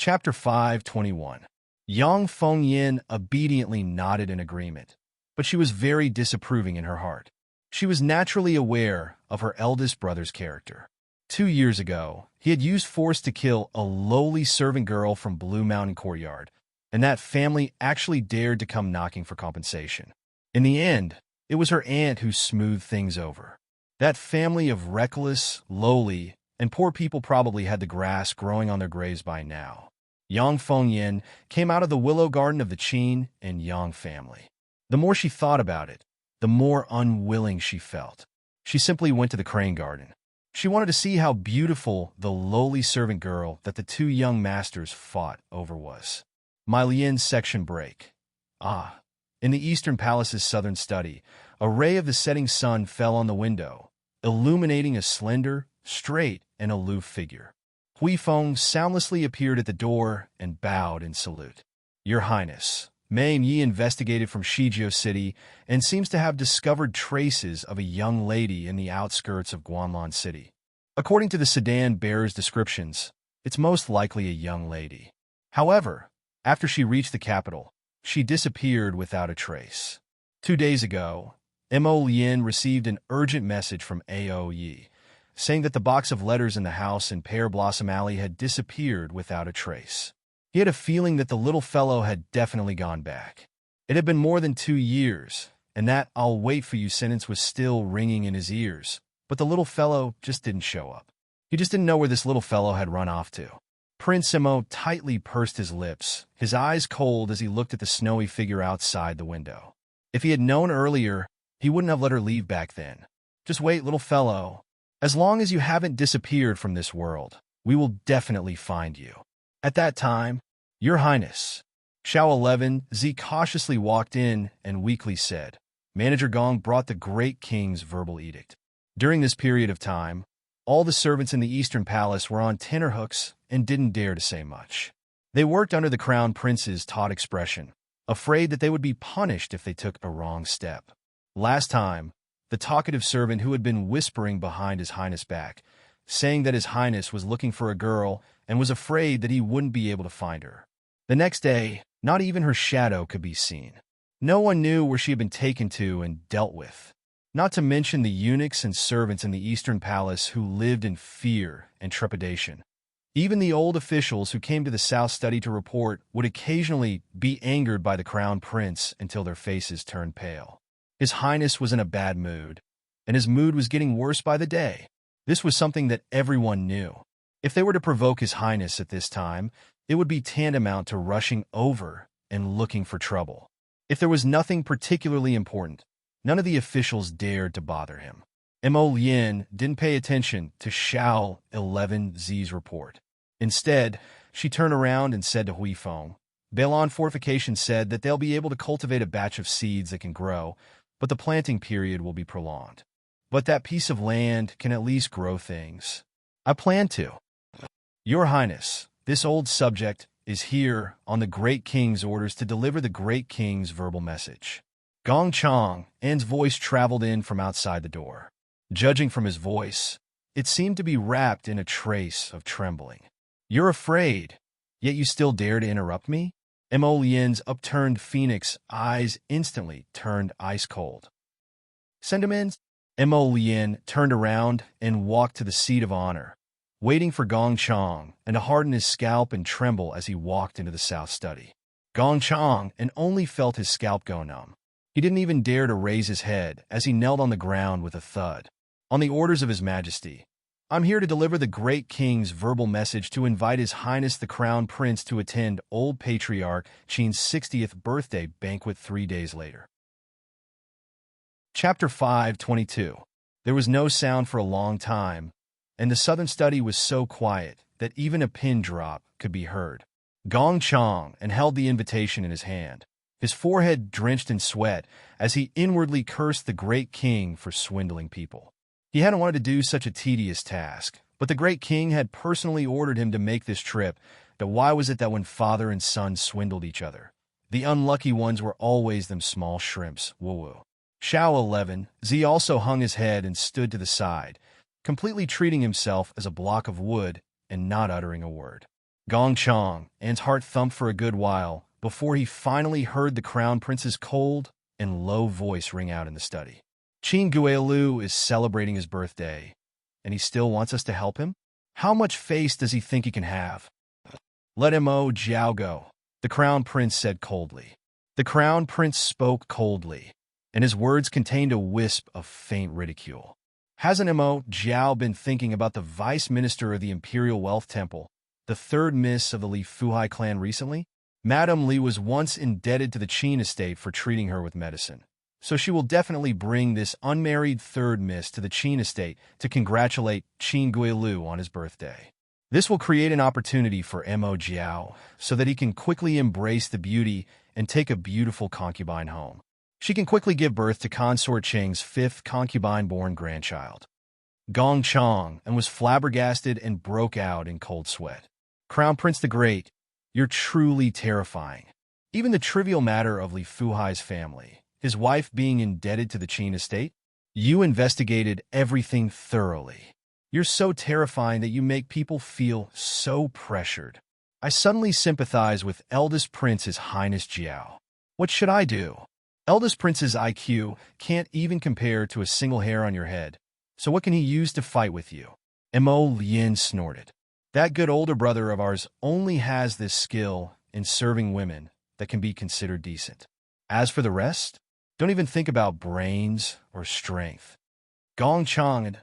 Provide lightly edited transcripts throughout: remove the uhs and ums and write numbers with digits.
Chapter 521. Yang Fengyin obediently nodded in agreement, but she was very disapproving in her heart. She was naturally aware of her eldest brother's character. 2 years ago, he had used force to kill a lowly servant girl from Blue Mountain Courtyard, and that family actually dared to come knocking for compensation. In the end, it was her aunt who smoothed things over. That family of reckless, lowly, and poor people probably had the grass growing on their graves by now. Yang Fengyin came out of the willow garden of the Qin and Yang family. The more she thought about it, the more unwilling she felt. She simply went to the crane garden. She wanted to see how beautiful the lowly servant girl that the two young masters fought over was. My Lian's section break. In the Eastern Palace's southern study, a ray of the setting sun fell on the window, illuminating a slender, straight, and aloof figure. Hui Feng soundlessly appeared at the door and bowed in salute. Your Highness, Mei Yi investigated from Shijiao City and seems to have discovered traces of a young lady in the outskirts of Guanlan City. According to the sedan bearer's descriptions, it's most likely a young lady. However, after she reached the capital, she disappeared without a trace. 2 days ago, Mo Lien received an urgent message from Ao Yi, saying that the box of letters in the house in Pear Blossom Alley had disappeared without a trace. He had a feeling that the little fellow had definitely gone back. It had been more than 2 years, and that "I'll wait for you" sentence was still ringing in his ears, but the little fellow just didn't show up. He just didn't know where this little fellow had run off to. Prince Mo tightly pursed his lips, his eyes cold as he looked at the snowy figure outside the window. If he had known earlier, he wouldn't have let her leave back then. Just wait, little fellow. As long as you haven't disappeared from this world, we will definitely find you. At that time, Your Highness. Xiao 11 Z cautiously walked in and weakly said, Manager Gong brought the Great King's verbal edict. During this period of time, all the servants in the Eastern Palace were on tenterhooks and didn't dare to say much. They worked under the Crown Prince's taut expression, afraid that they would be punished if they took a wrong step. Last time, the talkative servant who had been whispering behind His Highness' back, saying that His Highness was looking for a girl and was afraid that he wouldn't be able to find her. The next day, not even her shadow could be seen. No one knew where she had been taken to and dealt with. Not to mention the eunuchs and servants in the Eastern Palace who lived in fear and trepidation. Even the old officials who came to the South Study to report would occasionally be angered by the Crown Prince until their faces turned pale. His Highness was in a bad mood, and his mood was getting worse by the day. This was something that everyone knew. If they were to provoke His Highness at this time, it would be tantamount to rushing over and looking for trouble. If there was nothing particularly important, none of the officials dared to bother him. Mo Lien didn't pay attention to Xiao 11Z's report. Instead, she turned around and said to Hui Feng, Bailon Fortification said that they'll be able to cultivate a batch of seeds that can grow, but the planting period will be prolonged. But that piece of land can at least grow things. I plan to. Your Highness, this old subject is here on the Great King's orders to deliver the Great King's verbal message. Gong Chang An's voice traveled in from outside the door. Judging from his voice, it seemed to be wrapped in a trace of trembling. You're afraid, yet you still dare to interrupt me? Mo Lien's upturned phoenix eyes instantly turned ice cold. Send him in. Mo Lien turned around and walked to the seat of honor, waiting for Gong Chang and to harden his scalp and tremble as he walked into the South Study. Gong Chang and only felt his scalp go numb. He didn't even dare to raise his head as he knelt on the ground with a thud. On the orders of His Majesty, I'm here to deliver the Great King's verbal message to invite His Highness the Crown Prince to attend Old Patriarch Qin's 60th birthday banquet 3 days later. Chapter 522. There was no sound for a long time, and the southern study was so quiet that even a pin drop could be heard. Gong Chang and held the invitation in his hand, his forehead drenched in sweat as he inwardly cursed the Great King for swindling people. He hadn't wanted to do such a tedious task, but the Great King had personally ordered him to make this trip. But why was it that when father and son swindled each other, the unlucky ones were always them small shrimps? Woo-woo. Xiao 11 Z also hung his head and stood to the side, completely treating himself as a block of wood and not uttering a word. Gong Chong, An's heart thumped for a good while before he finally heard the Crown Prince's cold and low voice ring out in the study. Qin Guilu is celebrating his birthday, and he still wants us to help him? How much face does he think he can have? Let Mo Jiao go, the Crown Prince said coldly. The Crown Prince spoke coldly, and his words contained a wisp of faint ridicule. Hasn't Mo Jiao been thinking about the Vice Minister of the Imperial Wealth Temple, the third miss of the Li Fuhai clan recently? Madame Li was once indebted to the Qin estate for treating her with medicine, so she will definitely bring this unmarried third miss to the Qin estate to congratulate Qin Guilu on his birthday. This will create an opportunity for Mo Jiao so that he can quickly embrace the beauty and take a beautiful concubine home. She can quickly give birth to Consort Cheng's fifth concubine-born grandchild. Gong Chong and was flabbergasted and broke out in cold sweat. Crown Prince the Great, you're truly terrifying. Even the trivial matter of Li Fuhai's family, his wife being indebted to the Qin estate, you investigated everything thoroughly. You're so terrifying that you make people feel so pressured. I suddenly sympathize with Eldest Prince His Highness Jiao. What should I do? Eldest Prince's IQ can't even compare to a single hair on your head, so what can he use to fight with you? Mo Lien snorted. That good older brother of ours only has this skill in serving women that can be considered decent. As for the rest, don't even think about brains or strength. Gong Chong,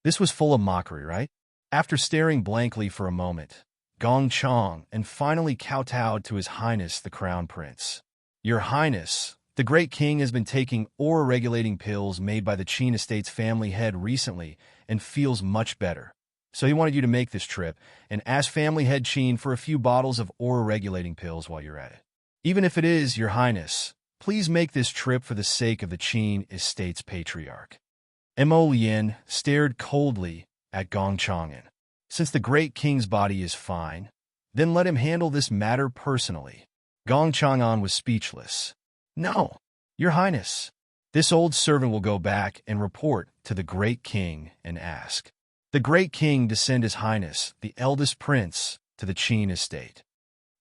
this was full of mockery, right? After staring blankly for a moment, Gong Chong and finally kowtowed to His Highness the Crown Prince. Your Highness, the Great King has been taking aura-regulating pills made by the Qin estate's family head recently and feels much better. So he wanted you to make this trip and ask family head Qin for a few bottles of aura-regulating pills while you're at it. Even if it is, Your Highness, please make this trip for the sake of the Qin estate's patriarch. Mo Lien stared coldly at Gong Chang'an. Since the Great King's body is fine, then let him handle this matter personally. Gong Chang'an was speechless. No, Your Highness. This old servant will go back and report to the Great King and ask the Great King to send His Highness, the eldest prince, to the Qin estate.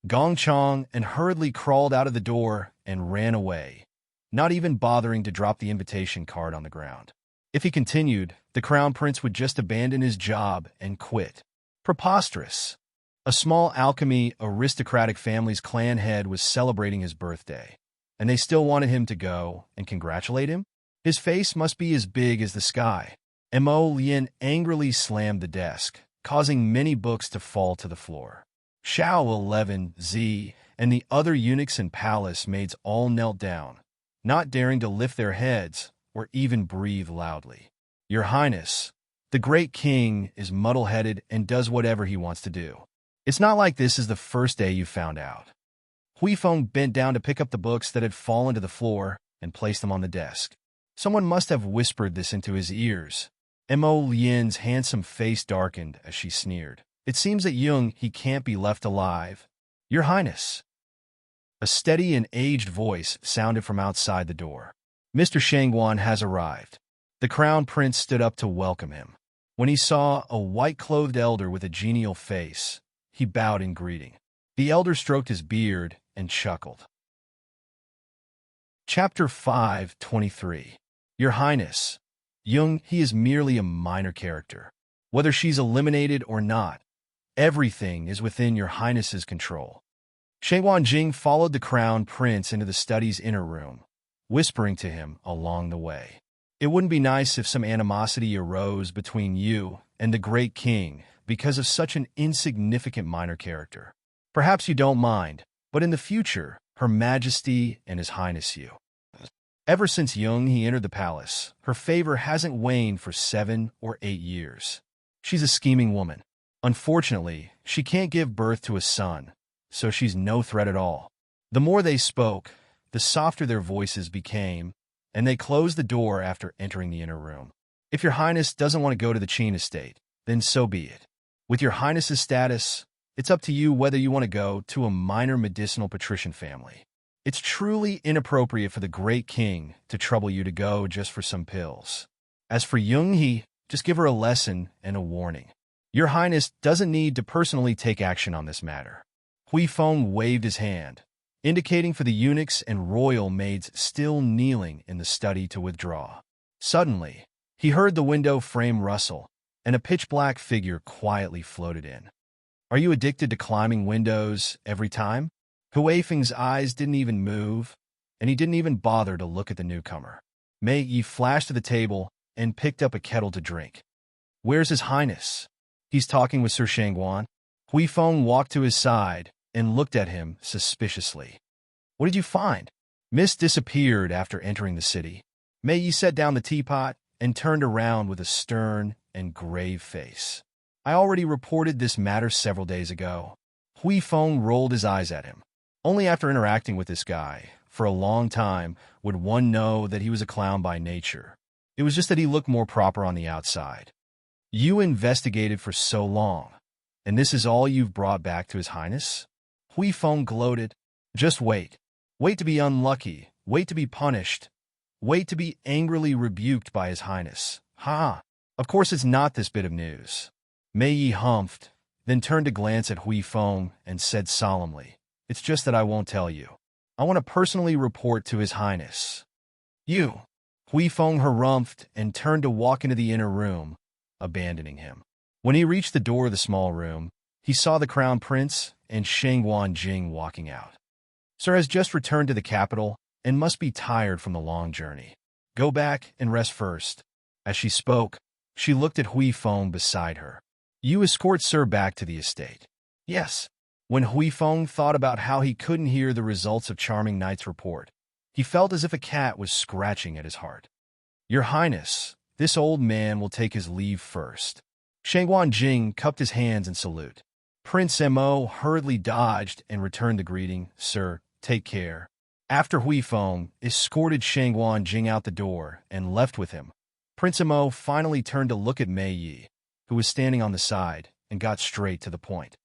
Gong Chong and hurriedly crawled out of the door and ran away, not even bothering to drop the invitation card on the ground. If he continued, the Crown Prince would just abandon his job and quit. Preposterous. A small alchemy aristocratic family's clan head was celebrating his birthday, and they still wanted him to go and congratulate him? His face must be as big as the sky. Mo Lien angrily slammed the desk, causing many books to fall to the floor. Xiao 11, Z, and the other eunuchs and palace maids all knelt down, not daring to lift their heads or even breathe loudly. Your Highness, the Great King is muddle-headed and does whatever he wants to do. It's not like this is the first day you found out. Huifeng bent down to pick up the books that had fallen to the floor and place them on the desk. Someone must have whispered this into his ears. Mo Lien's handsome face darkened as she sneered. It seems that he can't be left alive. Your Highness. A steady and aged voice sounded from outside the door. Mr. Shangguan has arrived. The Crown Prince stood up to welcome him. When he saw a white-clothed elder with a genial face, he bowed in greeting. The elder stroked his beard and chuckled. Chapter 5:23. Your Highness, he is merely a minor character. Whether she's eliminated or not, everything is within Your Highness's control. Shangguan Jing followed the Crown Prince into the study's inner room, whispering to him along the way. It wouldn't be nice if some animosity arose between you and the Great King because of such an insignificant minor character. Perhaps you don't mind, but in the future, Her Majesty and His Highness you. Ever since he entered the palace, her favor hasn't waned for 7 or 8 years. She's a scheming woman. Unfortunately, she can't give birth to a son, so she's no threat at all. The more they spoke, the softer their voices became, and they closed the door after entering the inner room. If Your Highness doesn't want to go to the Qin estate, then so be it. With Your Highness's status, it's up to you whether you want to go to a minor medicinal patrician family. It's truly inappropriate for the Great King to trouble you to go just for some pills. As for He, just give her a lesson and a warning. Your Highness doesn't need to personally take action on this matter. Hui Feng waved his hand, indicating for the eunuchs and royal maids still kneeling in the study to withdraw. Suddenly, he heard the window frame rustle, and a pitch-black figure quietly floated in. Are you addicted to climbing windows every time? Hui Feng's eyes didn't even move, and he didn't even bother to look at the newcomer. Mei Yi flashed to the table and picked up a kettle to drink. Where's His Highness? He's talking with Sir Shangguan. Hui Feng walked to his side and looked at him suspiciously. What did you find? Mist disappeared after entering the city. Mei Yi set down the teapot and turned around with a stern and grave face. I already reported this matter several days ago. Hui Feng rolled his eyes at him. Only after interacting with this guy for a long time would one know that he was a clown by nature. It was just that he looked more proper on the outside. You investigated for so long, and this is all you've brought back to His Highness? Hui Feng gloated. Just wait. Wait to be unlucky. Wait to be punished. Wait to be angrily rebuked by His Highness. Ha! Of course it's not this bit of news. Mei Yi humphed, then turned to glance at Hui Feng and said solemnly, It's just that I won't tell you. I want to personally report to His Highness. You! Hui Feng harumphed and turned to walk into the inner room, abandoning him. When he reached the door of the small room, he saw the Crown Prince and Shangguan Jing walking out. Sir has just returned to the capital and must be tired from the long journey. Go back and rest first. As she spoke, she looked at Hui Feng beside her. You escort Sir back to the estate. Yes. When Hui Feng thought about how he couldn't hear the results of Charming Knight's report, he felt as if a cat was scratching at his heart. Your Highness, this old man will take his leave first. Shangguan Jing cupped his hands in salute. Prince Mo hurriedly dodged and returned the greeting, Sir, take care. After Hui Feng escorted Shangguan Jing out the door and left with him, Prince Mo finally turned to look at Mei Yi, who was standing on the side, and got straight to the point.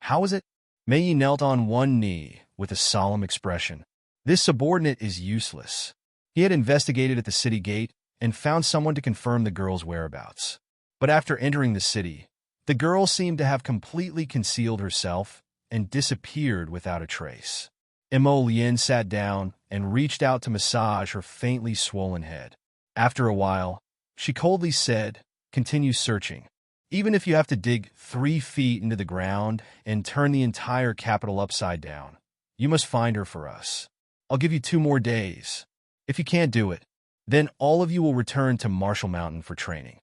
How is it? Mei Yi knelt on one knee with a solemn expression. This subordinate is useless. He had investigated at the city gate and found someone to confirm the girl's whereabouts. But after entering the city, the girl seemed to have completely concealed herself and disappeared without a trace. Mo Lien sat down and reached out to massage her faintly swollen head. After a while, she coldly said, Continue searching. Even if you have to dig 3 feet into the ground and turn the entire capital upside down, you must find her for us. I'll give you 2 more days. If you can't do it, then all of you will return to Marshall Mountain for training.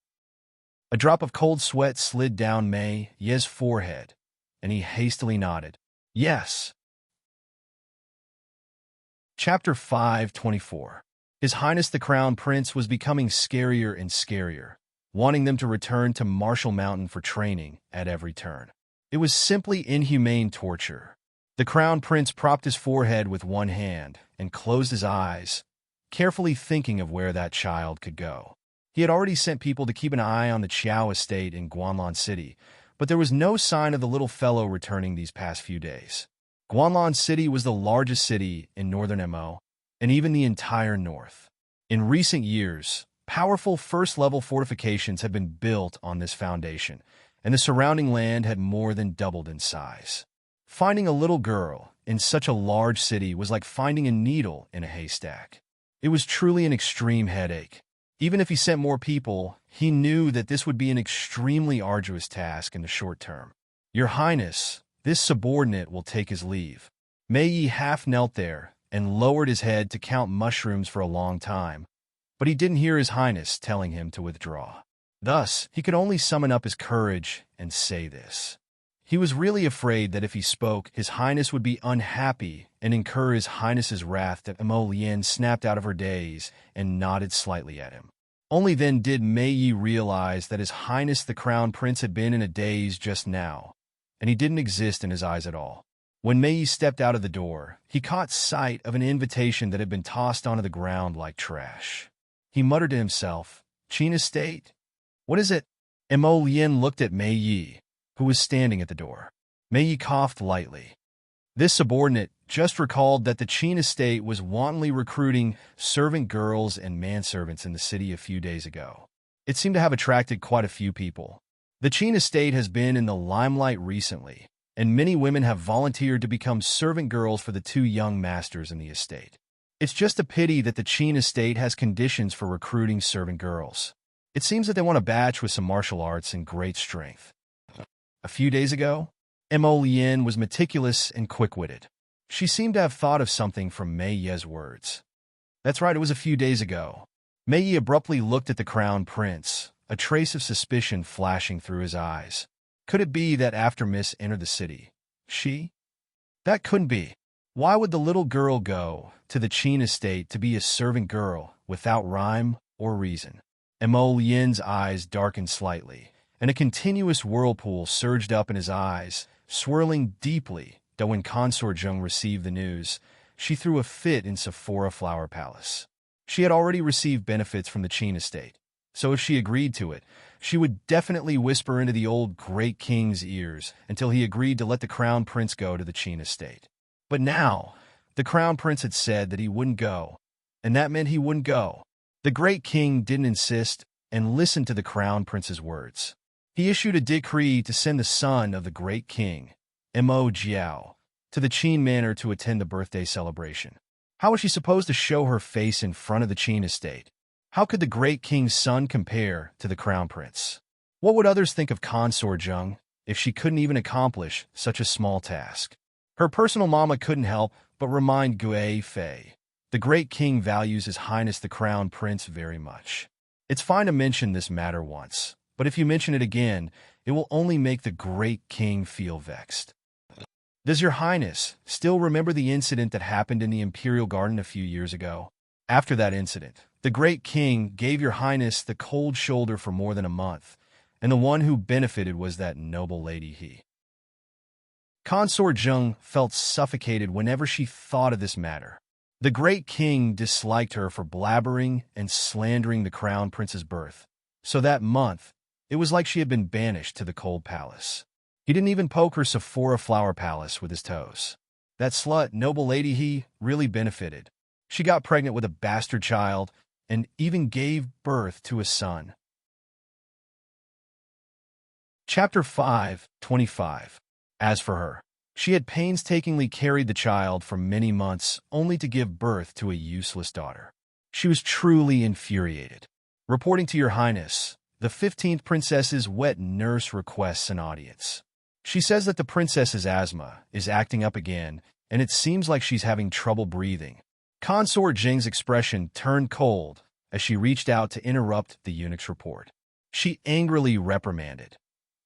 A drop of cold sweat slid down Mei Yi's forehead, and he hastily nodded. Yes. Chapter 524. His Highness the Crown Prince was becoming scarier and scarier, wanting them to return to Marshall Mountain for training at every turn. It was simply inhumane torture. The Crown Prince propped his forehead with one hand and closed his eyes, carefully thinking of where that child could go. He had already sent people to keep an eye on the Qiao estate in Guanlan City, but there was no sign of the little fellow returning these past few days. Guanlan City was the largest city in northern Mo, and even the entire north. In recent years, powerful first-level fortifications had been built on this foundation, and the surrounding land had more than doubled in size. Finding a little girl in such a large city was like finding a needle in a haystack. It was truly an extreme headache. Even if he sent more people, he knew that this would be an extremely arduous task in the short term. Your Highness, this subordinate will take his leave. Mei Yi half knelt there and lowered his head to count mushrooms for a long time, but he didn't hear His Highness telling him to withdraw. Thus, he could only summon up his courage and say this. He was really afraid that if he spoke, His Highness would be unhappy and incur His Highness's wrath. That Mo Lien snapped out of her daze and nodded slightly at him. Only then did Mei Yi realize that His Highness the Crown Prince had been in a daze just now, and he didn't exist in his eyes at all. When Mei Yi stepped out of the door, he caught sight of an invitation that had been tossed onto the ground like trash. He muttered to himself, Qin Estate? What is it? Mo Lien looked at Mei Yi, who was standing at the door. Mei Yi coughed lightly. This subordinate just recalled that the Qin Estate was wantonly recruiting servant girls and manservants in the city a few days ago. It seemed to have attracted quite a few people. The Qin estate has been in the limelight recently, and many women have volunteered to become servant girls for the two young masters in the estate. It's just a pity that the Qin estate has conditions for recruiting servant girls. It seems that they want a batch with some martial arts and great strength. A few days ago, Mo Lien was meticulous and quick-witted. She seemed to have thought of something from Mei Ye's words. That's right, it was a few days ago. Mei Ye abruptly looked at the crown prince, a trace of suspicion flashing through his eyes. Could it be that after Miss entered the city, she? That couldn't be. Why would the little girl go to the Qin estate to be a servant girl without rhyme or reason? Mo Lien's eyes darkened slightly, and a continuous whirlpool surged up in his eyes, swirling deeply, though when Consort Zheng received the news, she threw a fit in Sephora Flower Palace. She had already received benefits from the Qin estate, so if she agreed to it, she would definitely whisper into the old great king's ears until he agreed to let the crown prince go to the Qin estate. But now, the crown prince had said that he wouldn't go, and that meant he wouldn't go. The great king didn't insist and listened to the crown prince's words. He issued a decree to send the son of the great king, Mo Jiao, to the Qin manor to attend the birthday celebration. How was she supposed to show her face in front of the Qin estate? How could the great king's son compare to the crown prince? What would others think of Consort Zheng if she couldn't even accomplish such a small task? Her personal mama couldn't help but remind Gui Fei. The great king values His Highness the Crown Prince very much. It's fine to mention this matter once, but if you mention it again, it will only make the great king feel vexed. Does Your Highness still remember the incident that happened in the Imperial Garden a few years ago? After that incident, the great king gave Your Highness the cold shoulder for more than a month, and the one who benefited was that noble lady He. Consort Zheng felt suffocated whenever she thought of this matter. The great king disliked her for blabbering and slandering the crown prince's birth, so that month, it was like she had been banished to the cold palace. He didn't even poke her Sephora Flower Palace with his toes. That slut, noble lady He, really benefited. She got pregnant with a bastard child and even gave birth to a son. Chapter 5:25. As for her, she had painstakingly carried the child for many months only to give birth to a useless daughter. She was truly infuriated. Reporting to Your Highness, the 15th princess's wet nurse requests an audience. She says that the princess's asthma is acting up again, and it seems like she's having trouble breathing. Consort Zheng's expression turned cold as she reached out to interrupt the eunuch's report. She angrily reprimanded.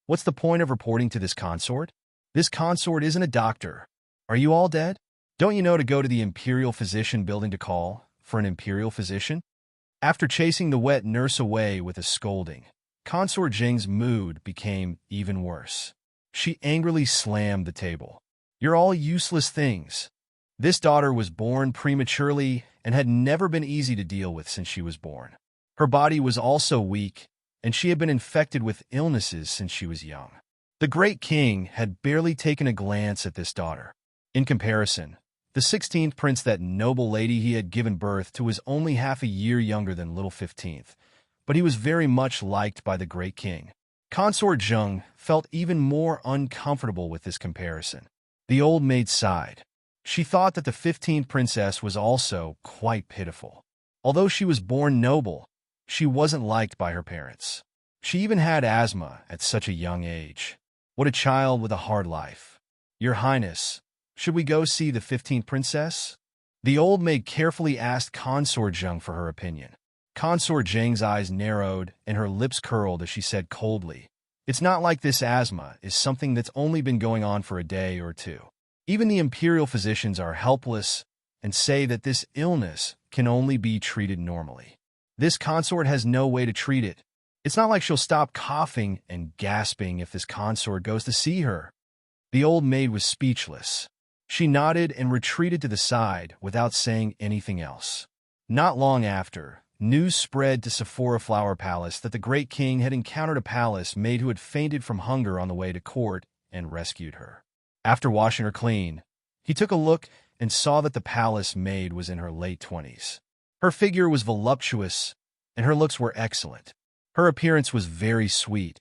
What's the point of reporting to this consort? This consort isn't a doctor. Are you all dead? Don't you know to go to the Imperial Physician building to call for an Imperial Physician? After chasing the wet nurse away with a scolding, Consort Zheng's mood became even worse. She angrily slammed the table. You're all useless things. This daughter was born prematurely and had never been easy to deal with since she was born. Her body was also weak, and she had been infected with illnesses since she was young. The great king had barely taken a glance at this daughter. In comparison, the 16th prince, that noble lady he had given birth to, was only half a year younger than little 15th, but he was very much liked by the great king. Consort Zheng felt even more uncomfortable with this comparison. The old maid sighed. She thought that the 15th princess was also quite pitiful. Although she was born noble, she wasn't liked by her parents. She even had asthma at such a young age. What a child with a hard life. Your Highness, should we go see the 15th princess? The old maid carefully asked Consort Zheng for her opinion. Consort Zheng's eyes narrowed and her lips curled as she said coldly, It's not like this asthma is something that's only been going on for a day or two. Even the imperial physicians are helpless and say that this illness can only be treated normally. This consort has no way to treat it. It's not like she'll stop coughing and gasping if this consort goes to see her. The old maid was speechless. She nodded and retreated to the side without saying anything else. Not long after, news spread to Sephora Flower Palace that the great king had encountered a palace maid who had fainted from hunger on the way to court and rescued her. After washing her clean, he took a look and saw that the palace maid was in her late 20s. Her figure was voluptuous, and her looks were excellent. Her appearance was very sweet,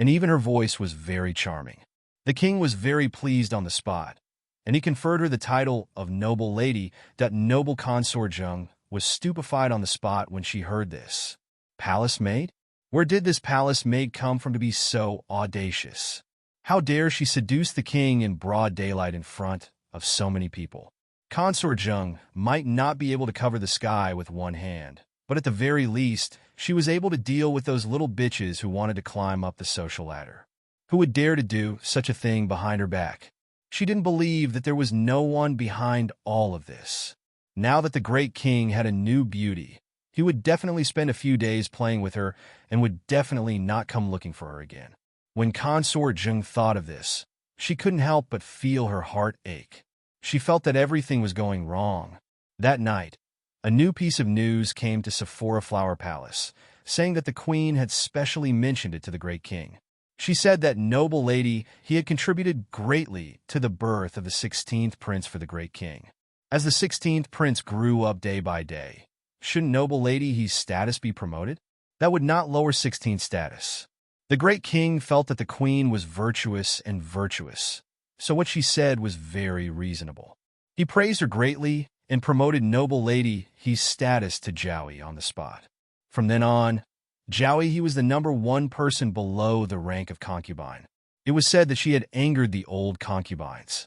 and even her voice was very charming. The king was very pleased on the spot, and he conferred her the title of noble lady. That noble Consort Jung was stupefied on the spot when she heard this. Palace maid? Where did this palace maid come from to be so audacious? How dare she seduce the king in broad daylight in front of so many people? Consort Jung might not be able to cover the sky with one hand, but at the very least, she was able to deal with those little bitches who wanted to climb up the social ladder. Who would dare to do such a thing behind her back? She didn't believe that there was no one behind all of this. Now that the great king had a new beauty, he would definitely spend a few days playing with her and would definitely not come looking for her again. When Consort Jung thought of this, she couldn't help but feel her heart ache. She felt that everything was going wrong. That night, a new piece of news came to Sephora Flower Palace, saying that the queen had specially mentioned it to the great king. She said that noble lady he had contributed greatly to the birth of the 16th prince for the great king. As the 16th prince grew up day by day, shouldn't noble lady his status be promoted? That would not lower 16th status. The great king felt that the queen was virtuous and virtuous, so what she said was very reasonable. He praised her greatly and promoted noble lady his status to Jowie on the spot. From then on, Jowie he was the #1 person below the rank of concubine. It was said that she had angered the old concubines.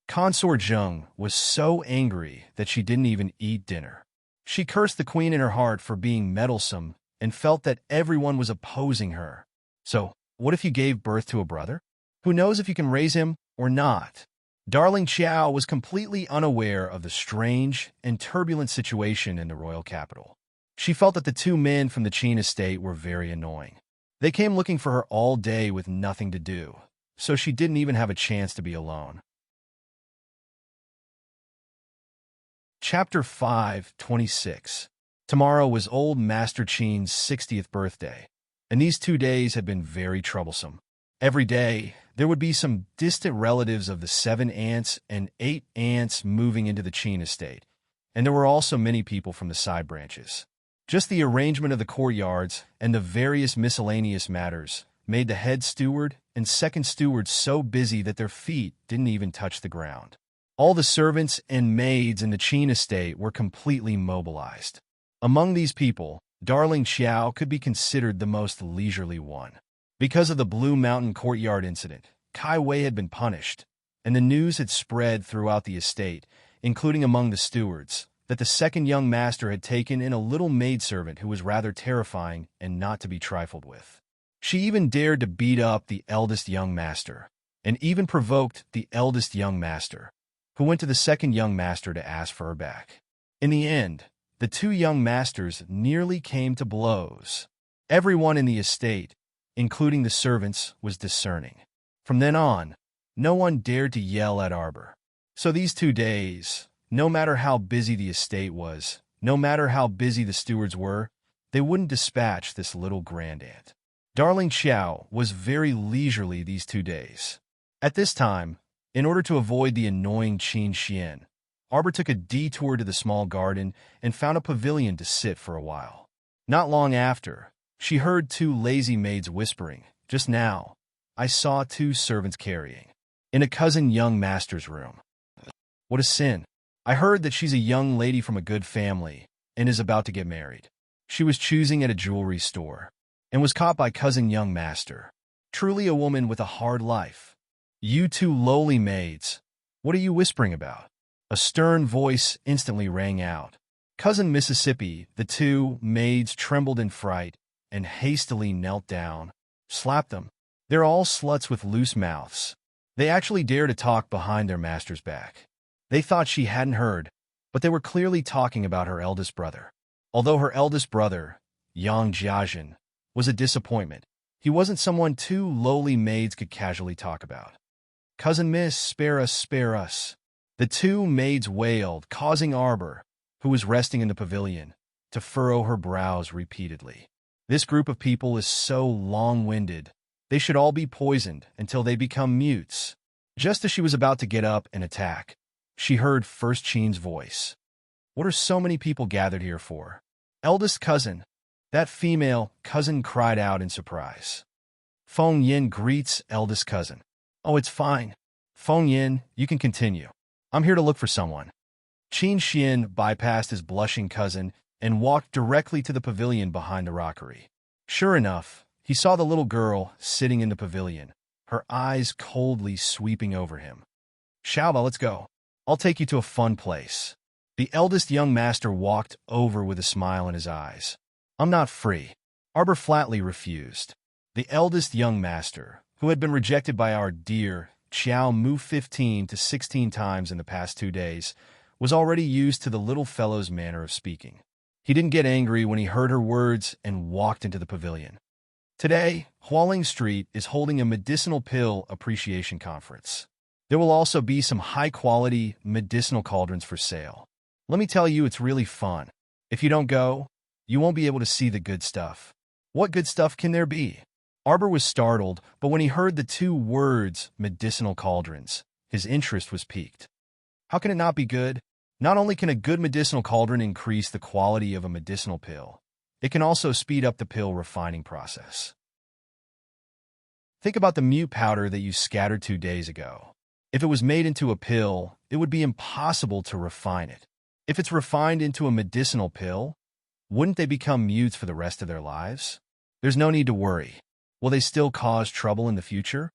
Consort Jung was so angry that she didn't even eat dinner. She cursed the queen in her heart for being meddlesome and felt that everyone was opposing her. So, what if you gave birth to a brother? Who knows if you can raise him or not? Darling Xiao was completely unaware of the strange and turbulent situation in the royal capital. She felt that the two men from the Qin estate were very annoying. They came looking for her all day with nothing to do, so she didn't even have a chance to be alone. Chapter 5:26. Tomorrow was old Master Qin's 60th birthday, and these 2 days had been very troublesome. Every day, there would be some distant relatives of the 7 aunts and 8 aunts moving into the Qin estate, and there were also many people from the side branches. Just the arrangement of the courtyards and the various miscellaneous matters made the head steward and second steward so busy that their feet didn't even touch the ground. All the servants and maids in the Qin estate were completely mobilized. Among these people, darling Xiao could be considered the most leisurely one. Because of the Blue Mountain courtyard incident, Kai Wei had been punished, and the news had spread throughout the estate, including among the stewards, that the second young master had taken in a little maidservant who was rather terrifying and not to be trifled with. She even dared to beat up the eldest young master, and even provoked the eldest young master, who went to the second young master to ask for her back. In the end, the 2 young masters nearly came to blows. Everyone in the estate, including the servants, was discerning. From then on, no one dared to yell at Arbor. So these 2 days, no matter how busy the estate was, no matter how busy the stewards were, they wouldn't dispatch this little grandaunt. Darling Xiao was very leisurely these 2 days. At this time, in order to avoid the annoying Qin Xian, Arbor took a detour to the small garden and found a pavilion to sit for a while. Not long after, she heard 2 lazy maids whispering, "Just now, I saw 2 servants carrying in a cousin young master's room. What a sin. I heard that she's a young lady from a good family and is about to get married. She was choosing at a jewelry store and was caught by cousin young master. Truly a woman with a hard life. You 2 lowly maids, what are you whispering about?" A stern voice instantly rang out. Cousin Mississippi, the 2 maids trembled in fright and hastily knelt down. Slap them. They're all sluts with loose mouths. They actually dare to talk behind their master's back. They thought she hadn't heard, but they were clearly talking about her eldest brother. Although her eldest brother, Yang Jiajin, was a disappointment, he wasn't someone 2 lowly maids could casually talk about. "Cousin Miss, spare us, spare us." The 2 maids wailed, causing Arbor, who was resting in the pavilion, to furrow her brows repeatedly. This group of people is so long-winded, they should all be poisoned until they become mutes. Just as she was about to get up and attack, she heard First Qin's voice. "What are so many people gathered here for?" "Eldest cousin." That female cousin cried out in surprise. Feng Yin greets eldest cousin. Oh, it's fine. Feng Yin, you can continue. I'm here to look for someone. Qin Xian bypassed his blushing cousin and walked directly to the pavilion behind the rockery. Sure enough, he saw the little girl sitting in the pavilion, her eyes coldly sweeping over him. Xiaoba, let's go. I'll take you to a fun place. The eldest young master walked over with a smile in his eyes. I'm not free. Arbor flatly refused. The eldest young master, who had been rejected by our dear Xiao Mu 15 to 16 times in the past 2 days, was already used to the little fellow's manner of speaking. He didn't get angry when he heard her words and walked into the pavilion. Today, Hualing Street is holding a medicinal pill appreciation conference. There will also be some high-quality medicinal cauldrons for sale. Let me tell you, it's really fun. If you don't go, you won't be able to see the good stuff. What good stuff can there be? Arbor was startled, but when he heard the 2 words, medicinal cauldrons, his interest was piqued. How can it not be good? Not only can a good medicinal cauldron increase the quality of a medicinal pill, it can also speed up the pill refining process. Think about the mute powder that you scattered 2 days ago. If it was made into a pill, it would be impossible to refine it. If it's refined into a medicinal pill, wouldn't they become mutes for the rest of their lives? There's no need to worry. Will they still cause trouble in the future?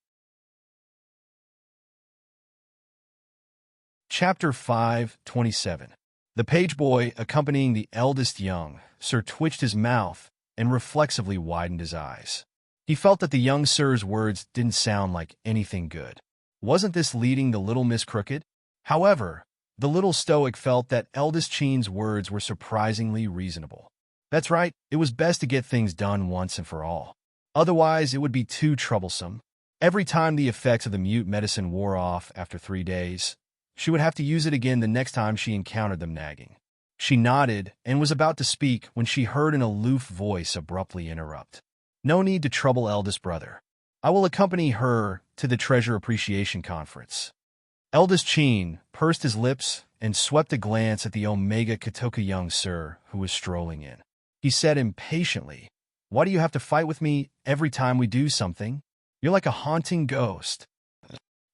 Chapter 5:27. The page boy accompanying the eldest young sir twitched his mouth and reflexively widened his eyes. He felt that the young sir's words didn't sound like anything good. Wasn't this leading the little Miss Crooked? However, the little stoic felt that eldest Qin's words were surprisingly reasonable. That's right, it was best to get things done once and for all. Otherwise, it would be too troublesome. Every time the effects of the mute medicine wore off after 3 days, she would have to use it again the next time she encountered them nagging. She nodded and was about to speak when she heard an aloof voice abruptly interrupt. No need to trouble eldest brother. I will accompany her to the Treasure Appreciation Conference. Eldest Qin pursed his lips and swept a glance at the Omega Katoka young sir who was strolling in. He said impatiently, "Why do you have to fight with me every time we do something? You're like a haunting ghost."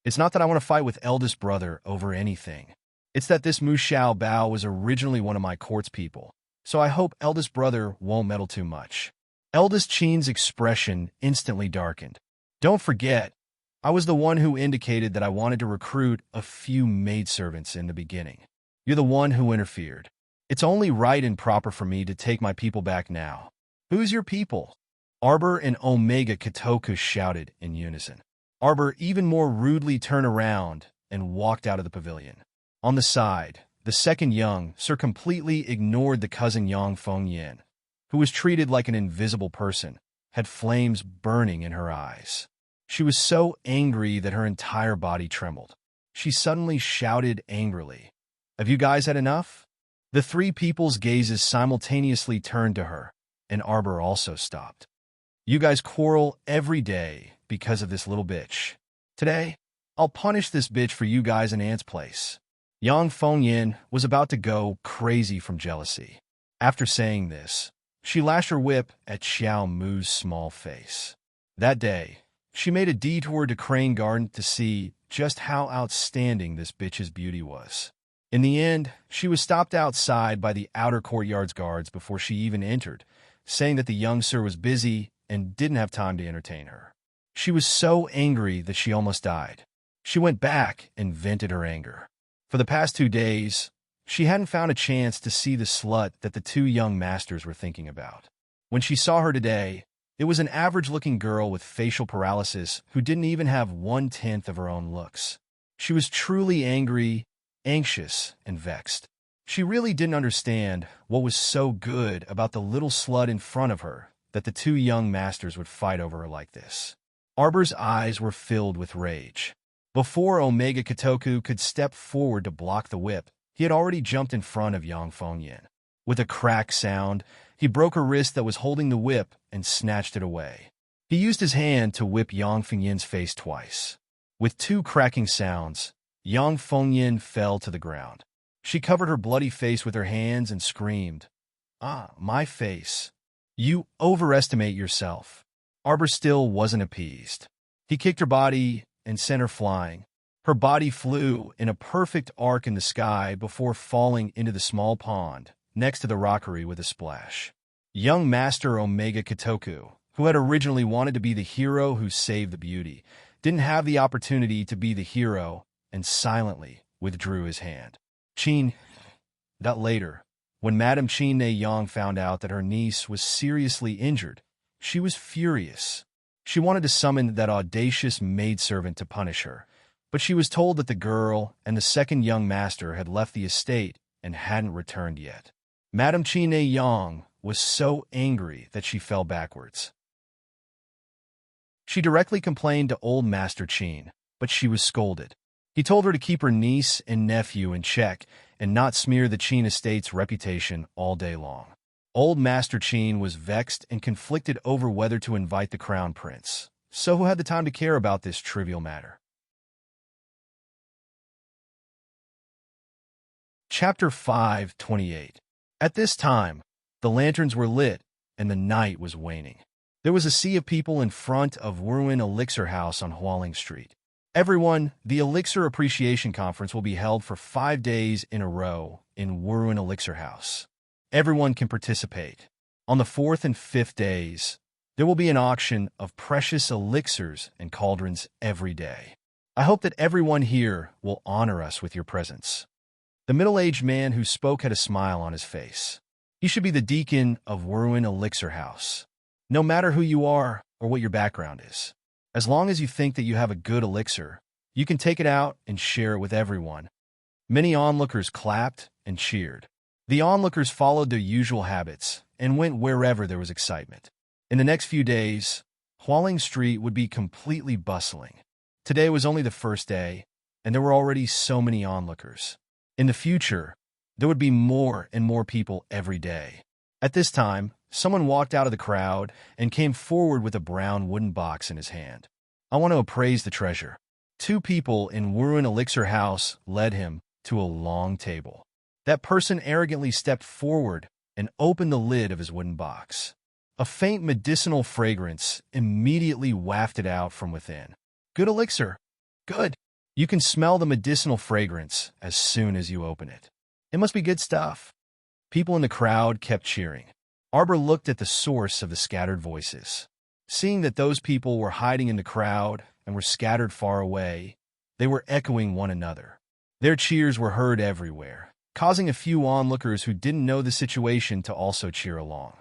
It's not that I want to fight with eldest brother over anything. It's that this Mu Xiao Bao was originally one of my court's people, so I hope eldest brother won't meddle too much. Eldest Qin's expression instantly darkened. Don't forget, I was the one who indicated that I wanted to recruit a few maidservants in the beginning. You're the one who interfered. It's only right and proper for me to take my people back now. Who's your people? Arbor and Omega Katoku shouted in unison. Arbor even more rudely turned around and walked out of the pavilion. On the side, the second young sir completely ignored the cousin Yang Feng Yin, who was treated like an invisible person, had flames burning in her eyes. She was so angry that her entire body trembled. She suddenly shouted angrily, "Have you guys had enough?" The 3 people's gazes simultaneously turned to her, and Arbor also stopped. You guys quarrel every day because of this little bitch. Today, I'll punish this bitch for you guys in Ant's place. Yang Feng Yin was about to go crazy from jealousy. After saying this, she lashed her whip at Xiao Mu's small face. That day, she made a detour to Crane Garden to see just how outstanding this bitch's beauty was. In the end, she was stopped outside by the outer courtyard's guards before she even entered, saying that the young sir was busy and didn't have time to entertain her. She was so angry that she almost died. She went back and vented her anger. For the past 2 days, she hadn't found a chance to see the slut that the 2 young masters were thinking about. When she saw her today, it was an average-looking girl with facial paralysis who didn't even have 1/10 of her own looks. She was truly angry, anxious, and vexed. She really didn't understand what was so good about the little slut in front of her that the 2 young masters would fight over her like this. Arbor's eyes were filled with rage. Before Omega Katoku could step forward to block the whip, he had already jumped in front of Yang Feng Yin. With a crack sound, he broke her wrist that was holding the whip and snatched it away. He used his hand to whip Yang Feng Yin's face twice. With 2 cracking sounds, Yang Feng Yin fell to the ground. She covered her bloody face with her hands and screamed, "Ah, my face. You overestimate yourself. Arbor still wasn't appeased. He kicked her body and sent her flying. Her body flew in a perfect arc in the sky before falling into the small pond next to the rockery with a splash. Young Master Omega Katoku, who had originally wanted to be the hero who saved the beauty, didn't have the opportunity to be the hero and silently withdrew his hand. Later, when Madame Qin Yang found out that her niece was seriously injured, she was furious. She wanted to summon that audacious maidservant to punish her, but she was told that the girl and the second young master had left the estate and hadn't returned yet. Madame Qin Yang was so angry that she fell backwards. She directly complained to old Master Qin, but she was scolded. He told her to keep her niece and nephew in check and not smear the Qin estate's reputation all day long. Old Master Qin was vexed and conflicted over whether to invite the crown prince. So who had the time to care about this trivial matter? Chapter 5:28. At this time, the lanterns were lit and the night was waning. There was a sea of people in front of Wuruan Elixir House on Hualing Street. Everyone, the Elixir Appreciation Conference will be held for 5 days in a row in Wuruan Elixir House. Everyone can participate. On the 4th and 5th days, there will be an auction of precious elixirs and cauldrons every day. I hope that everyone here will honor us with your presence. The middle-aged man who spoke had a smile on his face. He should be the deacon of Wuruan Elixir House. No matter who you are or what your background is, as long as you think that you have a good elixir, you can take it out and share it with everyone. Many onlookers clapped and cheered. The onlookers followed their usual habits and went wherever there was excitement. In the next few days, Hualing Street would be completely bustling. Today was only the first day, and there were already so many onlookers. In the future, there would be more and more people every day. At this time, someone walked out of the crowd and came forward with a brown wooden box in his hand. I want to appraise the treasure. 2 people in Wuruan Elixir House led him to a long table. That person arrogantly stepped forward and opened the lid of his wooden box. A faint medicinal fragrance immediately wafted out from within. Good elixir. Good. You can smell the medicinal fragrance as soon as you open it. It must be good stuff. People in the crowd kept cheering. Arbor looked at the source of the scattered voices. Seeing that those people were hiding in the crowd and were scattered far away, they were echoing one another. Their cheers were heard everywhere, causing a few onlookers who didn't know the situation to also cheer along.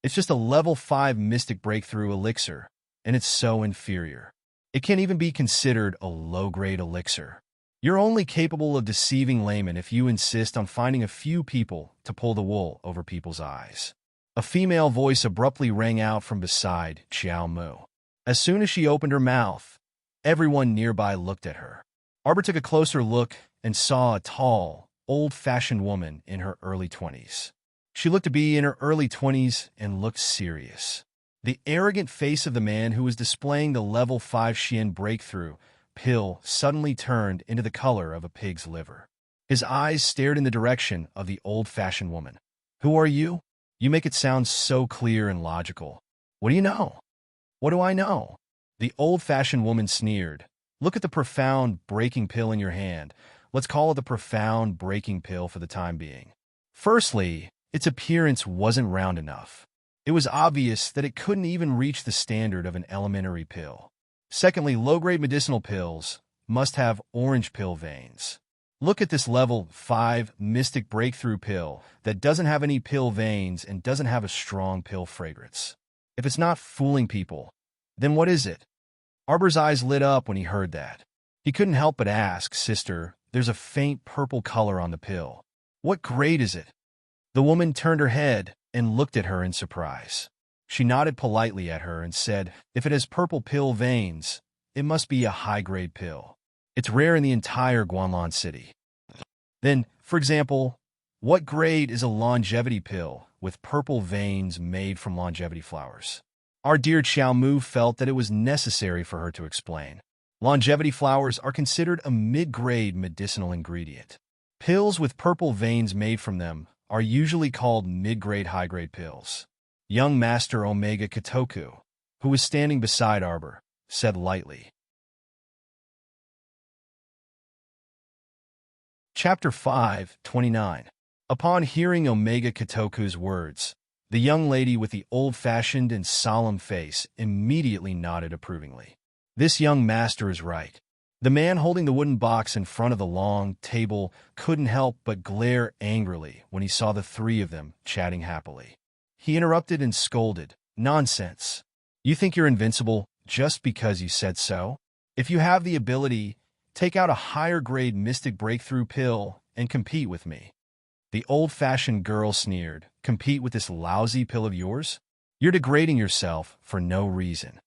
It's just a level 5 mystic breakthrough elixir, and it's so inferior. It can't even be considered a low-grade elixir. You're only capable of deceiving laymen if you insist on finding a few people to pull the wool over people's eyes. A female voice abruptly rang out from beside Xiao Mu. As soon as she opened her mouth, everyone nearby looked at her. Arbor took a closer look and saw a tall, old-fashioned woman in her early 20s. She looked to be in her early 20s and looked serious. The arrogant face of the man who was displaying the level 5 Xian breakthrough pill suddenly turned into the color of a pig's liver. His eyes stared in the direction of the old-fashioned woman. Who are you? You make it sound so clear and logical. What do you know? What do I know? The old-fashioned woman sneered. Look at the profound breaking pill in your hand. Let's call it the profound breaking pill for the time being. Firstly, its appearance wasn't round enough. It was obvious that it couldn't even reach the standard of an elementary pill. Secondly, low-grade medicinal pills must have orange pill veins. Look at this level 5 mystic breakthrough pill that doesn't have any pill veins and doesn't have a strong pill fragrance. If it's not fooling people, then what is it? Arbor's eyes lit up when he heard that. He couldn't help but ask, Sister, there's a faint purple color on the pill. What grade is it? The woman turned her head and looked at her in surprise. She nodded politely at her and said, if it has purple pill veins, it must be a high-grade pill. It's rare in the entire Guanlan city. Then, for example, what grade is a longevity pill with purple veins made from longevity flowers? Our dear Xiao Mu felt that it was necessary for her to explain. Longevity flowers are considered a mid-grade medicinal ingredient. Pills with purple veins made from them are usually called mid-grade high-grade pills. Young Master Omega Katoku. who was standing beside Arbor, said lightly. Chapter 5:29. Upon hearing Omega Katoku's words, the young lady with the old-fashioned and solemn face immediately nodded approvingly. This young master is right. The man holding the wooden box in front of the long table couldn't help but glare angrily when he saw the three of them chatting happily. He interrupted and scolded, "Nonsense. You think you're invincible just because you said so? If you have the ability, take out a higher-grade mystic breakthrough pill and compete with me." The old-fashioned girl sneered. "Compete with this lousy pill of yours? You're degrading yourself for no reason."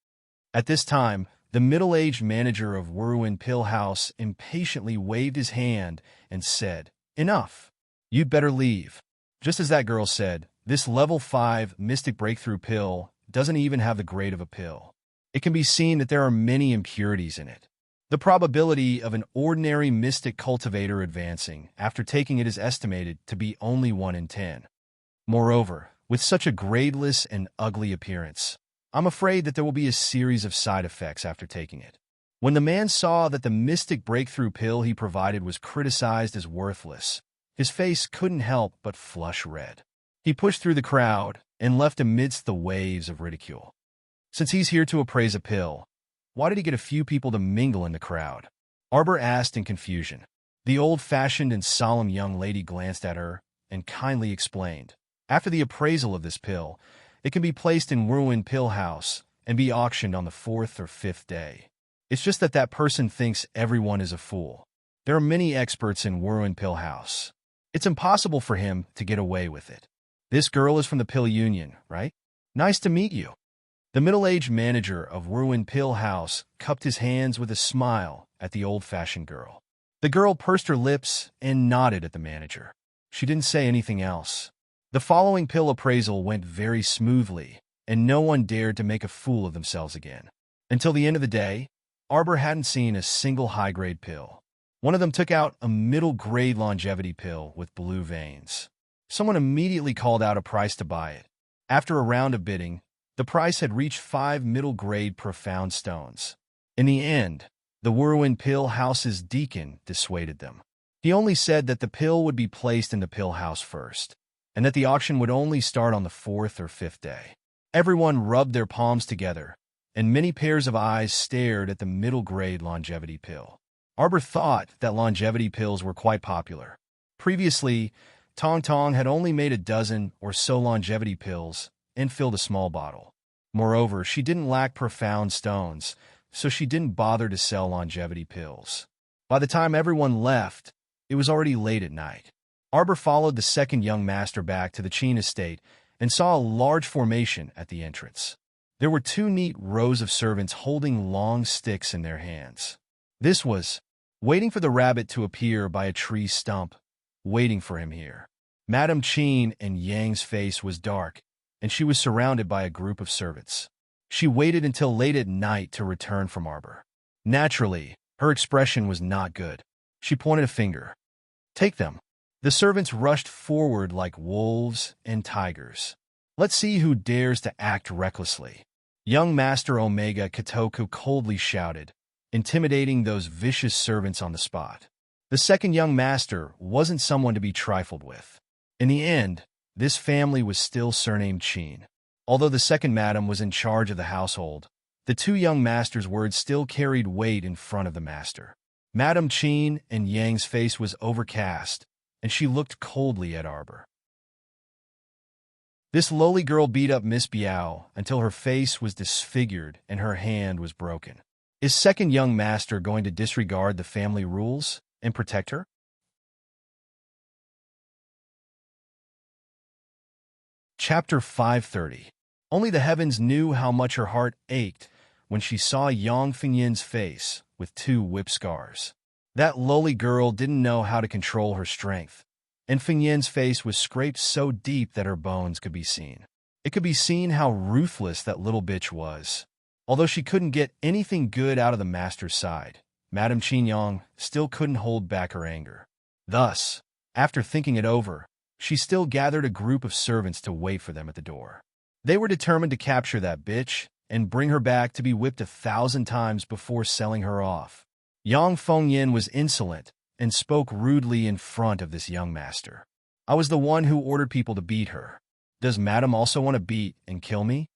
At this time, the middle-aged manager of Wuruin Pill House impatiently waved his hand and said, "Enough. You'd better leave." Just as that girl said, this level 5 mystic breakthrough pill doesn't even have the grade of a pill. It can be seen that there are many impurities in it. The probability of an ordinary mystic cultivator advancing after taking it is estimated to be only 1 in 10. Moreover, with such a gradeless and ugly appearance, I'm afraid that there will be a series of side effects after taking it. When the man saw that the mystic breakthrough pill he provided was criticized as worthless, his face couldn't help but flush red. He pushed through the crowd and left amidst the waves of ridicule. Since he's here to appraise a pill, why did he get a few people to mingle in the crowd? Arbor asked in confusion. The old-fashioned and solemn young lady glanced at her and kindly explained. After the appraisal of this pill, it can be placed in Wuruin Pill House and be auctioned on the 4th or 5th day. It's just that that person thinks everyone is a fool. There are many experts in Wuruin Pill House. It's impossible for him to get away with it. This girl is from the Pill Union, right? Nice to meet you. The middle-aged manager of Wuruin Pill House cupped his hands with a smile at the old-fashioned girl. The girl pursed her lips and nodded at the manager. She didn't say anything else. The following pill appraisal went very smoothly, and no one dared to make a fool of themselves again. Until the end of the day, Arbor hadn't seen a single high-grade pill. One of them took out a middle-grade longevity pill with blue veins. Someone immediately called out a price to buy it. After a round of bidding, the price had reached 5 middle-grade profound stones. In the end, the Wuruin Pill House's deacon dissuaded them. He only said that the pill would be placed in the pill house first, and that the auction would only start on the 4th or 5th day. Everyone rubbed their palms together, and many pairs of eyes stared at the middle-grade longevity pill. Arbor thought that longevity pills were quite popular. Previously, Tong Tong had only made a dozen or so longevity pills and filled a small bottle. Moreover, she didn't lack profound stones, so she didn't bother to sell longevity pills. By the time everyone left, it was already late at night. Arbor followed the second young master back to the Qin estate and saw a large formation at the entrance. There were 2 neat rows of servants holding long sticks in their hands. This was waiting for the rabbit to appear by a tree stump, waiting for him here. Madame Qin and Yang's face was dark, and she was surrounded by a group of servants. She waited until late at night to return from Arbor. Naturally, her expression was not good. She pointed a finger. "Take them." The servants rushed forward like wolves and tigers. "Let's see who dares to act recklessly." Young Master Omega Katoku coldly shouted, intimidating those vicious servants on the spot. The second young master wasn't someone to be trifled with. In the end, this family was still surnamed Qin. Although the second madam was in charge of the household, the 2 young masters' words still carried weight in front of the master. Madame Qin and Yang's face was overcast, and she looked coldly at Arbor. This lowly girl beat up Miss Biao until her face was disfigured and her hand was broken. Is second young master going to disregard the family rules and protect her? Chapter 5:30. Only the heavens knew how much her heart ached when she saw Yang Fingyin's face with 2 whip scars. That lowly girl didn't know how to control her strength, and Fingyin's face was scraped so deep that her bones could be seen. It could be seen how ruthless that little bitch was. Although she couldn't get anything good out of the master's side, Madame Qin still couldn't hold back her anger. Thus, after thinking it over, she still gathered a group of servants to wait for them at the door. They were determined to capture that bitch and bring her back to be whipped 1,000 times before selling her off. Yang Fengyin was insolent and spoke rudely in front of this young master. I was the one who ordered people to beat her. Does Madam also want to beat and kill me?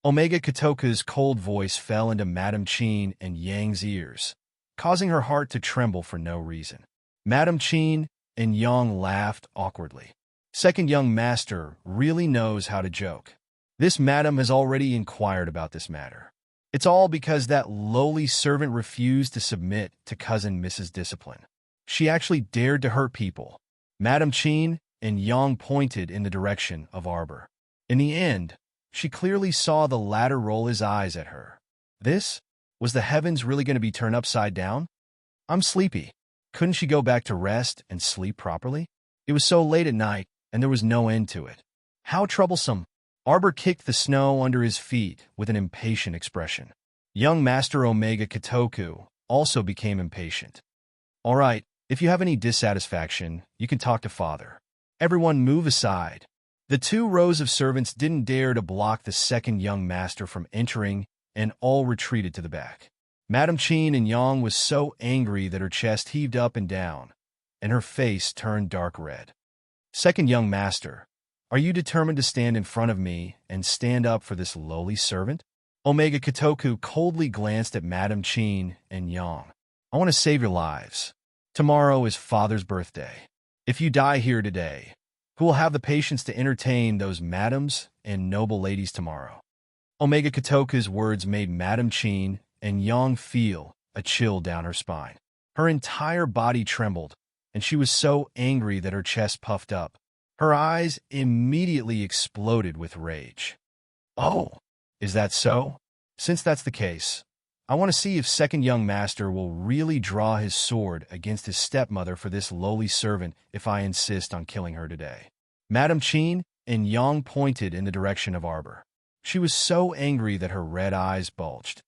Omega Kotoka's cold voice fell into Madam Qin and Yang's ears, causing her heart to tremble for no reason. Madam Qin and Yang laughed awkwardly. Second young master really knows how to joke. This madam has already inquired about this matter. It's all because that lowly servant refused to submit to cousin Mrs. Discipline. She actually dared to hurt people. Madam Qin and Yang pointed in the direction of Arbor. In the end, she clearly saw the latter roll his eyes at her. Was the heavens really going to be turned upside down? I'm sleepy. Couldn't she go back to rest and sleep properly? It was so late at night, and there was no end to it. How troublesome. Arbor kicked the snow under his feet with an impatient expression. Young Master Omega Kotoku also became impatient. All right, if you have any dissatisfaction, you can talk to Father. Everyone move aside. The 2 rows of servants didn't dare to block the second young master from entering, and all retreated to the back. Madam Qin and Yang was so angry that her chest heaved up and down, and her face turned dark red. Second young master, are you determined to stand in front of me and stand up for this lowly servant? Omega Kotoku coldly glanced at Madam Qin and Yang. I want to save your lives. Tomorrow is Father's birthday. If you die here today, who will have the patience to entertain those madams and noble ladies tomorrow? Omega Kotoku's words made Madam Qin and Yang feel a chill down her spine. Her entire body trembled, and she was so angry that her chest puffed up. Her eyes immediately exploded with rage. Oh, is that so? Since that's the case, I want to see if second young master will really draw his sword against his stepmother for this lowly servant if I insist on killing her today. Madam Qin and Yang pointed in the direction of Arbor. She was so angry that her red eyes bulged.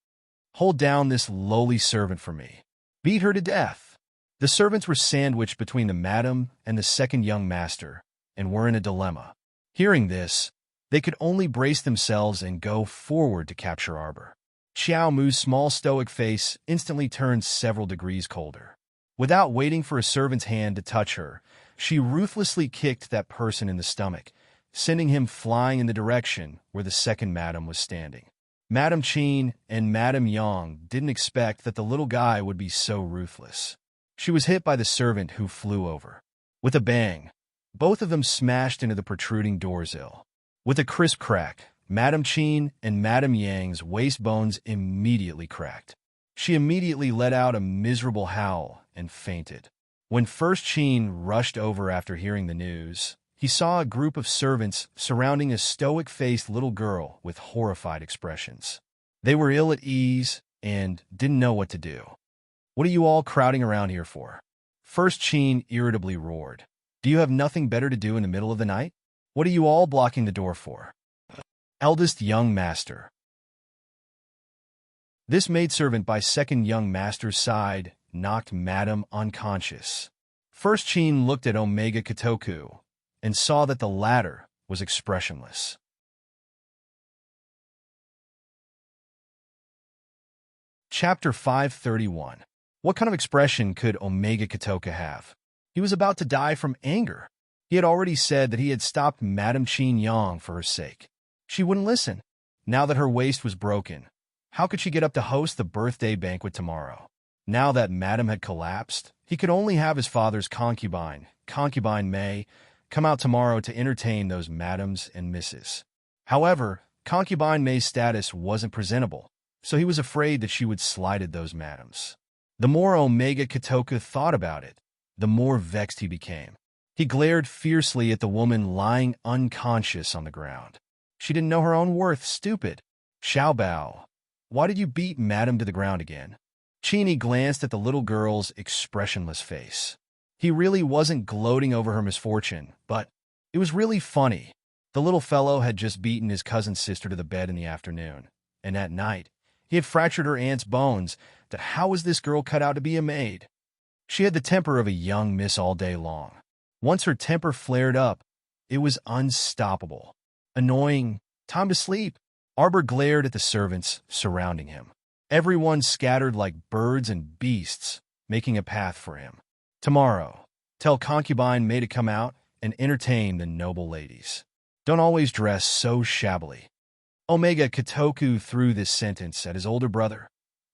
Hold down this lowly servant for me. Beat her to death. The servants were sandwiched between the madam and the second young master, and were in a dilemma. Hearing this, they could only brace themselves and go forward to capture Arbor. Xiao Mu's small stoic face instantly turned several degrees colder. Without waiting for a servant's hand to touch her, she ruthlessly kicked that person in the stomach, sending him flying in the direction where the second madam was standing. Madam Qin and Madam Yang didn't expect that the little guy would be so ruthless. She was hit by the servant who flew over. With a bang, both of them smashed into the protruding doorsill. With a crisp crack, Madam Qin and Madam Yang's waist bones immediately cracked. She immediately let out a miserable howl and fainted. When First Qin rushed over after hearing the news, he saw a group of servants surrounding a stoic-faced little girl with horrified expressions. They were ill at ease and didn't know what to do. What are you all crowding around here for? First Qin irritably roared. Do you have nothing better to do in the middle of the night? What are you all blocking the door for? Eldest young master. This maidservant by second young master's side knocked Madam unconscious. First Qin looked at Omega Kotoku and saw that the latter was expressionless. Chapter 531. What kind of expression could Omega Kotoku have? He was about to die from anger. He had already said that he had stopped Madam Qin Yang for her sake. She wouldn't listen. Now that her waist was broken, how could she get up to host the birthday banquet tomorrow? Now that Madam had collapsed, he could only have his father's concubine, Concubine May, come out tomorrow to entertain those madams and misses. However, Concubine May's status wasn't presentable, so he was afraid that she would slighted those madams. The more Omega Kotoku thought about it, the more vexed he became. He glared fiercely at the woman lying unconscious on the ground. She didn't know her own worth, stupid. Xiaobao, why did you beat Madam to the ground again? Qini glanced at the little girl's expressionless face. He really wasn't gloating over her misfortune, but it was really funny. The little fellow had just beaten his cousin's sister to the bed in the afternoon, and at night, he had fractured her aunt's bones. That how was this girl cut out to be a maid? She had the temper of a young miss all day long. Once her temper flared up, it was unstoppable. Annoying. Time to sleep. Arbor glared at the servants surrounding him. Everyone scattered like birds and beasts, making a path for him. Tomorrow, tell concubine May to come out and entertain the noble ladies. Don't always dress so shabbily. Omega Kotoku threw this sentence at his older brother,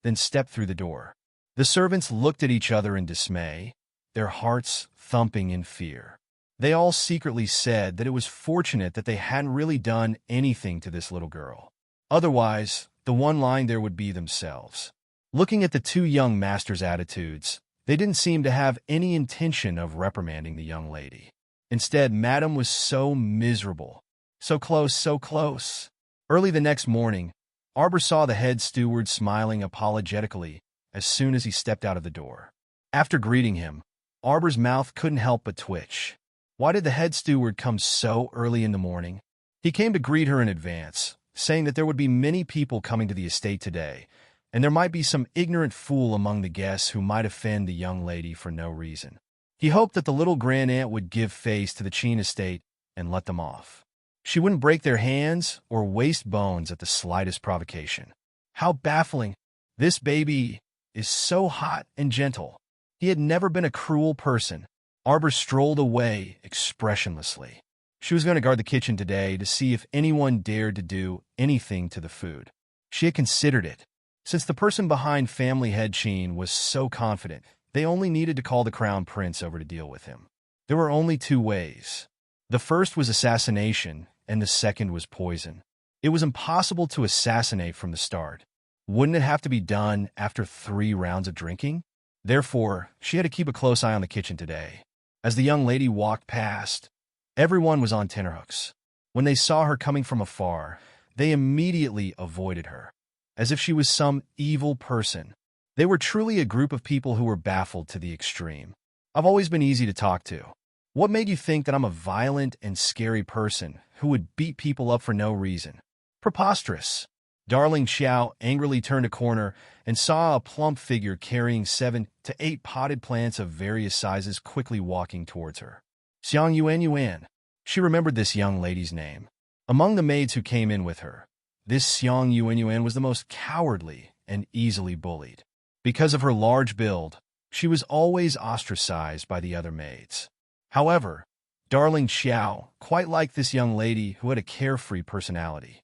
then stepped through the door. The servants looked at each other in dismay, their hearts thumping in fear. They all secretly said that it was fortunate that they hadn't really done anything to this little girl. Otherwise, the one lying there would be themselves. Looking at the two young masters' attitudes, they didn't seem to have any intention of reprimanding the young lady. Instead, Madame was so miserable. So close, so close. Early the next morning, Arbor saw the head steward smiling apologetically as soon as he stepped out of the door. After greeting him, Arbor's mouth couldn't help but twitch. Why did the head steward come so early in the morning? He came to greet her in advance, saying that there would be many people coming to the estate today, and there might be some ignorant fool among the guests who might offend the young lady for no reason. He hoped that the little grand-aunt would give face to the Chin estate and let them off. She wouldn't break their hands or waste bones at the slightest provocation. How baffling! This baby is so hot and gentle. He had never been a cruel person. Arbor strolled away expressionlessly. She was going to guard the kitchen today to see if anyone dared to do anything to the food. She had considered it. Since the person behind family head Chin was so confident, they only needed to call the crown prince over to deal with him. There were only two ways. The first was assassination, and the second was poison. It was impossible to assassinate from the start. Wouldn't it have to be done after 3 rounds of drinking? Therefore, she had to keep a close eye on the kitchen today. As the young lady walked past, everyone was on tenterhooks. When they saw her coming from afar, they immediately avoided her, as if she was some evil person. They were truly a group of people who were baffled to the extreme. I've always been easy to talk to. What made you think that I'm a violent and scary person who would beat people up for no reason? Preposterous. Darling Xiao angrily turned a corner and saw a plump figure carrying 7 to 8 potted plants of various sizes quickly walking towards her. Xiang Yuan. She remembered this young lady's name. Among the maids who came in with her, this Xiang Yuan was the most cowardly and easily bullied. Because of her large build, she was always ostracized by the other maids. However, darling Xiao quite liked this young lady who had a carefree personality.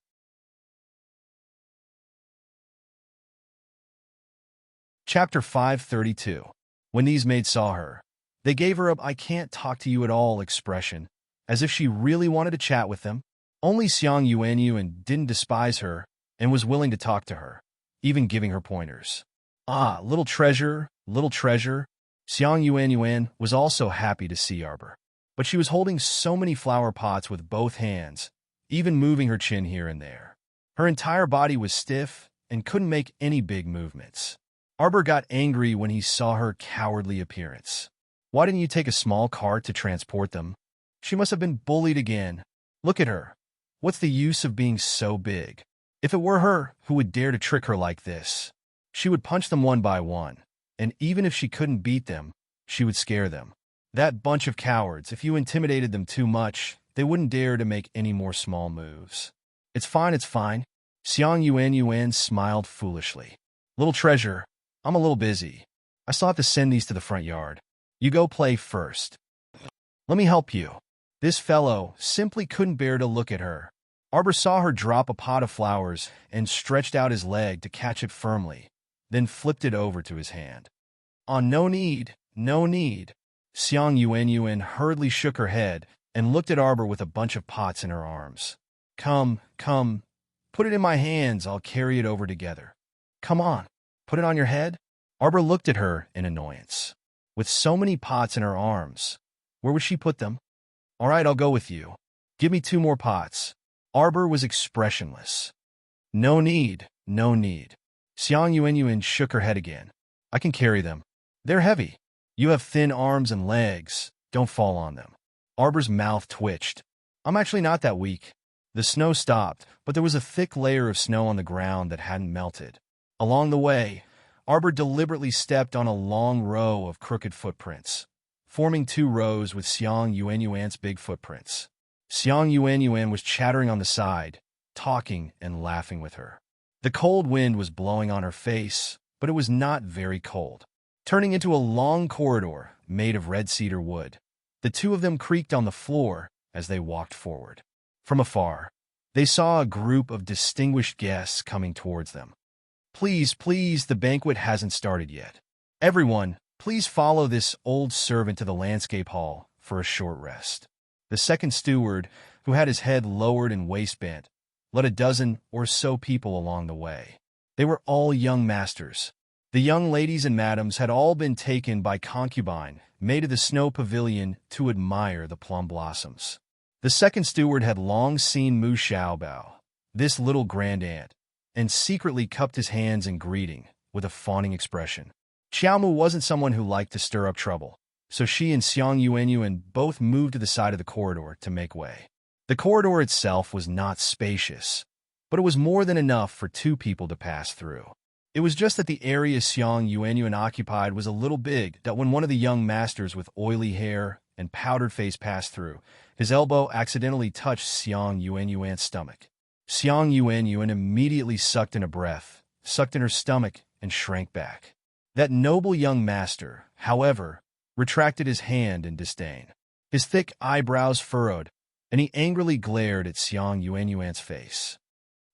Chapter 532. When these maids saw her, they gave her a "I can't talk to you at all" expression, as if she really wanted to chat with them. Only Xiang Yuan didn't despise her and was willing to talk to her, even giving her pointers. Ah, little treasure, little treasure. Xiang Yuan was also happy to see Arbor, but she was holding so many flower pots with both hands, even moving her chin here and there. Her entire body was stiff and couldn't make any big movements. Arbor got angry when he saw her cowardly appearance. Why didn't you take a small cart to transport them? She must have been bullied again. Look at her. What's the use of being so big? If it were her who would dare to trick her like this, she would punch them one by one, and even if she couldn't beat them, she would scare them. That bunch of cowards, if you intimidated them too much, they wouldn't dare to make any more small moves. It's fine, it's fine. Xiang Yuan smiled foolishly. Little treasure, I'm a little busy. I still have to send these to the front yard. You go play first. Let me help you. This fellow simply couldn't bear to look at her. Arbor saw her drop a pot of flowers and stretched out his leg to catch it firmly, then flipped it over to his hand. No need, no need. Xiang Yuan hurriedly shook her head and looked at Arbor with a bunch of pots in her arms. Come, put it in my hands, I'll carry it over together. Come on, put it on your head. Arbor looked at her in annoyance. With so many pots in her arms, where would she put them? All right, I'll go with you. Give me 2 more pots. Arbor was expressionless. No need, no need. Xiang Yuan shook her head again. I can carry them. They're heavy. You have thin arms and legs. Don't fall on them. Arbor's mouth twitched. I'm actually not that weak. The snow stopped, but there was a thick layer of snow on the ground that hadn't melted. Along the way, Arbor deliberately stepped on a long row of crooked footprints, forming 2 rows with Xiang Yuan's big footprints. Xiang Yuan was chattering on the side, talking and laughing with her. The cold wind was blowing on her face, but it was not very cold. Turning into a long corridor made of red cedar wood, the two of them creaked on the floor as they walked forward. From afar, they saw a group of distinguished guests coming towards them. Please, please, the banquet hasn't started yet. Everyone, please follow this old servant to the landscape hall for a short rest. The second steward, who had his head lowered and waist-bent, led a dozen or so people along the way. They were all young masters. The young ladies and madams had all been taken by concubine, made of the snow pavilion to admire the plum blossoms. The second steward had long seen Mu Xiaobao, this little grand aunt, and secretly cupped his hands in greeting with a fawning expression. Xiaomu wasn't someone who liked to stir up trouble, so she and Xiang Yuanyuan both moved to the side of the corridor to make way. The corridor itself was not spacious, but it was more than enough for two people to pass through. It was just that the area Xiang Yuanyuan occupied was a little big that when one of the young masters with oily hair and powdered face passed through, his elbow accidentally touched Xiang Yuanyuan's stomach. Xiang Yuanyuan immediately sucked in a breath, sucked in her stomach, and shrank back. That noble young master, however, retracted his hand in disdain. His thick eyebrows furrowed, and he angrily glared at Xiang Yuanyuan's face.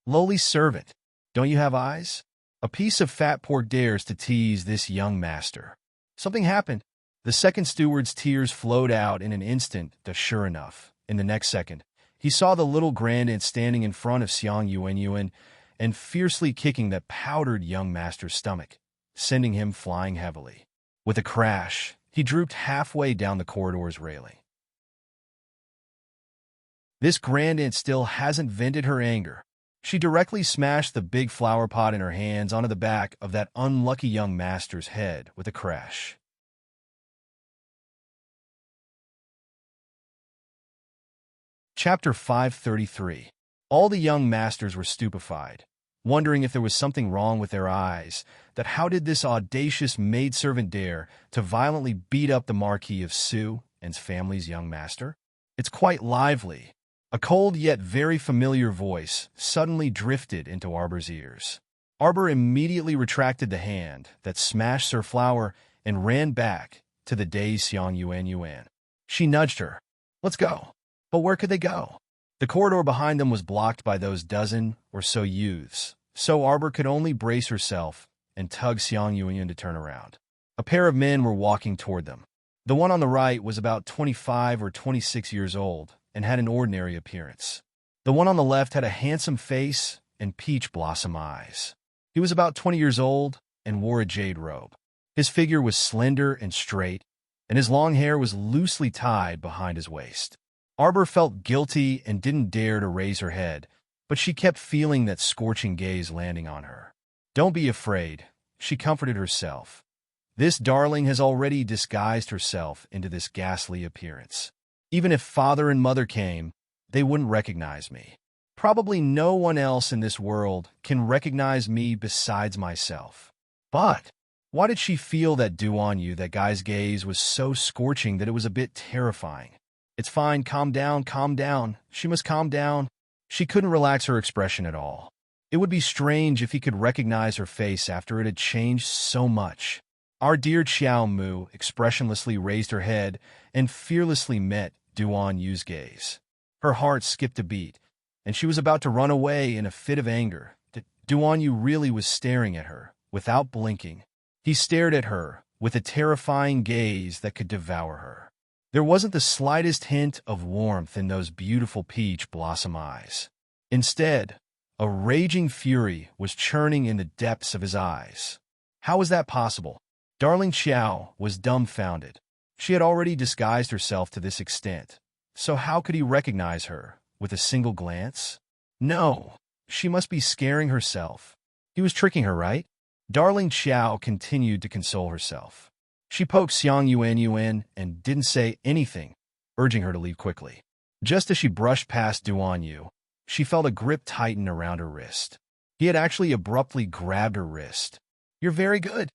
Lowly servant, don't you have eyes? A piece of fat pork dares to tease this young master. Something happened. The second steward's tears flowed out in an instant, sure enough, in the next second, he saw the little grand aunt standing in front of Xiang Yuanyuan and fiercely kicking that powdered young master's stomach, sending him flying heavily. With a crash, he drooped halfway down the corridor's railing. This grand aunt still hasn't vented her anger. She directly smashed the big flower pot in her hands onto the back of that unlucky young master's head with a crash. Chapter 533. All the young masters were stupefied, wondering if there was something wrong with their eyes, that how did this audacious maidservant dare to violently beat up the Marquis of Su and his family's young master? It's quite lively. A cold yet very familiar voice suddenly drifted into Arbor's ears. Arbor immediately retracted the hand that smashed Sir Flower and ran back to the dazed Xiang Yuanyuan. She nudged her. Let's go. But where could they go? The corridor behind them was blocked by those dozen or so youths, so Arbor could only brace herself and tug Xiang Yuanyuan to turn around. A pair of men were walking toward them. The one on the right was about 25 or 26 years old and had an ordinary appearance. The one on the left had a handsome face and peach blossom eyes. He was about 20 years old and wore a jade robe. His figure was slender and straight, and his long hair was loosely tied behind his waist. Arbor felt guilty and didn't dare to raise her head, but she kept feeling that scorching gaze landing on her. Don't be afraid, she comforted herself. This darling has already disguised herself into this ghastly appearance. Even if father and mother came, they wouldn't recognize me. Probably no one else in this world can recognize me besides myself. But why did she feel that Duan Yu, that guy's gaze, was so scorching that it was a bit terrifying? It's fine, calm down, calm down. She must calm down. She couldn't relax her expression at all. It would be strange if he could recognize her face after it had changed so much. Our dear Xiao Mu expressionlessly raised her head and fearlessly met Duan Yu's gaze. Her heart skipped a beat, and she was about to run away in a fit of anger. Duan Yu really was staring at her, without blinking. He stared at her with a terrifying gaze that could devour her. There wasn't the slightest hint of warmth in those beautiful peach blossom eyes. Instead, a raging fury was churning in the depths of his eyes. How was that possible? Darling Xiao was dumbfounded. She had already disguised herself to this extent, so how could he recognize her with a single glance? No, she must be scaring herself. He was tricking her, right? Darling Xiao continued to console herself. She poked Xiang Yuanyuan and didn't say anything, urging her to leave quickly. Just as she brushed past Duan Yu, she felt a grip tighten around her wrist. He had actually abruptly grabbed her wrist. You're very good.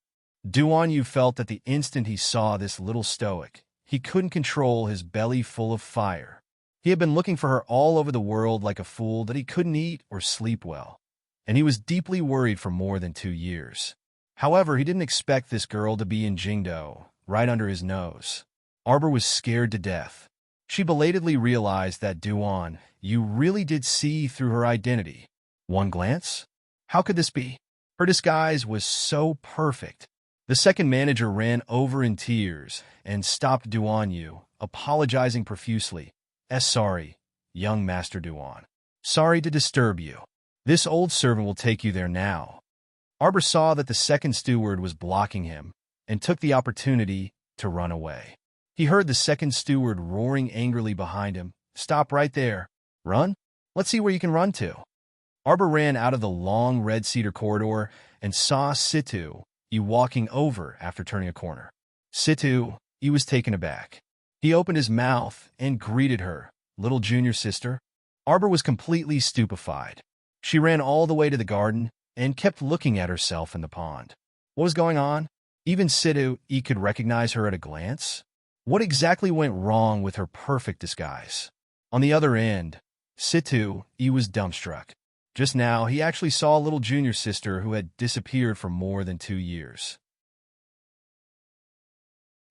Duan Yu felt that the instant he saw this little stoic, he couldn't control his belly full of fire. He had been looking for her all over the world like a fool that he couldn't eat or sleep well, and he was deeply worried for more than 2 years. However, he didn't expect this girl to be in Jingdo, right under his nose. Arbor was scared to death. She belatedly realized that Duan, you really did see through her identity. One glance? How could this be? Her disguise was so perfect. The second manager ran over in tears and stopped Duan Yu, apologizing profusely. Sorry, young Master Duan. Sorry to disturb you. This old servant will take you there now. Arbor saw that the second steward was blocking him and took the opportunity to run away. He heard the second steward roaring angrily behind him. Stop right there. Run? Let's see where you can run to. Arbor ran out of the long red cedar corridor and saw Situ walking over after turning a corner. Situ was taken aback. He opened his mouth and greeted her, little junior sister. Arbor was completely stupefied. She ran all the way to the garden and kept looking at herself in the pond. What was going on? Even Situ could recognize her at a glance. What exactly went wrong with her perfect disguise? On the other end, Situ was dumbstruck. Just now, he actually saw a little junior sister who had disappeared for more than 2 years.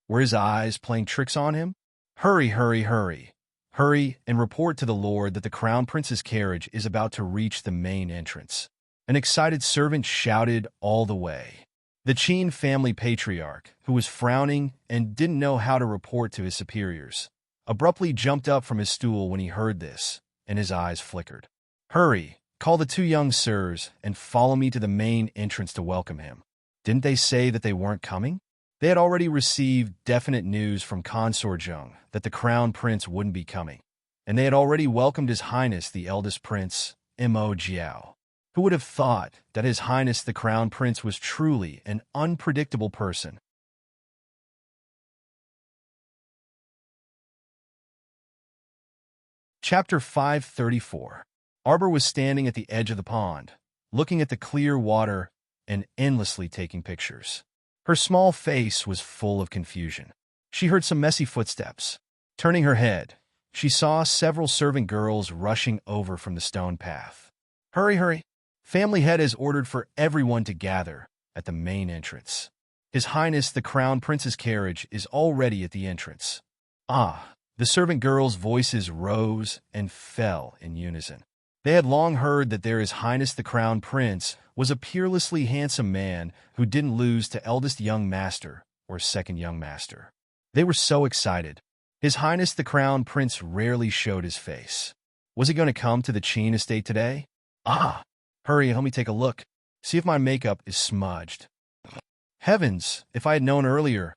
Were his eyes playing tricks on him? Hurry, hurry, hurry. Hurry and report to the Lord that the Crown Prince's carriage is about to reach the main entrance. An excited servant shouted all the way. The Qin family patriarch, who was frowning and didn't know how to report to his superiors, abruptly jumped up from his stool when he heard this, and his eyes flickered. Hurry, call the 2 young sirs and follow me to the main entrance to welcome him. Didn't they say that they weren't coming? They had already received definite news from Consort that the Crown Prince wouldn't be coming, and they had already welcomed His Highness the eldest prince, Mo Jiao. Who would have thought that His Highness the Crown Prince was truly an unpredictable person? Chapter 534. Arbor was standing at the edge of the pond, looking at the clear water and endlessly taking pictures. Her small face was full of confusion. She heard some messy footsteps. Turning her head, she saw several servant girls rushing over from the stone path. Hurry, hurry. Family head has ordered for everyone to gather at the main entrance. His Highness the Crown Prince's carriage is already at the entrance. Ah, the servant girls' voices rose and fell in unison. They had long heard that His Highness the Crown Prince was a peerlessly handsome man who didn't lose to eldest young master or second young master. They were so excited. His Highness the Crown Prince rarely showed his face. Was he going to come to the Qin estate today? Ah! Hurry, help me take a look. See if my makeup is smudged. Heavens, if I had known earlier,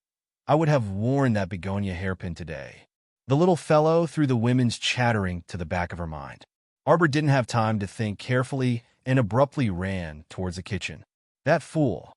I would have worn that begonia hairpin today. The little fellow threw the women's chattering to the back of her mind. Arbor didn't have time to think carefully and abruptly ran towards the kitchen. That fool.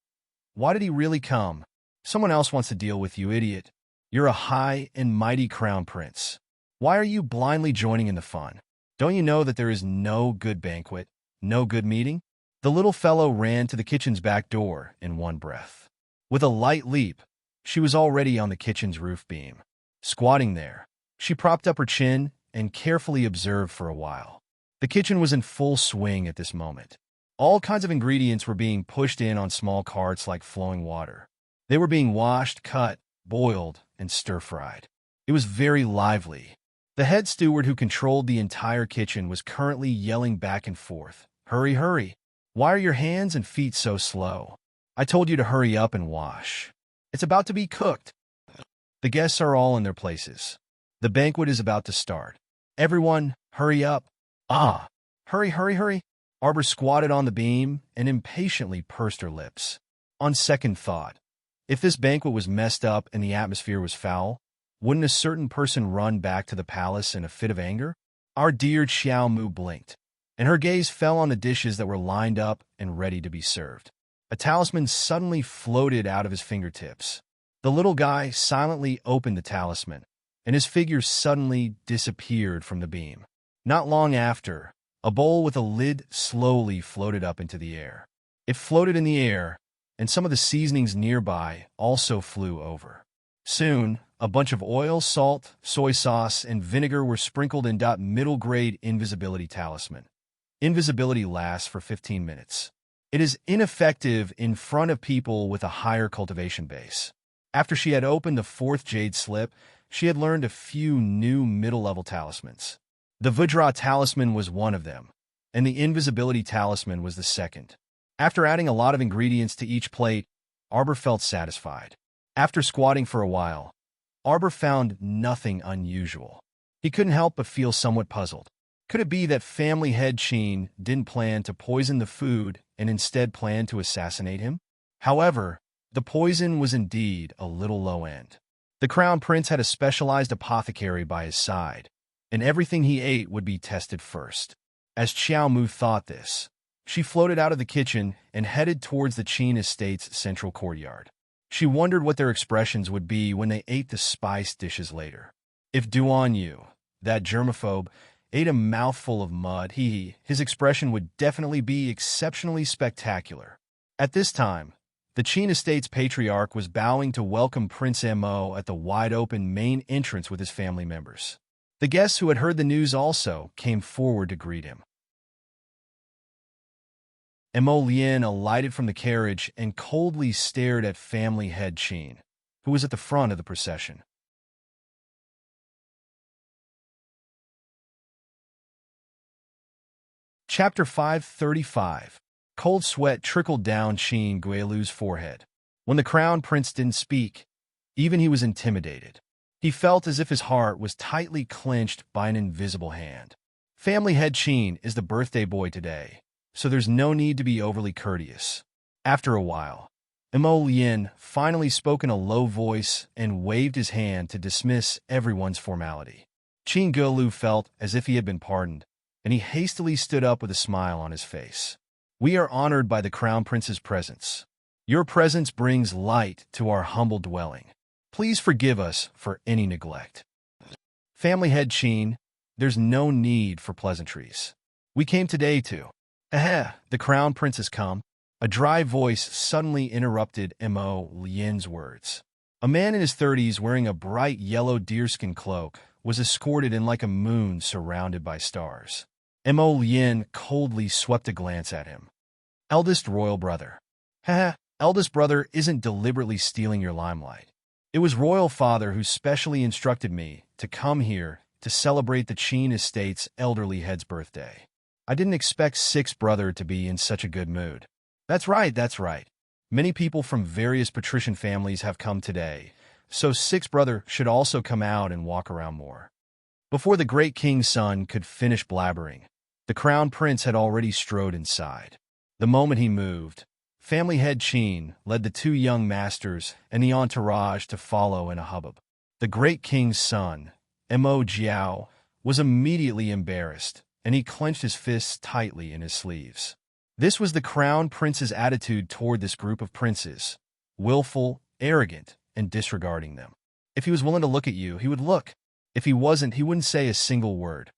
Why did he really come? Someone else wants to deal with you, idiot. You're a high and mighty crown prince. Why are you blindly joining in the fun? Don't you know that there is no good banquet, no good meeting? The little fellow ran to the kitchen's back door in one breath. With a light leap, she was already on the kitchen's roof beam. Squatting there, she propped up her chin and carefully observed for a while. The kitchen was in full swing at this moment. All kinds of ingredients were being pushed in on small carts like flowing water. They were being washed, cut, boiled, and stir-fried. It was very lively. The head steward who controlled the entire kitchen was currently yelling back and forth. Hurry, hurry. Why are your hands and feet so slow? I told you to hurry up and wash. It's about to be cooked. The guests are all in their places. The banquet is about to start. Everyone, hurry up. Ah, hurry, hurry, hurry. Arbor squatted on the beam and impatiently pursed her lips. On second thought, if this banquet was messed up and the atmosphere was foul, wouldn't a certain person run back to the palace in a fit of anger? Our dear Xiao Mu blinked, and her gaze fell on the dishes that were lined up and ready to be served. A talisman suddenly floated out of his fingertips. The little guy silently opened the talisman, and his figure suddenly disappeared from the beam. Not long after, a bowl with a lid slowly floated up into the air. It floated in the air, and some of the seasonings nearby also flew over. Soon, A bunch of oil, salt, soy sauce, and vinegar were sprinkled in. Middle-grade invisibility talisman. Invisibility lasts for 15 minutes. It is ineffective in front of people with a higher cultivation base. After she had opened the fourth jade slip, she had learned a few new middle-level talismans. The Vajra talisman was one of them, and the invisibility talisman was the second. After adding a lot of ingredients to each plate, Arbor felt satisfied. After squatting for a while, Arbor found nothing unusual. He couldn't help but feel somewhat puzzled. Could it be that family head Sheen didn't plan to poison the food and instead planned to assassinate him? However, the poison was indeed a little low-end. The Crown Prince had a specialized apothecary by his side, and everything he ate would be tested first. As Xiao Mu thought this, she floated out of the kitchen and headed towards the Qin estate's central courtyard. She wondered what their expressions would be when they ate the spiced dishes later. If Duan Yu, that germaphobe, ate a mouthful of mud, his expression would definitely be exceptionally spectacular. At this time, the Qin estate's patriarch was bowing to welcome Prince Mo at the wide-open main entrance with his family members. The guests who had heard the news also came forward to greet him. Mo Lian alighted from the carriage and coldly stared at family head Qin, who was at the front of the procession. Chapter 535. Cold sweat trickled down Qin Guilu's forehead. When the crown prince didn't speak, even he was intimidated. He felt as if his heart was tightly clenched by an invisible hand. Family head Qin is the birthday boy today, so there's no need to be overly courteous. After a while, Mo Lian finally spoke in a low voice and waved his hand to dismiss everyone's formality. Qin Guilu felt as if he had been pardoned, and he hastily stood up with a smile on his face. We are honored by the Crown Prince's presence. Your presence brings light to our humble dwelling. Please forgive us for any neglect. Family head Qin, there's no need for pleasantries. We came today to... the Crown Prince has come. A dry voice suddenly interrupted Mo Lian's words. A man in his 30s wearing a bright yellow deerskin cloak was escorted in like a moon surrounded by stars. Mo Lian coldly swept a glance at him. Eldest royal brother. Eldest brother isn't deliberately stealing your limelight. It was royal father who specially instructed me to come here to celebrate the Qin estate's elderly head's birthday. I didn't expect sixth brother to be in such a good mood. That's right. Many people from various patrician families have come today, so sixth brother should also come out and walk around more. Before the great king's son could finish blabbering, the crown prince had already strode inside. The moment he moved, family head Qin led the two young masters and the entourage to follow in a hubbub. The great king's son, Mo Jiao, was immediately embarrassed, and he clenched his fists tightly in his sleeves. This was the crown prince's attitude toward this group of princes, willful, arrogant, and disregarding them. If he was willing to look at you, he would look. If he wasn't, he wouldn't say a single word.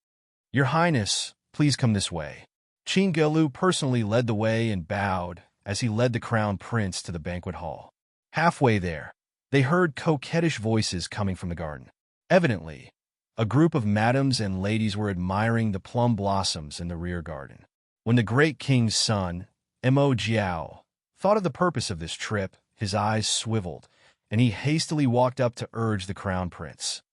Your Highness, please come this way. Qin Guilu personally led the way and bowed as he led the crown prince to the banquet hall. Halfway there, they heard coquettish voices coming from the garden. Evidently, a group of madams and ladies were admiring the plum blossoms in the rear garden. When the great king's son, Mo Jiao, thought of the purpose of this trip, his eyes swiveled, and he hastily walked up to urge the crown prince.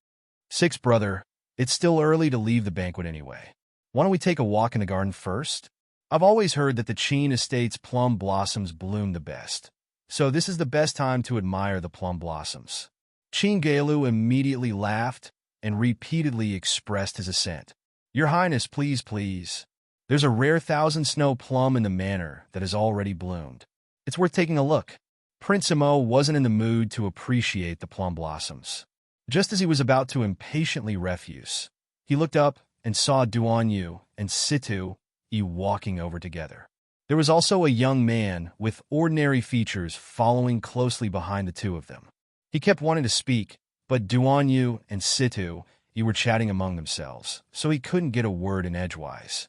Sixth brother, it's still early to leave the banquet anyway. Why don't we take a walk in the garden first? I've always heard that the Qin estate's plum blossoms bloom the best, so this is the best time to admire the plum blossoms. Qin Guilu immediately laughed and repeatedly expressed his assent. Your Highness, please. There's a rare 1,000-snow plum in the manor that has already bloomed. It's worth taking a look. Prince Mo wasn't in the mood to appreciate the plum blossoms. Just as he was about to impatiently refuse, he looked up and saw Duan Yu and Situ walking over together. There was also a young man with ordinary features following closely behind the two of them. He kept wanting to speak, but Duan Yu and Situ were chatting among themselves, so he couldn't get a word in edgewise.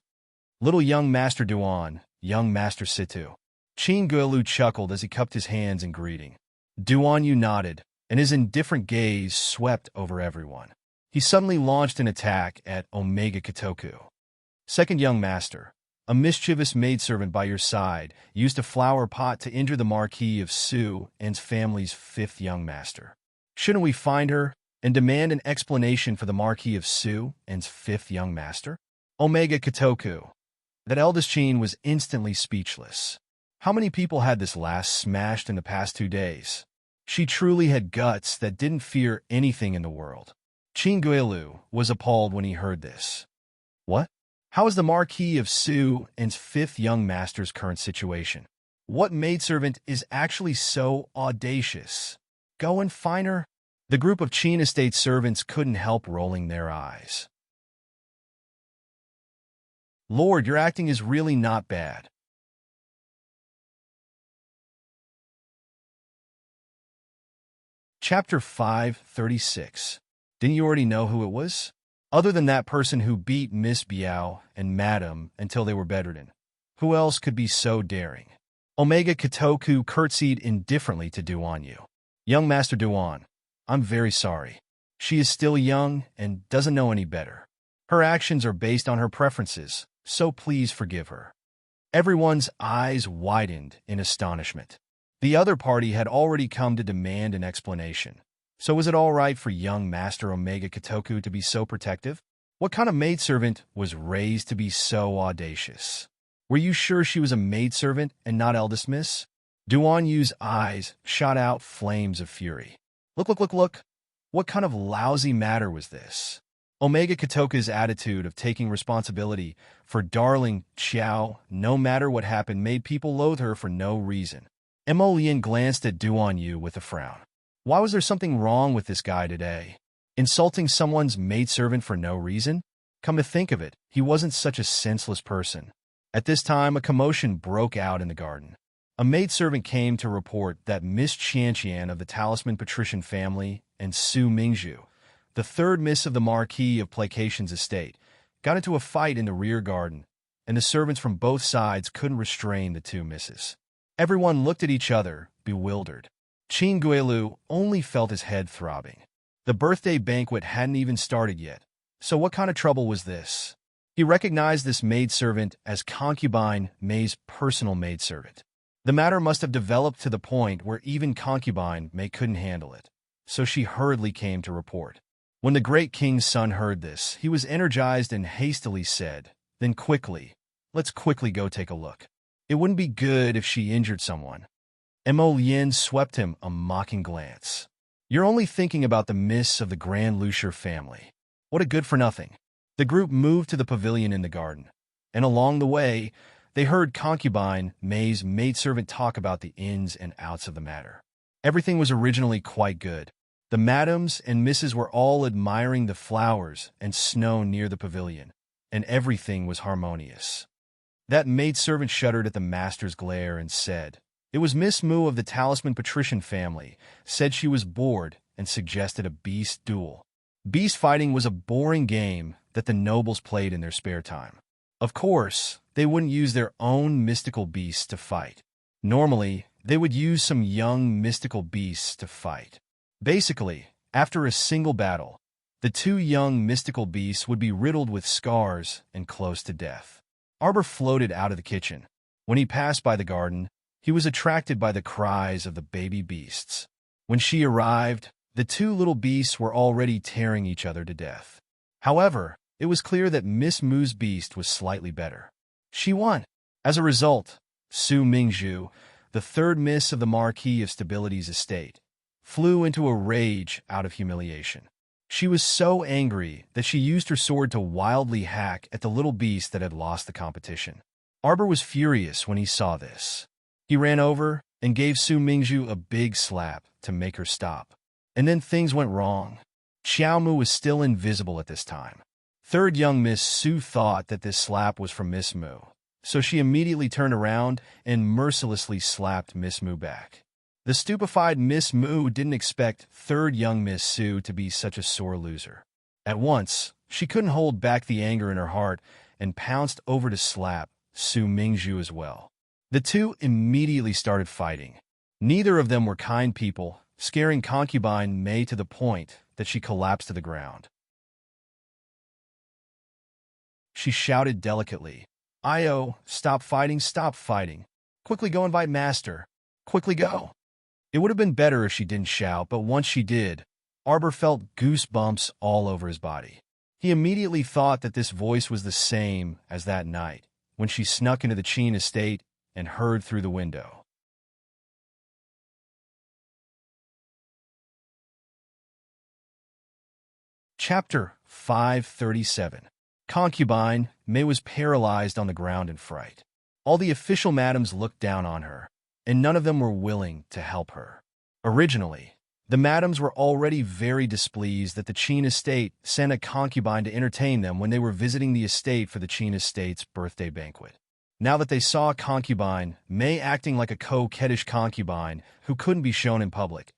Little young Master Duan, young Master Situ. Qin Guilu chuckled as he cupped his hands in greeting. Duan Yu nodded, and his indifferent gaze swept over everyone. He suddenly launched an attack at Omega Katoku. Second young master, a mischievous maidservant by your side, used a flower pot to injure the Marquis of Su and's family's fifth young master. Shouldn't we find her and demand an explanation for the Marquis of Su and's fifth young master? Omega Katoku. That eldest Chin was instantly speechless. How many people had this last smashed in the past 2 days? She truly had guts that didn't fear anything in the world. Chin Guilu was appalled when he heard this. What? How is the Marquis of Su and's fifth young master's current situation? What maidservant is actually so audacious? Go and find her? The group of Chin estate servants couldn't help rolling their eyes. Lord, your acting is really not bad. Chapter 536. Didn't you already know who it was? Other than that person who beat Miss Biao and Madam until they were bedridden, who else could be so daring? Omega Katoku curtsied indifferently to Duanyu. Young Master Duan, I'm very sorry. She is still young and doesn't know any better. Her actions are based on her preferences, so please forgive her. Everyone's eyes widened in astonishment. The other party had already come to demand an explanation. So was it all right for young Master Omega Katoku to be so protective? What kind of maidservant was raised to be so audacious? Were you sure she was a maidservant and not eldest miss? Duanyu's eyes shot out flames of fury. Look. What kind of lousy matter was this? Omega Katoku's attitude of taking responsibility for darling Xiao, no matter what happened, made people loathe her for no reason. Emolian glanced at Duanyu with a frown. Why was there something wrong with this guy today? Insulting someone's maidservant for no reason? Come to think of it, he wasn't such a senseless person. At this time, a commotion broke out in the garden. A maidservant came to report that Miss Qianqian of the Talisman Patrician family and Su Mingzhu, the third miss of the Marquis of Placation's estate, got into a fight in the rear garden, and the servants from both sides couldn't restrain the two misses. Everyone looked at each other, bewildered. Chin Guilu only felt his head throbbing. The birthday banquet hadn't even started yet, so what kind of trouble was this? He recognized this maidservant as Concubine May's personal maidservant. The matter must have developed to the point where even Concubine May couldn't handle it, so she hurriedly came to report. When the great king's son heard this, he was energized and hastily said, then quickly, let's quickly go take a look. It wouldn't be good if she injured someone. Mo Lien swept him a mocking glance. You're only thinking about the miss of the Grand Lucier family. What a good-for-nothing. The group moved to the pavilion in the garden, and along the way, they heard Concubine May's maidservant talk about the ins and outs of the matter. Everything was originally quite good. The madams and misses were all admiring the flowers and snow near the pavilion, and everything was harmonious. That maidservant shuddered at the master's glare and said, it was Miss Mu of the Talisman Patrician family, said she was bored and suggested a beast duel. Beast fighting was a boring game that the nobles played in their spare time. Of course, they wouldn't use their own mystical beasts to fight. Normally, they would use some young mystical beasts to fight. Basically, after a single battle, the two young mystical beasts would be riddled with scars and close to death. Arbor floated out of the kitchen. When he passed by the garden, he was attracted by the cries of the baby beasts. When she arrived, the two little beasts were already tearing each other to death. However, it was clear that Miss Mu's beast was slightly better. She won. As a result, Su Mingzhu, the third miss of the Marquis of Stability's estate, flew into a rage out of humiliation. She was so angry that she used her sword to wildly hack at the little beast that had lost the competition. Arbor was furious when he saw this. He ran over and gave Su Mingzhu a big slap to make her stop. And then things went wrong. Xiaomu was still invisible at this time. Third young Miss Su thought that this slap was from Miss Mu, so she immediately turned around and mercilessly slapped Miss Mu back. The stupefied Miss Mu didn't expect third young Miss Su to be such a sore loser. At once, she couldn't hold back the anger in her heart and pounced over to slap Su Mingzhu as well. The two immediately started fighting. Neither of them were kind people, scaring concubine May to the point that she collapsed to the ground. She shouted delicately, "Io, stop fighting, stop fighting. Quickly go invite master. Quickly go." It would have been better if she didn't shout, but once she did, Arbor felt goosebumps all over his body. He immediately thought that this voice was the same as that night, when she snuck into the Qin estate and heard through the window. Chapter 537. Concubine May was paralyzed on the ground in fright. All the official madams looked down on her, and none of them were willing to help her. Originally, the madams were already very displeased that the Qin estate sent a concubine to entertain them when they were visiting the estate for the Qin estate's birthday banquet. Now that they saw concubine May acting like a coquettish concubine who couldn't be shown in public,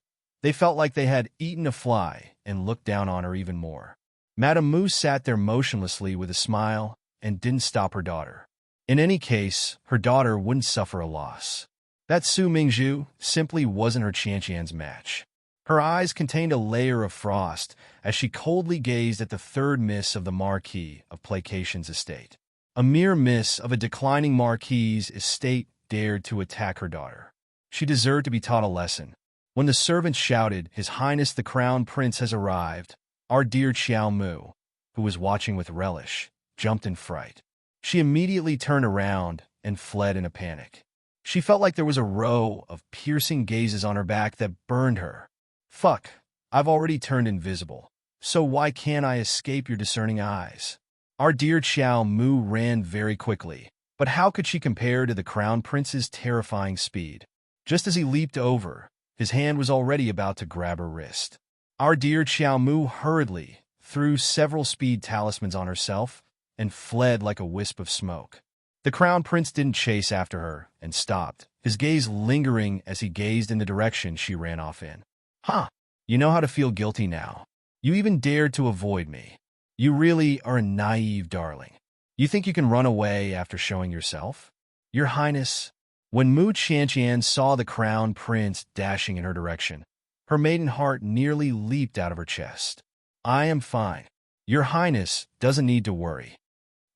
they felt like they had eaten a fly and looked down on her even more. Madame Mu sat there motionlessly with a smile and didn't stop her daughter. In any case, her daughter wouldn't suffer a loss. That Su Mingzhu simply wasn't her Qianqian's match. Her eyes contained a layer of frost as she coldly gazed at the third miss of the Marquis of Placation's estate. A mere miss of a declining Marquis's estate dared to attack her daughter. She deserved to be taught a lesson. When the servant shouted, "His Highness the Crown Prince has arrived," our dear Xiao Mu, who was watching with relish, jumped in fright. She immediately turned around and fled in a panic. She felt like there was a row of piercing gazes on her back that burned her. "Fuck, I've already turned invisible, so why can't I escape your discerning eyes?" Our dear Xiao Mu ran very quickly, but how could she compare to the Crown Prince's terrifying speed? Just as he leaped over, his hand was already about to grab her wrist. Our dear Xiao Mu hurriedly threw several speed talismans on herself and fled like a wisp of smoke. The Crown Prince didn't chase after her and stopped, his gaze lingering as he gazed in the direction she ran off in. "Huh, you know how to feel guilty now. You even dared to avoid me. You really are a naive darling. You think you can run away after showing yourself? Your Highness." When Mu Qianqian saw the Crown Prince dashing in her direction, her maiden heart nearly leaped out of her chest. "I am fine. Your Highness doesn't need to worry."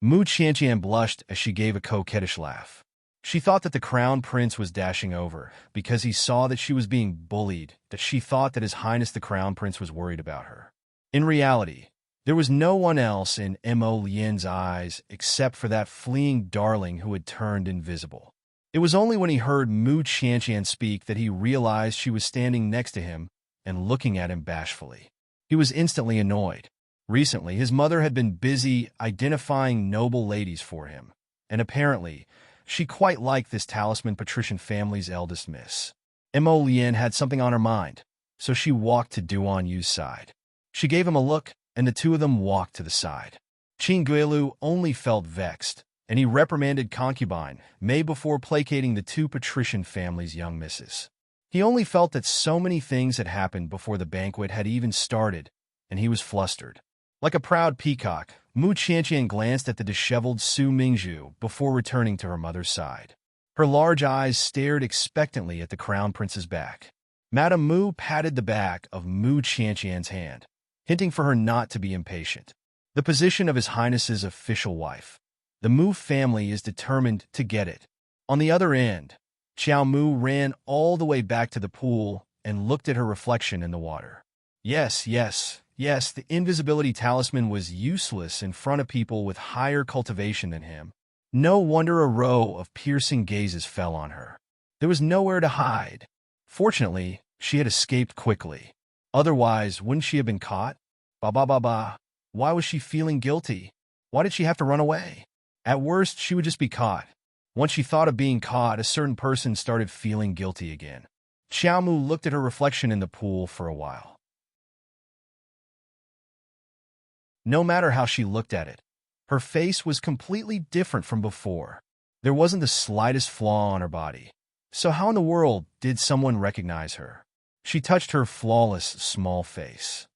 Mu Qianqian blushed as she gave a coquettish laugh. She thought that the Crown Prince was dashing over because he saw that she was being bullied, that she thought that His Highness the Crown Prince was worried about her. In reality, there was no one else in Mo Lian's eyes except for that fleeing darling who had turned invisible. It was only when he heard Mu Qianqian speak that he realized she was standing next to him and looking at him bashfully. He was instantly annoyed. Recently, his mother had been busy identifying noble ladies for him, and apparently, she quite liked this talisman patrician family's eldest miss. Mo Lian had something on her mind, so she walked to Duan Yu's side. She gave him a look, and the two of them walked to the side. Qin Guilu only felt vexed, and he reprimanded concubine May before placating the two patrician family's young misses. He only felt that so many things had happened before the banquet had even started, and he was flustered. Like a proud peacock, Mu Qianqian glanced at the disheveled Su Mingzhu before returning to her mother's side. Her large eyes stared expectantly at the Crown Prince's back. Madame Mu patted the back of Mu Qianqian's hand, hinting for her not to be impatient. The position of His Highness's official wife. The Mu family is determined to get it. On the other end, Xiao Mu ran all the way back to the pool and looked at her reflection in the water. Yes, the invisibility talisman was useless in front of people with higher cultivation than him. No wonder a row of piercing gazes fell on her. There was nowhere to hide. Fortunately, she had escaped quickly. Otherwise, wouldn't she have been caught? Ba. Why was she feeling guilty? Why did she have to run away? At worst, she would just be caught. Once she thought of being caught, a certain person started feeling guilty again. Xiao Mu looked at her reflection in the pool for a while. No matter how she looked at it, her face was completely different from before. There wasn't the slightest flaw on her body. So how in the world did someone recognize her? She touched her flawless, small face.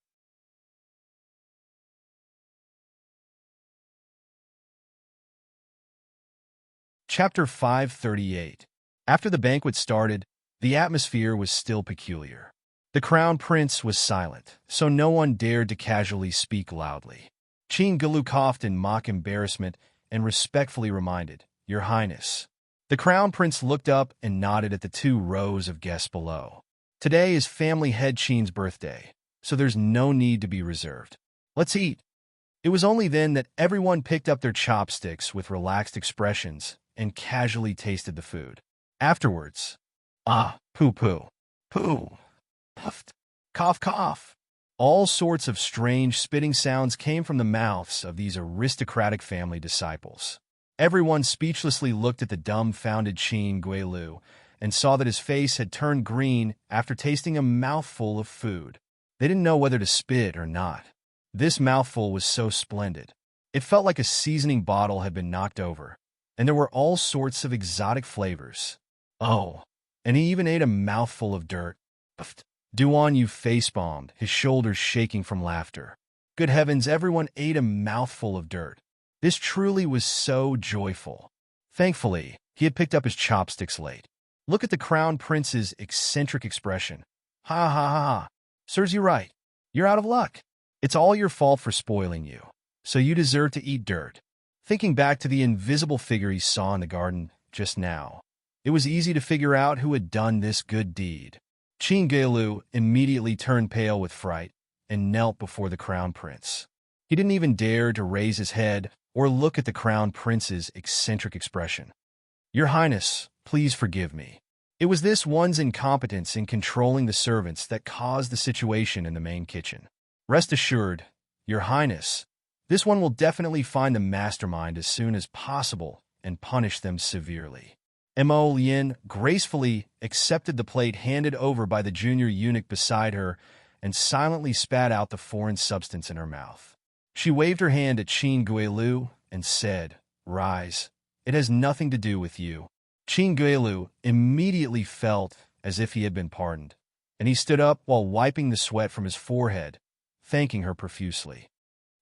Chapter 538. After the banquet started, the atmosphere was still peculiar. The crown prince was silent, so no one dared to casually speak loudly. Qin Galu coughed in mock embarrassment and respectfully reminded, "Your Highness." The crown prince looked up and nodded at the 2 rows of guests below. Today is family head Qin's birthday, so there's no need to be reserved. Let's eat. It was only then that everyone picked up their chopsticks with relaxed expressions and casually tasted the food. Afterwards, poo-poo, poo, puffed, cough, cough. All sorts of strange spitting sounds came from the mouths of these aristocratic family disciples. Everyone speechlessly looked at the dumbfounded Qin Guilu and saw that his face had turned green after tasting a mouthful of food. They didn't know whether to spit or not. This mouthful was so splendid. It felt like a seasoning bottle had been knocked over, and there were all sorts of exotic flavors. Oh, and he even ate a mouthful of dirt. Duan Yu face-bombed, his shoulders shaking from laughter. Good heavens, everyone ate a mouthful of dirt. This truly was so joyful. Thankfully, he had picked up his chopsticks late. Look at the crown prince's eccentric expression. Ha ha ha ha. Serves you right. You're out of luck. It's all your fault for spoiling you, so you deserve to eat dirt. Thinking back to the invisible figure he saw in the garden just now, it was easy to figure out who had done this good deed. Qin Gelu immediately turned pale with fright and knelt before the crown prince. He didn't even dare to raise his head or look at the crown prince's eccentric expression. "Your Highness, please forgive me. It was this one's incompetence in controlling the servants that caused the situation in the main kitchen. Rest assured, Your Highness, this one will definitely find the mastermind as soon as possible and punish them severely." Mo Lien gracefully accepted the plate handed over by the junior eunuch beside her and silently spat out the foreign substance in her mouth. She waved her hand at Qin Guilu and said, "Rise. It has nothing to do with you." Qin Guilu immediately felt as if he had been pardoned, and he stood up while wiping the sweat from his forehead, thanking her profusely.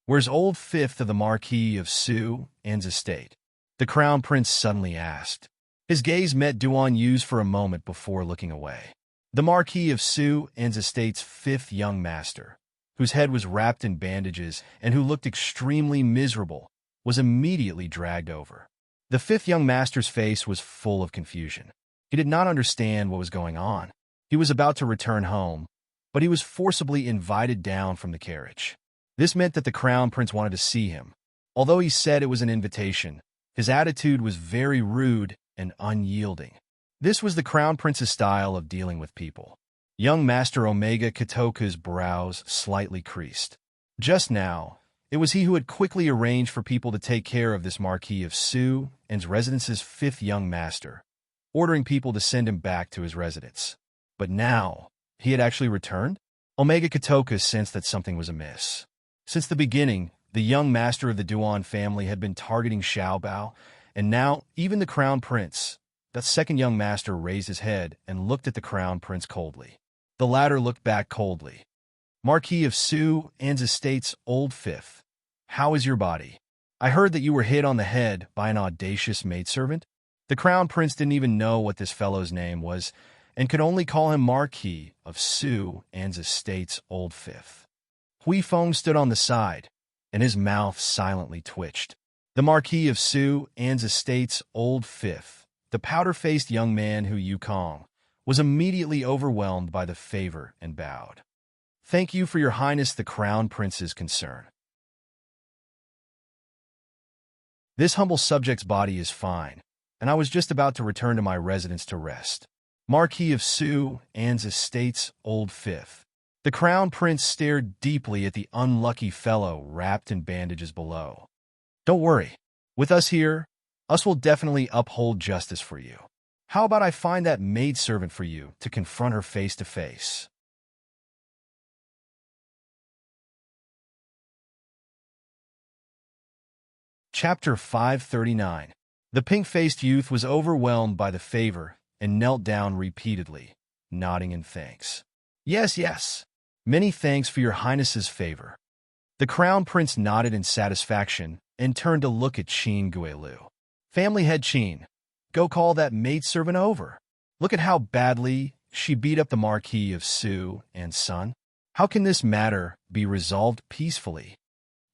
"Where's old fifth of the Marquis of Su An's estate?" the crown prince suddenly asked. His gaze met Duan Yu's for a moment before looking away. The Marquis of Su An's estate's 5th young master, whose head was wrapped in bandages and who looked extremely miserable, was immediately dragged over. The 5th young master's face was full of confusion. He did not understand what was going on. He was about to return home, but he was forcibly invited down from the carriage. This meant that the crown prince wanted to see him. Although he said it was an invitation, his attitude was very rude and unyielding. This was the crown prince's style of dealing with people. Young Master Omega Katoka's brows slightly creased. Just now, it was he who had quickly arranged for people to take care of this Marquis of Su An's residence's 5th young master, ordering people to send him back to his residence. But now, he had actually returned? Omega Katoka sensed that something was amiss. Since the beginning, the young master of the Duan family had been targeting Xiaobao, and now even the crown prince, that 2nd young master, raised his head and looked at the crown prince coldly. The latter looked back coldly. "Marquis of Su An's estate's old 5th, how is your body? I heard that you were hit on the head by an audacious maidservant." The crown prince didn't even know what this fellow's name was and could only call him Marquis of Su An's estate's old 5th. Hui Feng stood on the side, and his mouth silently twitched. The Marquis of Su An's estate's old 5th, the powder-faced young man who Yukong, was immediately overwhelmed by the favor and bowed. "Thank you for your Highness the Crown Prince's concern. This humble subject's body is fine, and I was just about to return to my residence to rest." Marquis of Su An's estate's old 5th. The Crown Prince stared deeply at the unlucky fellow wrapped in bandages below. "Don't worry. With us here, us will definitely uphold justice for you. How about I find that maidservant for you to confront her face to face?" Chapter 539. The pink-faced youth was overwhelmed by the favor and knelt down repeatedly, nodding in thanks. "Yes, yes. Many thanks for your Highness's favor." The Crown Prince nodded in satisfaction and turned to look at Qin Guilu. "Family head Qin, go call that maidservant over. Look at how badly she beat up the Marquis of Su and son. How can this matter be resolved peacefully?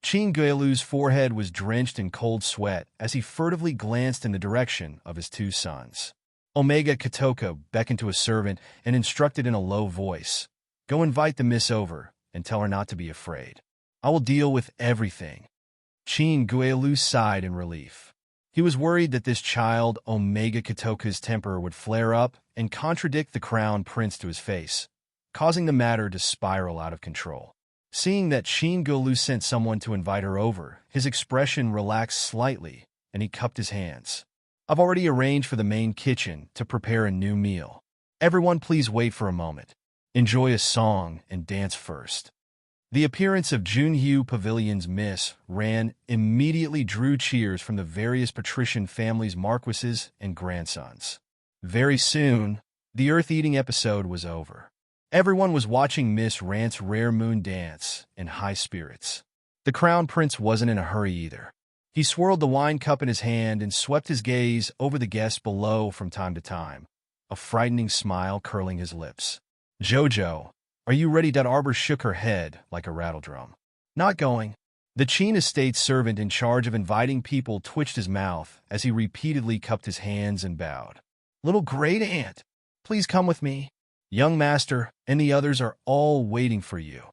Qin Guilu's forehead was drenched in cold sweat as he furtively glanced in the direction of his two sons. Omega Kotoko beckoned to a servant and instructed in a low voice, "Go invite the miss over and tell her not to be afraid. I will deal with everything." Qin Guilu sighed in relief. He was worried that this child Omega Kotoka's temper would flare up and contradict the crown prince to his face, causing the matter to spiral out of control. Seeing that Qin Guilu sent someone to invite her over, his expression relaxed slightly, and he cupped his hands. "I've already arranged for the main kitchen to prepare a new meal. Everyone please wait for a moment. Enjoy a song and dance first." The appearance of Junhyu Pavilion's Miss Ran immediately drew cheers from the various patrician families' marquises and grandsons. Very soon, the earth-eating episode was over. Everyone was watching Miss Rant's rare moon dance in high spirits. The crown prince wasn't in a hurry either. He swirled the wine cup in his hand and swept his gaze over the guests below from time to time, a frightening smile curling his lips. "Jojo, are you ready?" Arbor shook her head like a rattledrum. "Not going." The Qin estate servant in charge of inviting people twitched his mouth as he repeatedly cupped his hands and bowed. "Little great aunt, please come with me. Young master and the others are all waiting for you."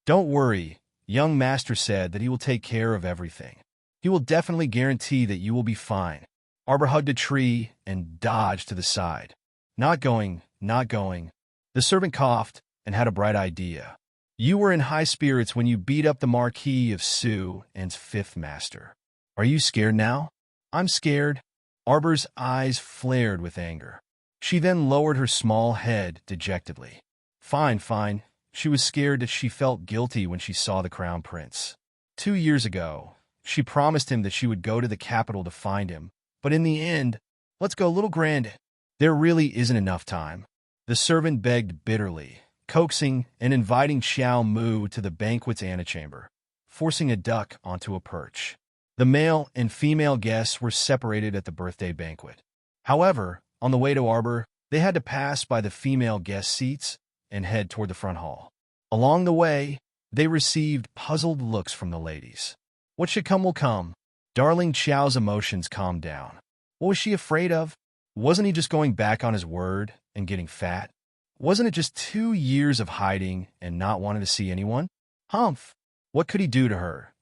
"Don't worry," young master said that he will take care of everything. "He will definitely guarantee that you will be fine." Arbor hugged a tree and dodged to the side. Not going. The servant coughed and had a bright idea. "You were in high spirits when you beat up the Marquis of Su and's fifth master. Are you scared now?" "I'm scared." Arbor's eyes flared with anger. She then lowered her small head dejectedly. Fine. She was scared that she felt guilty when she saw the crown prince. 2 years ago, she promised him that she would go to the capital to find him, but in the end, "Let's go, little grand." "There really isn't enough time." The servant begged bitterly, coaxing and inviting Xiao Mu to the banquet's antechamber, forcing a duck onto a perch. The male and female guests were separated at the birthday banquet. However, on the way to Arbor, they had to pass by the female guest seats and head toward the front hall. Along the way, they received puzzled looks from the ladies. What should come will come. Darling Xiao's emotions calmed down. What was she afraid of? Wasn't he just going back on his word and getting fat? Wasn't it just 2 years of hiding and not wanting to see anyone? Humph! What could he do to her?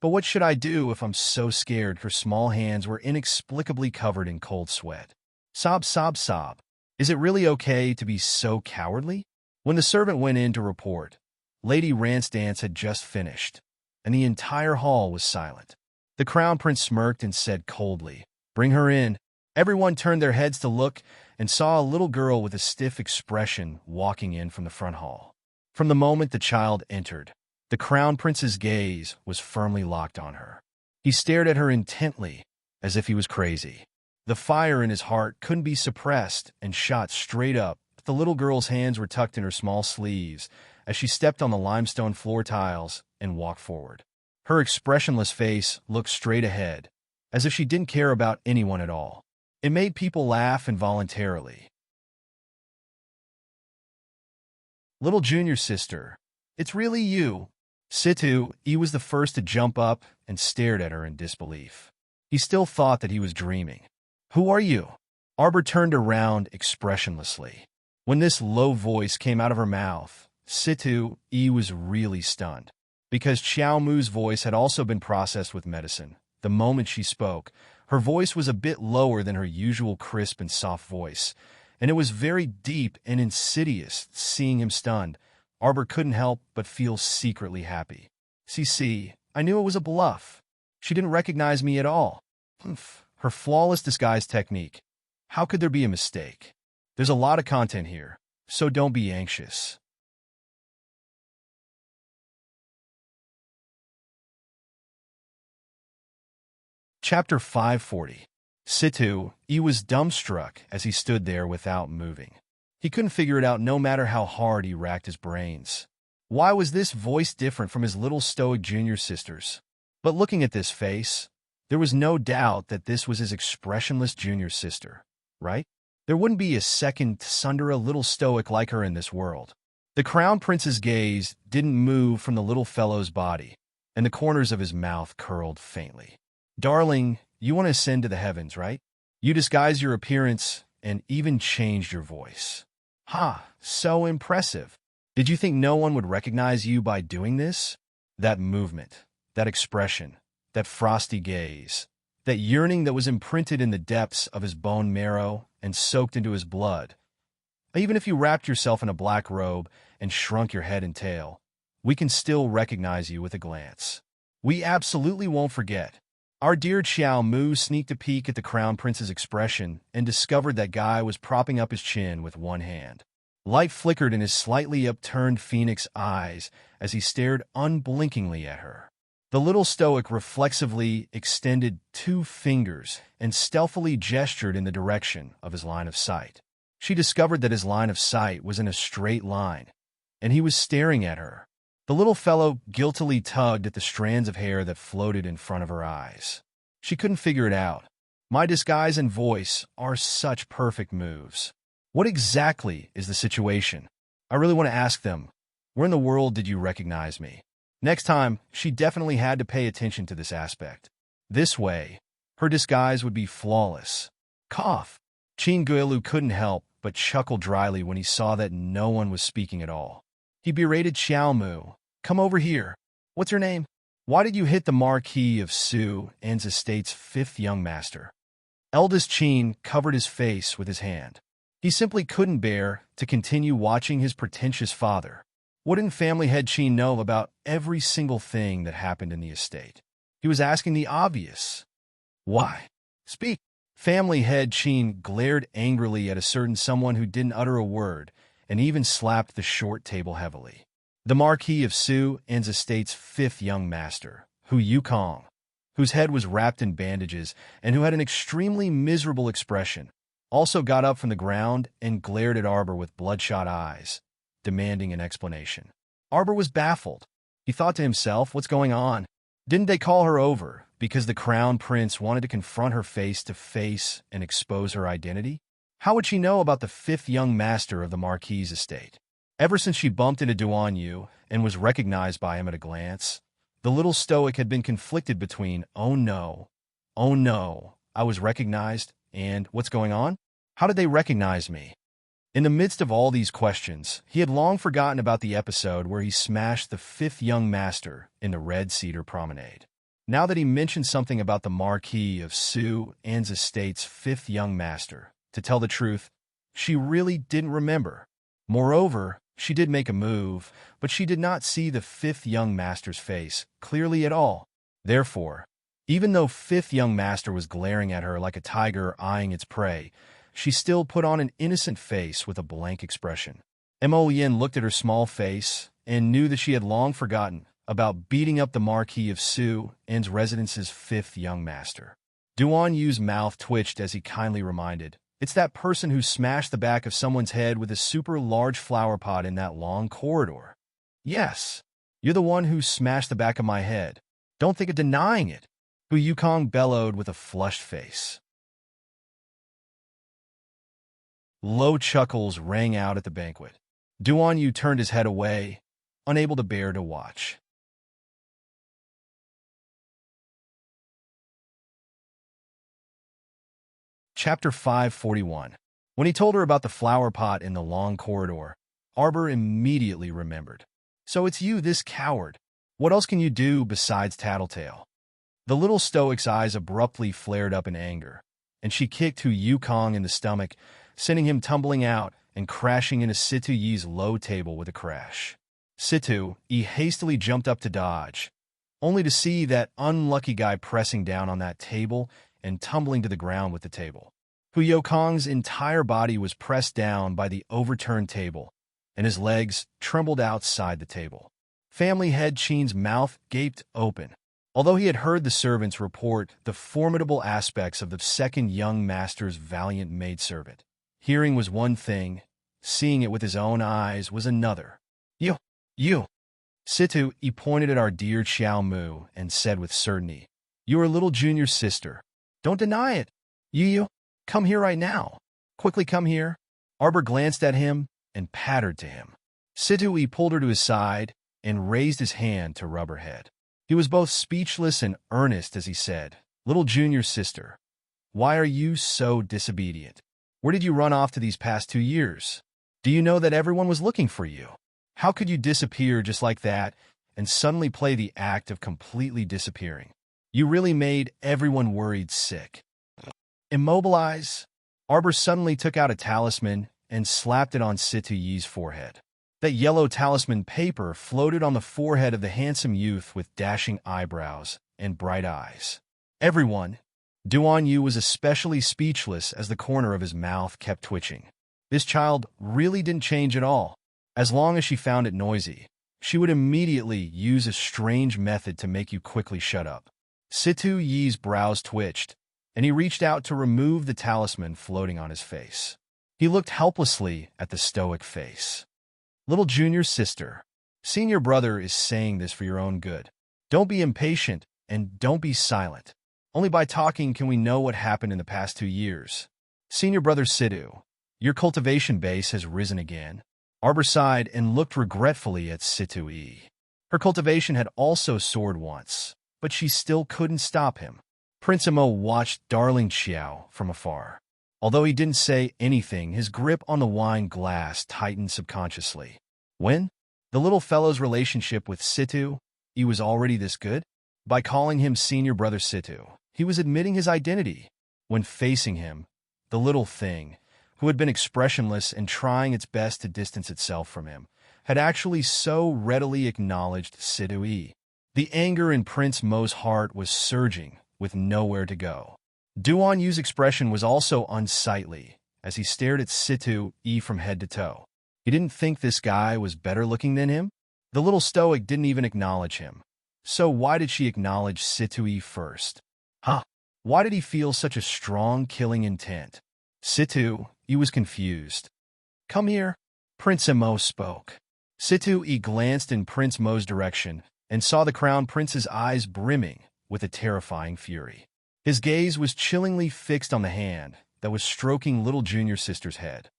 But what should I do if I'm so scared? Her small hands were inexplicably covered in cold sweat. Sob. Is it really okay to be so cowardly? When the servant went in to report, Lady Rant's dance had just finished, and the entire hall was silent. The crown prince smirked and said coldly, "Bring her in." Everyone turned their heads to look and saw a little girl with a stiff expression walking in from the front hall. From the moment the child entered, the crown prince's gaze was firmly locked on her. He stared at her intently, as if he was crazy. The fire in his heart couldn't be suppressed and shot straight up, but the little girl's hands were tucked in her small sleeves as she stepped on the limestone floor tiles and walked forward. Her expressionless face looked straight ahead, as if she didn't care about anyone at all. It made people laugh involuntarily. "Little junior sister, it's really you." Situ, he was the first to jump up and stared at her in disbelief. He still thought that he was dreaming. "Who are you?" Arbor turned around expressionlessly. When this low voice came out of her mouth, Situ, he was really stunned. Because Xiao Mu's voice had also been processed with medicine, the moment she spoke, her voice was a bit lower than her usual crisp and soft voice, and it was very deep and insidious. Seeing him stunned, Arbor couldn't help but feel secretly happy. "See, I knew it was a bluff. She didn't recognize me at all." Humph. Her flawless disguise technique. How could there be a mistake? There's a lot of content here, so don't be anxious. Chapter 540. Situ, he was dumbstruck as he stood there without moving. He couldn't figure it out no matter how hard he racked his brains. Why was this voice different from his little stoic junior sister's? But looking at this face, there was no doubt that this was his expressionless junior sister, right? There wouldn't be a second Sundara little stoic like her in this world. The crown prince's gaze didn't move from the little fellow's body, and the corners of his mouth curled faintly. Darling, you want to ascend to the heavens, right? You disguised your appearance and even changed your voice. Ha, so impressive. Did you think no one would recognize you by doing this? That movement, that expression, that frosty gaze, that yearning that was imprinted in the depths of his bone marrow and soaked into his blood. Even if you wrapped yourself in a black robe and shrunk your head and tail, we can still recognize you with a glance. We absolutely won't forget. Our dear Xiao Mu sneaked a peek at the Crown Prince's expression and discovered that guy was propping up his chin with one hand. Light flickered in his slightly upturned phoenix eyes as he stared unblinkingly at her. The little stoic reflexively extended 2 fingers and stealthily gestured in the direction of his line of sight. She discovered that his line of sight was in a straight line, and he was staring at her. The little fellow guiltily tugged at the strands of hair that floated in front of her eyes. She couldn't figure it out. My disguise and voice are such perfect moves. What exactly is the situation? I really want to ask them, where in the world did you recognize me? Next time, she definitely had to pay attention to this aspect. This way, her disguise would be flawless. Cough. Qin Guilu couldn't help but chuckle dryly when he saw that no one was speaking at all. He berated Xiao Mu. Come over here. What's her name? Why did you hit the Marquis of Su An's estate's 5th young master? Eldest Qin covered his face with his hand. He simply couldn't bear to continue watching his pretentious father. What didn't family head Qin know about every single thing that happened in the estate? He was asking the obvious. Why? Speak. Family head Qin glared angrily at a certain someone who didn't utter a word and even slapped the short table heavily. The Marquis of Su An's estate's 5th young master, Hu Yukong, whose head was wrapped in bandages and who had an extremely miserable expression, also got up from the ground and glared at Arbor with bloodshot eyes, demanding an explanation. Arbor was baffled. He thought to himself, what's going on? Didn't they call her over because the crown prince wanted to confront her face to face and expose her identity? How would she know about the 5th young master of the Marquis' estate? Ever since she bumped into Duan Yu and was recognized by him at a glance, the little stoic had been conflicted between, oh no, I was recognized, and what's going on? How did they recognize me? In the midst of all these questions, he had long forgotten about the episode where he smashed the 5th young master in the Red Cedar Promenade. Now that he mentioned something about the Marquis of Su An's estate's 5th young master, to tell the truth, she really didn't remember. Moreover, she did make a move, but she did not see the 5th young master's face clearly at all. Therefore, even though 5th young master was glaring at her like a tiger eyeing its prey, she still put on an innocent face with a blank expression. Mo Yin looked at her small face and knew that she had long forgotten about beating up the Marquis of Su An's residence's 5th young master. Duan Yu's mouth twitched as he kindly reminded, it's that person who smashed the back of someone's head with a super large flower pot in that long corridor. Yes, you're the one who smashed the back of my head. Don't think of denying it, Hu Yukong bellowed with a flushed face. Low chuckles rang out at the banquet. Duan Yu turned his head away, unable to bear to watch. Chapter 541. When he told her about the flower pot in the long corridor, Arbor immediately remembered. So it's you, this coward. What else can you do besides tattletale? The little stoic's eyes abruptly flared up in anger, and she kicked Hu Yukong in the stomach, sending him tumbling out and crashing into Situ Yi's low table with a crash. Situ Yi hastily jumped up to dodge, only to see that unlucky guy pressing down on that table and tumbling to the ground with the table. Hu Yukong's entire body was pressed down by the overturned table, and his legs trembled outside the table. Family head Qin's mouth gaped open. Although he had heard the servants report the formidable aspects of the 2nd young master's valiant maidservant, hearing was one thing, seeing it with his own eyes was another. You. Situ Yi pointed at our dear Xiao Mu and said with certainty, you are little junior sister. Don't deny it. You, come here right now. Quickly come here. Arbor glanced at him and pattered to him. Situi pulled her to his side and raised his hand to rub her head. He was both speechless and earnest as he said, "Little junior sister, why are you so disobedient? Where did you run off to these past 2 years? Do you know that everyone was looking for you? How could you disappear just like that and suddenly play the act of completely disappearing? You really made everyone worried sick." Immobilize. Arbor suddenly took out a talisman and slapped it on Situi's forehead. That yellow talisman paper floated on the forehead of the handsome youth with dashing eyebrows and bright eyes. Everyone, Duan Yu was especially speechless as the corner of his mouth kept twitching. This child really didn't change at all. As long as she found it noisy, she would immediately use a strange method to make you quickly shut up. Situ Yi's brows twitched, and he reached out to remove the talisman floating on his face. He looked helplessly at the stoic face. "Little junior sister, senior brother is saying this for your own good. Don't be impatient and don't be silent. Only by talking can we know what happened in the past 2 years. Senior brother Situ, your cultivation base has risen again." Arbor sighed and looked regretfully at Situi. Her cultivation had also soared once, but she still couldn't stop him. Prince Imo watched Darling Xiao from afar. Although he didn't say anything, his grip on the wine glass tightened subconsciously. When? The little fellow's relationship with Situ, he was already this good? By calling him senior brother Situ, he was admitting his identity. When facing him, the little thing, who had been expressionless and trying its best to distance itself from him, had actually so readily acknowledged Situi. The anger in Prince Mo's heart was surging, with nowhere to go. Duan Yu's expression was also unsightly, as he stared at Situi from head to toe. He didn't think this guy was better looking than him? The little stoic didn't even acknowledge him. So why did she acknowledge Situi first? Why did he feel such a strong killing intent? Situ, he was confused. "Come here." Prince Mo spoke. Situ glanced in Prince Mo's direction and saw the crown prince's eyes brimming with a terrifying fury. His gaze was chillingly fixed on the hand that was stroking little junior sister's head.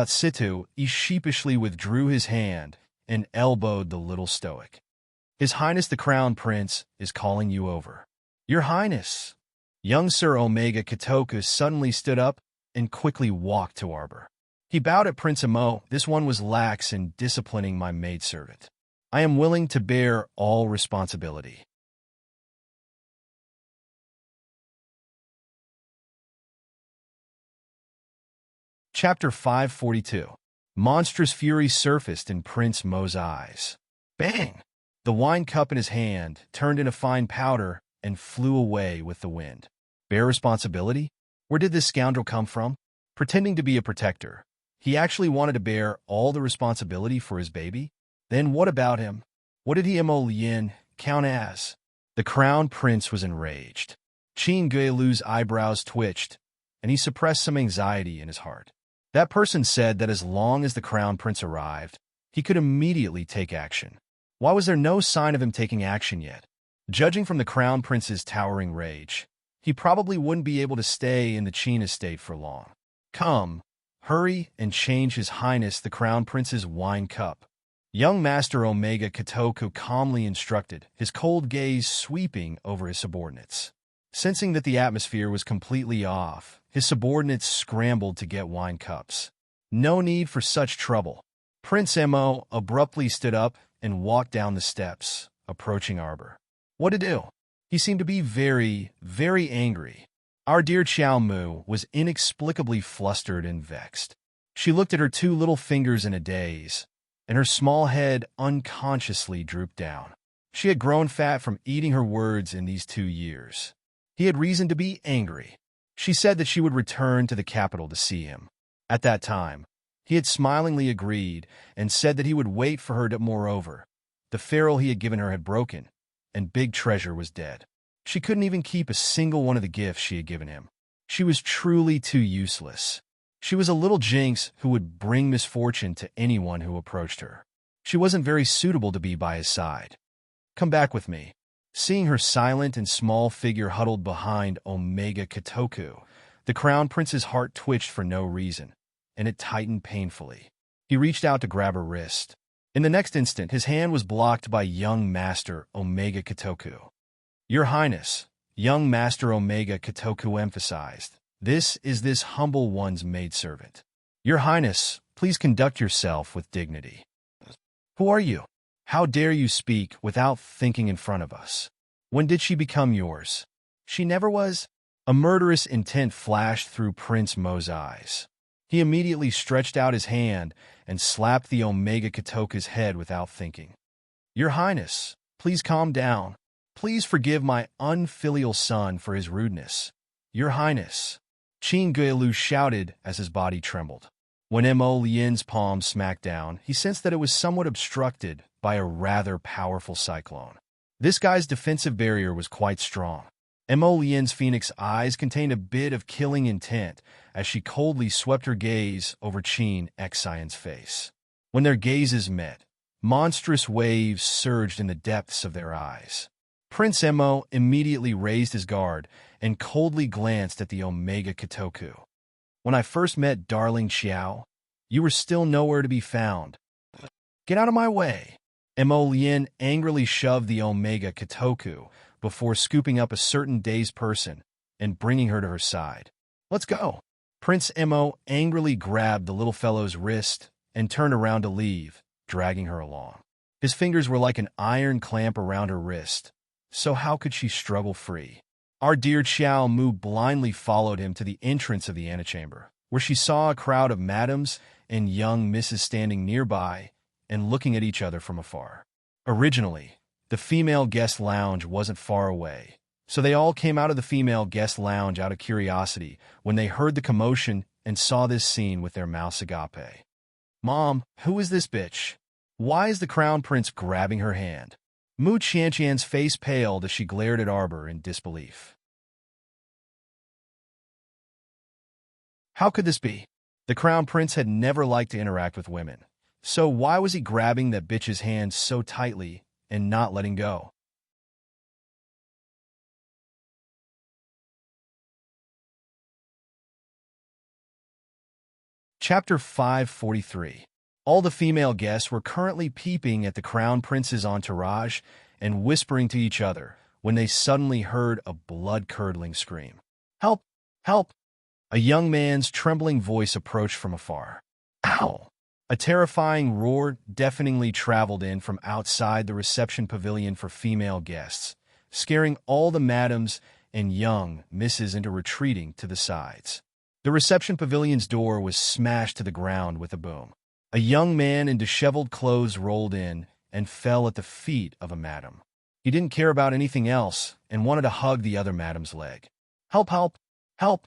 Situ sheepishly withdrew his hand and elbowed the little stoic. "His Highness the Crown Prince is calling you over." "Your Highness." Young Sir Omega Katoku suddenly stood up and quickly walked to Arbor. He bowed at Prince Imo. "This one was lax in disciplining my maidservant. I am willing to bear all responsibility." Chapter 542. Monstrous fury surfaced in Prince Mo's eyes. Bang! The wine cup in his hand turned into fine powder and flew away with the wind. Bear responsibility? Where did this scoundrel come from? Pretending to be a protector, he actually wanted to bear all the responsibility for his baby? Then what about him? What did he Yin count as? The crown prince was enraged. Qin Guilu's eyebrows twitched, and he suppressed some anxiety in his heart. That person said that as long as the crown prince arrived, he could immediately take action. Why was there no sign of him taking action yet? Judging from the crown prince's towering rage, he probably wouldn't be able to stay in the Qin estate for long. Come, hurry and change His Highness the Crown Prince's wine cup. Young Master Omega Katoku calmly instructed, his cold gaze sweeping over his subordinates. Sensing that the atmosphere was completely off, his subordinates scrambled to get wine cups. No need for such trouble. Prince Mo abruptly stood up and walked down the steps, approaching Arbor. What to do? He seemed to be very, very angry. Our dear Xiao Mu was inexplicably flustered and vexed. She looked at her two little fingers in a daze, and her small head unconsciously drooped down. She had grown fat from eating her words in these 2 years. He had reason to be angry. She said that she would return to the capital to see him. At that time, he had smilingly agreed and said that he would wait for her to moreover. The ferrule he had given her had broken, and Big Treasure was dead. She couldn't even keep a single one of the gifts she had given him. She was truly too useless. She was a little jinx who would bring misfortune to anyone who approached her. She wasn't very suitable to be by his side. Come back with me. Seeing her silent and small figure huddled behind Omega Katoku, The crown prince's heart twitched for no reason, and it tightened painfully. He reached out to grab her wrist. In the next instant, his hand was blocked by young Master Omega Katoku. "Your Highness," young Master Omega Katoku emphasized, "this is this humble one's maidservant. Your Highness, please conduct yourself with dignity." "Who are you? How dare you speak without thinking in front of us? When did she become yours?" "She never was." A murderous intent flashed through Prince Mo's eyes. He immediately stretched out his hand and slapped the Omega Katoku's head without thinking. "Your Highness, please calm down. Please forgive my unfilial son for his rudeness. Your Highness." Qin Guilu shouted as his body trembled. When Mo Lian's palm smacked down, he sensed that it was somewhat obstructed by a rather powerful cyclone. This guy's defensive barrier was quite strong. Mo Lian's phoenix eyes contained a bit of killing intent as she coldly swept her gaze over Qin Xian's face. When their gazes met, monstrous waves surged in the depths of their eyes. Prince Mo immediately raised his guard and coldly glanced at the Omega Katoku. "When I first met darling Xiao, you were still nowhere to be found. Get out of my way." Mo Lian angrily shoved the Omega Katoku before scooping up a certain dazed person and bringing her to her side. "Let's go." Prince Mo angrily grabbed the little fellow's wrist and turned around to leave, dragging her along. His fingers were like an iron clamp around her wrist, so how could she struggle free? Our dear Xiao Mu blindly followed him to the entrance of the antechamber, where she saw a crowd of madams and young misses standing nearby and looking at each other from afar. Originally, the female guest lounge wasn't far away, so they all came out of the female guest lounge out of curiosity when they heard the commotion and saw this scene with their mouths agape. "Mom, who is this bitch? Why is the crown prince grabbing her hand?" Mu Qianqian's face paled as she glared at Arbor in disbelief. How could this be? The crown prince had never liked to interact with women, so why was he grabbing that bitch's hand so tightly and not letting go? Chapter 543. All the female guests were currently peeping at the crown prince's entourage and whispering to each other when they suddenly heard a blood-curdling scream. "Help! Help!" A young man's trembling voice approached from afar. "Ow!" A terrifying roar deafeningly traveled in from outside the reception pavilion for female guests, scaring all the madams and young misses into retreating to the sides. The reception pavilion's door was smashed to the ground with a boom. A young man in disheveled clothes rolled in and fell at the feet of a madam. He didn't care about anything else and wanted to hug the other madam's leg. "Help, help, help!"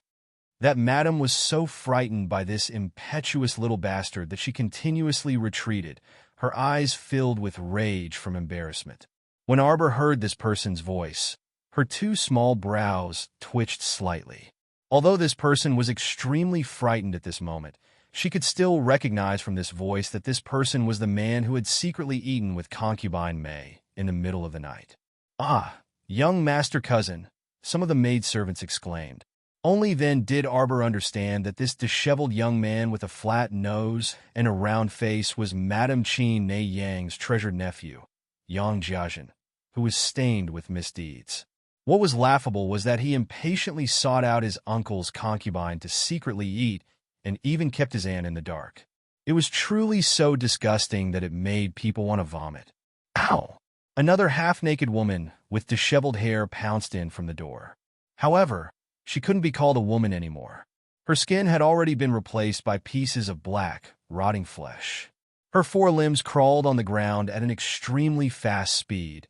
That madam was so frightened by this impetuous little bastard that she continuously retreated, her eyes filled with rage from embarrassment. When Arbor heard this person's voice, her two small brows twitched slightly. Although this person was extremely frightened at this moment, she could still recognize from this voice that this person was the man who had secretly eaten with concubine May in the middle of the night. "Ah, young master cousin," some of the maidservants exclaimed. Only then did Arbor understand that this disheveled young man with a flat nose and a round face was Madame Qin Nei Yang's treasured nephew, Yang Jiajin, who was stained with misdeeds. What was laughable was that he impatiently sought out his uncle's concubine to secretly eat and even kept his aunt in the dark. It was truly so disgusting that it made people want to vomit. "Ow!" Another half-naked woman with disheveled hair pounced in from the door. However, she couldn't be called a woman anymore. Her skin had already been replaced by pieces of black, rotting flesh. Her forelimbs crawled on the ground at an extremely fast speed,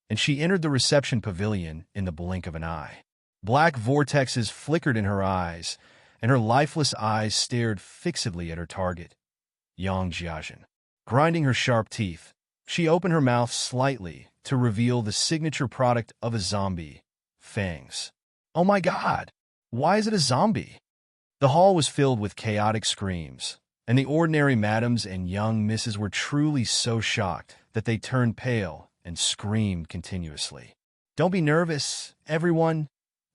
and she entered the reception pavilion in the blink of an eye. Black vortexes flickered in her eyes, and her lifeless eyes stared fixedly at her target, Yang Jiajin. Grinding her sharp teeth, she opened her mouth slightly to reveal the signature product of a zombie, fangs. "Oh my God! Why is it a zombie?" The hall was filled with chaotic screams, and the ordinary madams and young misses were truly so shocked that they turned pale and screamed continuously. "Don't be nervous, everyone.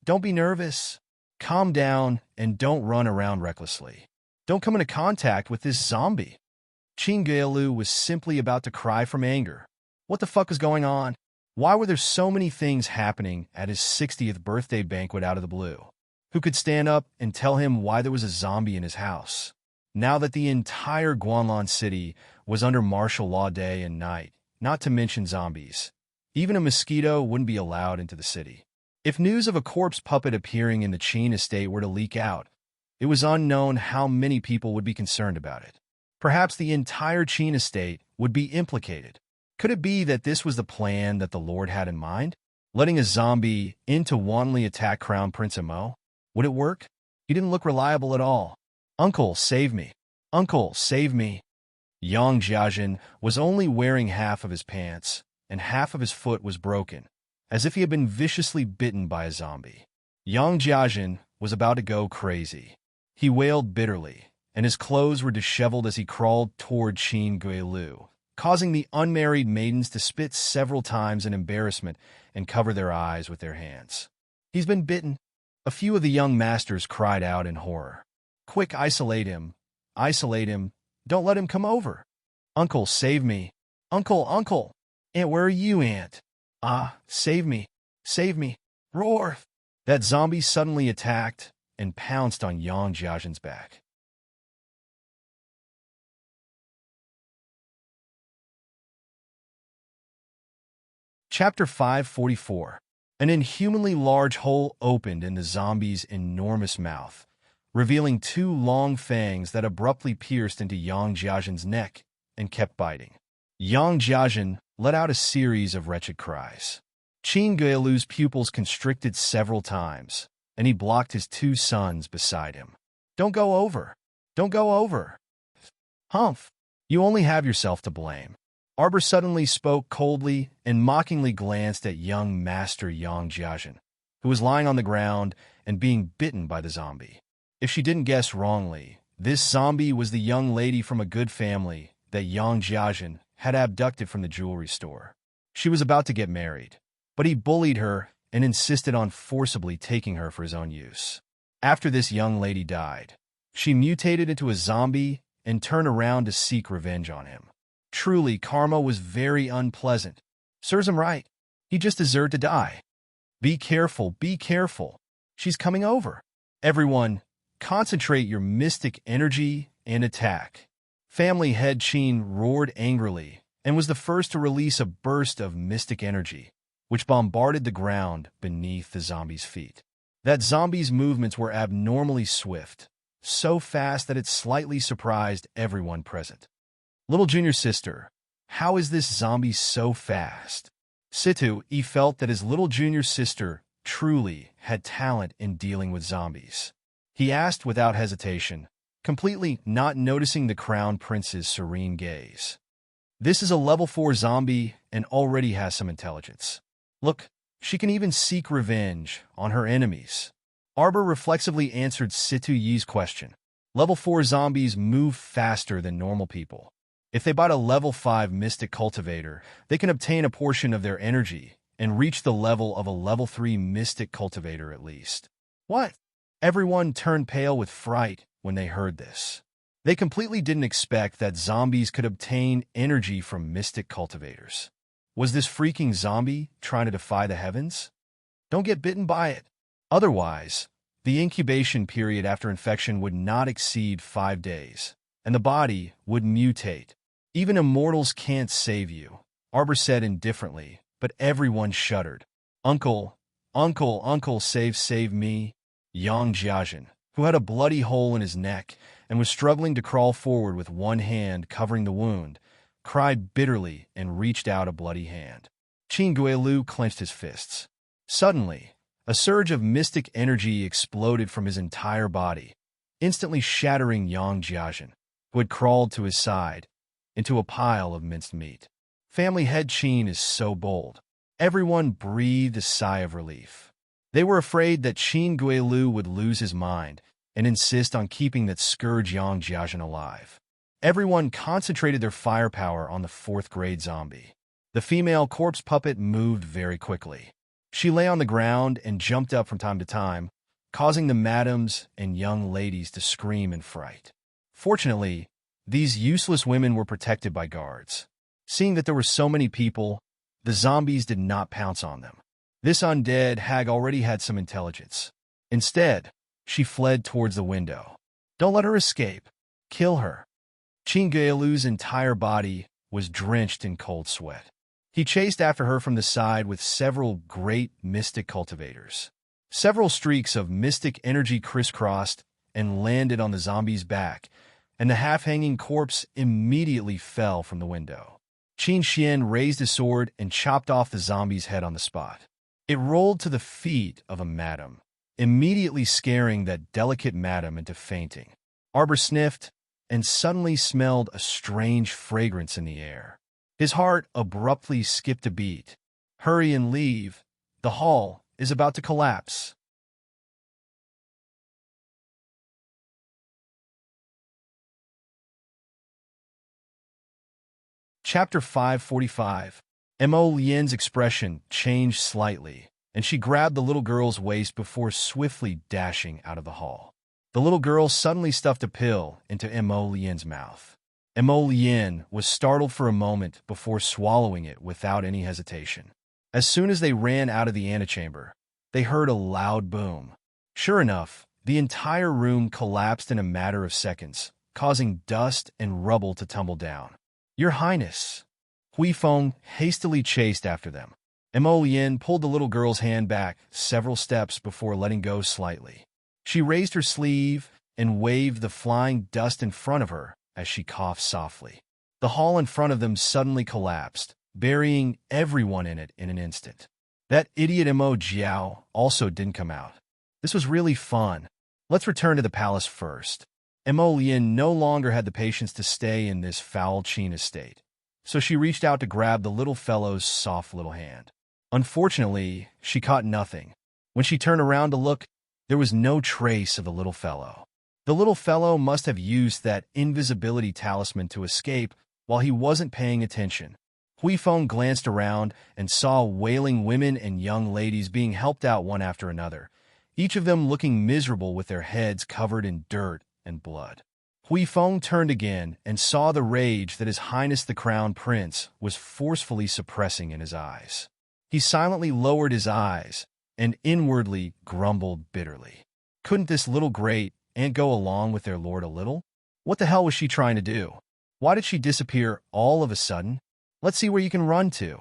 Don't be nervous." Calm down and don't run around recklessly. Don't come into contact with this zombie. Chinguelu was simply about to cry from anger. What the fuck is going on? Why were there so many things happening at his 60th birthday banquet out of the blue? Who could stand up and tell him why there was a zombie in his house? Now that the entire Guanlan city was under martial law day and night, not to mention zombies, even a mosquito wouldn't be allowed into the city. If news of a corpse puppet appearing in the Qin estate were to leak out, it was unknown how many people would be concerned about it. Perhaps the entire Qin estate would be implicated. Could it be that this was the plan that the Lord had in mind? Letting a zombie in to wantonly attack Crown Prince Imo? Would it work? He didn't look reliable at all. Uncle, save me. Uncle, save me. Yang Jiajin was only wearing half of his pants, and half of his foot was broken, as if he had been viciously bitten by a zombie. Yang Jiajin was about to go crazy. He wailed bitterly, and his clothes were disheveled as he crawled toward Qin Guilu, causing the unmarried maidens to spit several times in embarrassment and cover their eyes with their hands. He's been bitten. A few of the young masters cried out in horror. Quick, isolate him. Isolate him. Don't let him come over. Uncle, save me. Uncle, uncle. Aunt, where are you, Aunt? Ah, save me. Save me. Roar. That zombie suddenly attacked and pounced on Yang Jiajin's back. Chapter 544. An inhumanly large hole opened in the zombie's enormous mouth, revealing two long fangs that abruptly pierced into Yang Jiajin's neck and kept biting. Yang Jiajin let out a series of wretched cries. Qin Guilu's pupils constricted several times, and he blocked his two sons beside him. Don't go over. Don't go over. Humph. You only have yourself to blame. Arbor suddenly spoke coldly and mockingly glanced at young Master Yang Jiajin, who was lying on the ground and being bitten by the zombie. If she didn't guess wrongly, this zombie was the young lady from a good family that Yang Jiajin had abducted from the jewelry store. She was about to get married, but he bullied her and insisted on forcibly taking her for his own use. After this young lady died, she mutated into a zombie and turned around to seek revenge on him. Truly, karma was very unpleasant. Serves him right. He just deserved to die. Be careful, be careful. She's coming over. Everyone, concentrate your mystic energy and attack. Family head Qin roared angrily and was the first to release a burst of mystic energy, which bombarded the ground beneath the zombie's feet. That zombie's movements were abnormally swift, so fast that it slightly surprised everyone present. Little junior sister, how is this zombie so fast? Situ, he felt that his little junior sister truly had talent in dealing with zombies. He asked without hesitation, completely not noticing the crown prince's serene gaze. This is a level 4 zombie and already has some intelligence. Look, she can even seek revenge on her enemies. Arbor reflexively answered Situ Yi's question. Level 4 zombies move faster than normal people. If they bite a level 5 mystic cultivator, they can obtain a portion of their energy and reach the level of a level 3 mystic cultivator at least. What? Everyone turned pale with fright when they heard this. They completely didn't expect that zombies could obtain energy from mystic cultivators. Was this freaking zombie trying to defy the heavens? Don't get bitten by it. Otherwise, the incubation period after infection would not exceed 5 days, and the body would mutate. Even immortals can't save you, Arbor said indifferently, but everyone shuddered. Uncle, uncle, uncle, save me. Yang Jiajin, who had a bloody hole in his neck and was struggling to crawl forward with one hand covering the wound, cried bitterly and reached out a bloody hand. Qin Guilu clenched his fists. Suddenly, a surge of mystic energy exploded from his entire body, instantly shattering Yang Jiajin, who had crawled to his side, into a pile of minced meat. Family head Qin is so bold. Everyone breathed a sigh of relief. They were afraid that Qin Guilu would lose his mind and insist on keeping that scourge Yang Jiajin alive. Everyone concentrated their firepower on the 4th grade zombie. The female corpse puppet moved very quickly. She lay on the ground and jumped up from time to time, causing the madams and young ladies to scream in fright. Fortunately, these useless women were protected by guards. Seeing that there were so many people, the zombies did not pounce on them. This undead hag already had some intelligence. Instead, she fled towards the window. Don't let her escape. Kill her. Chingalu's entire body was drenched in cold sweat. He chased after her from the side with several great mystic cultivators. Several streaks of mystic energy crisscrossed and landed on the zombie's back, and the half-hanging corpse immediately fell from the window. Qin Xian raised his sword and chopped off the zombie's head on the spot. It rolled to the feet of a madam, immediately scaring that delicate madam into fainting. Arbor sniffed and suddenly smelled a strange fragrance in the air. His heart abruptly skipped a beat. Hurry and leave. The hall is about to collapse. Chapter 545. Mo Lian's expression changed slightly, and she grabbed the little girl's waist before swiftly dashing out of the hall. The little girl suddenly stuffed a pill into Mo Lian's mouth. Mo Lian was startled for a moment before swallowing it without any hesitation. As soon as they ran out of the antechamber, they heard a loud boom. Sure enough, the entire room collapsed in a matter of seconds, causing dust and rubble to tumble down. Your Highness! Hui Feng hastily chased after them. Mo Lian pulled the little girl's hand back several steps before letting go slightly. She raised her sleeve and waved the flying dust in front of her as she coughed softly. The hall in front of them suddenly collapsed, burying everyone in it in an instant. That idiot Mo Jiao also didn't come out. This was really fun. Let's return to the palace first. Mo Lian no longer had the patience to stay in this foul Qin estate, so she reached out to grab the little fellow's soft little hand. Unfortunately, she caught nothing. When she turned around to look, there was no trace of the little fellow. The little fellow must have used that invisibility talisman to escape while he wasn't paying attention. Hui Feng glanced around and saw wailing women and young ladies being helped out one after another, each of them looking miserable with their heads covered in dirt and blood. Hui Feng turned again and saw the rage that His Highness the Crown Prince was forcefully suppressing in his eyes. He silently lowered his eyes and inwardly grumbled bitterly. Couldn't this little great aunt go along with their lord a little? What the hell was she trying to do? Why did she disappear all of a sudden? Let's see where you can run to.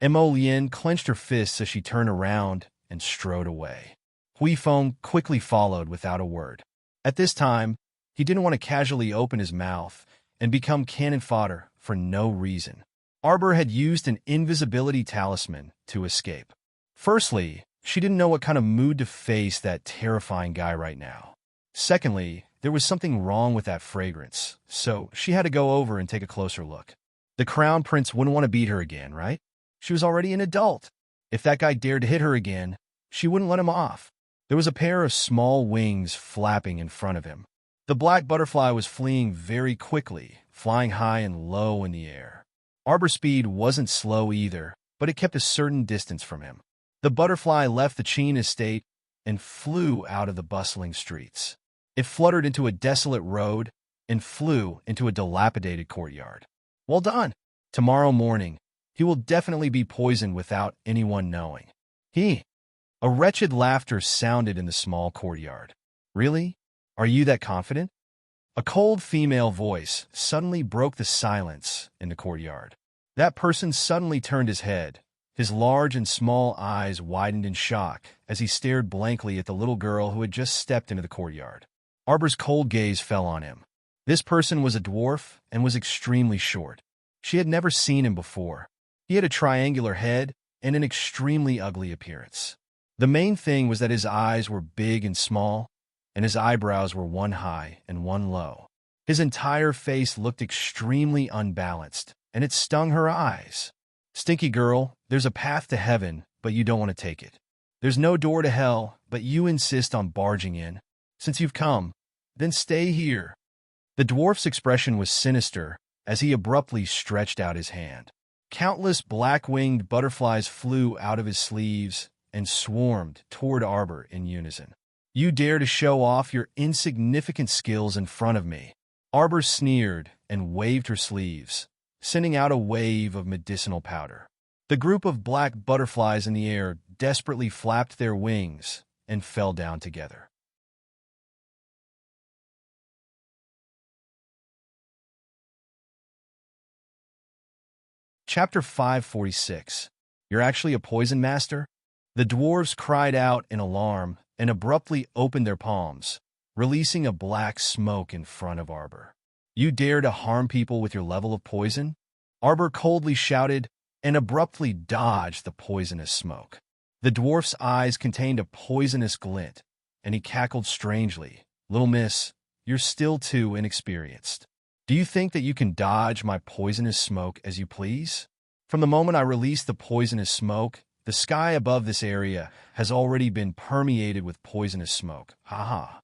Mo Lian clenched her fists as she turned around and strode away. Hui Feng quickly followed without a word. At this time, he didn't want to casually open his mouth and become cannon fodder for no reason. Arbor had used an invisibility talisman to escape. Firstly, she didn't know what kind of mood to face that terrifying guy right now. Secondly, there was something wrong with that fragrance, so she had to go over and take a closer look. The Crown Prince wouldn't want to beat her again, right? She was already an adult. If that guy dared to hit her again, she wouldn't let him off. There was a pair of small wings flapping in front of him. The black butterfly was fleeing very quickly, flying high and low in the air. Arbor's speed wasn't slow either, but it kept a certain distance from him. The butterfly left the Qin estate and flew out of the bustling streets. It fluttered into a desolate road and flew into a dilapidated courtyard. Well done. Tomorrow morning, he will definitely be poisoned without anyone knowing. A wretched laughter sounded in the small courtyard. Really? Are you that confident? A cold female voice suddenly broke the silence in the courtyard. That person suddenly turned his head. His large and small eyes widened in shock as he stared blankly at the little girl who had just stepped into the courtyard. Arbor's cold gaze fell on him. This person was a dwarf and was extremely short. She had never seen him before. He had a triangular head and an extremely ugly appearance. The main thing was that his eyes were big and small, and his eyebrows were one high and one low. His entire face looked extremely unbalanced, and it stung her eyes. Stinky girl, there's a path to heaven, but you don't want to take it. There's no door to hell, but you insist on barging in. Since you've come, then stay here. The dwarf's expression was sinister as he abruptly stretched out his hand. Countless black-winged butterflies flew out of his sleeves and swarmed toward Arbor in unison. You dare to show off your insignificant skills in front of me. Arbor sneered and waved her sleeves, sending out a wave of medicinal powder. The group of black butterflies in the air desperately flapped their wings and fell down together. Chapter 546. You're actually a poison master? The dwarves cried out in alarm and abruptly opened their palms, releasing a black smoke in front of Arbor. You dare to harm people with your level of poison? Arbor coldly shouted and abruptly dodged the poisonous smoke. The dwarf's eyes contained a poisonous glint, and he cackled strangely. Little miss, you're still too inexperienced. Do you think that you can dodge my poisonous smoke as you please? From the moment I release the poisonous smoke, the sky above this area has already been permeated with poisonous smoke. Ha ha.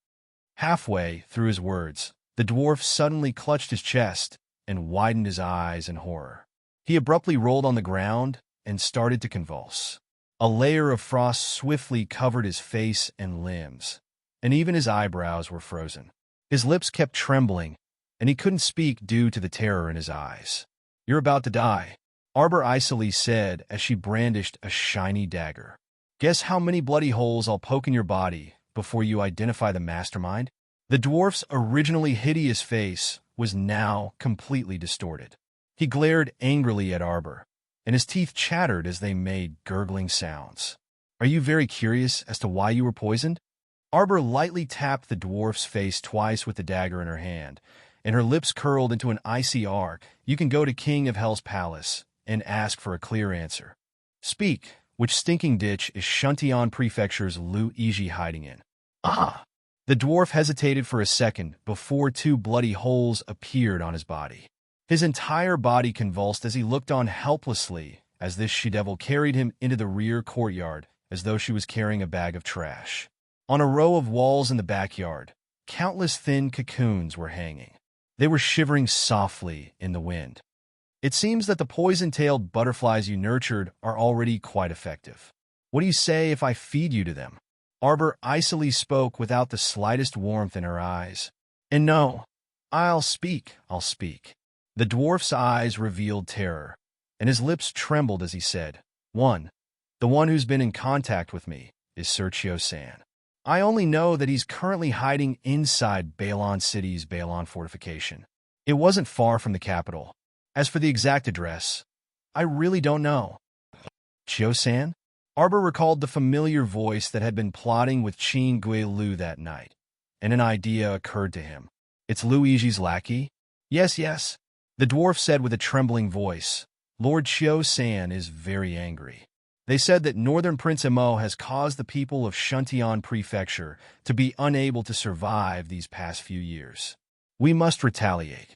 Halfway through his words, the dwarf suddenly clutched his chest and widened his eyes in horror. He abruptly rolled on the ground and started to convulse. A layer of frost swiftly covered his face and limbs, and even his eyebrows were frozen. His lips kept trembling, and he couldn't speak due to the terror in his eyes. You're about to die, Arbor icily said as she brandished a shiny dagger. Guess how many bloody holes I'll poke in your body before you identify the mastermind? The dwarf's originally hideous face was now completely distorted. He glared angrily at Arbor, and his teeth chattered as they made gurgling sounds. Are you very curious as to why you were poisoned? Arbor lightly tapped the dwarf's face twice with the dagger in her hand, and her lips curled into an icy arc. You can go to King of Hell's palace and ask for a clear answer. Speak, which stinking ditch is Shuntion Prefecture's Luigi hiding in? Ah! The dwarf hesitated for a second before two bloody holes appeared on his body. His entire body convulsed as he looked on helplessly as this she-devil carried him into the rear courtyard as though she was carrying a bag of trash. On a row of walls in the backyard, countless thin cocoons were hanging. They were shivering softly in the wind. It seems that the poison-tailed butterflies you nurtured are already quite effective. What do you say if I feed you to them? Arbor icily spoke without the slightest warmth in her eyes. And no, I'll speak. The dwarf's eyes revealed terror, and his lips trembled as he said, The one who's been in contact with me is Sir Chio-san. I only know that he's currently hiding inside Balon City's Balon fortification. It wasn't far from the capital. As for the exact address, I really don't know. Chio-san? Arbor recalled the familiar voice that had been plotting with Qin Guilu that night, and an idea occurred to him. It's Luigi's lackey? Yes. The dwarf said with a trembling voice. Lord Chio-san is very angry. They said that Northern Prince Emo has caused the people of Shuntion Prefecture to be unable to survive these past few years. We must retaliate.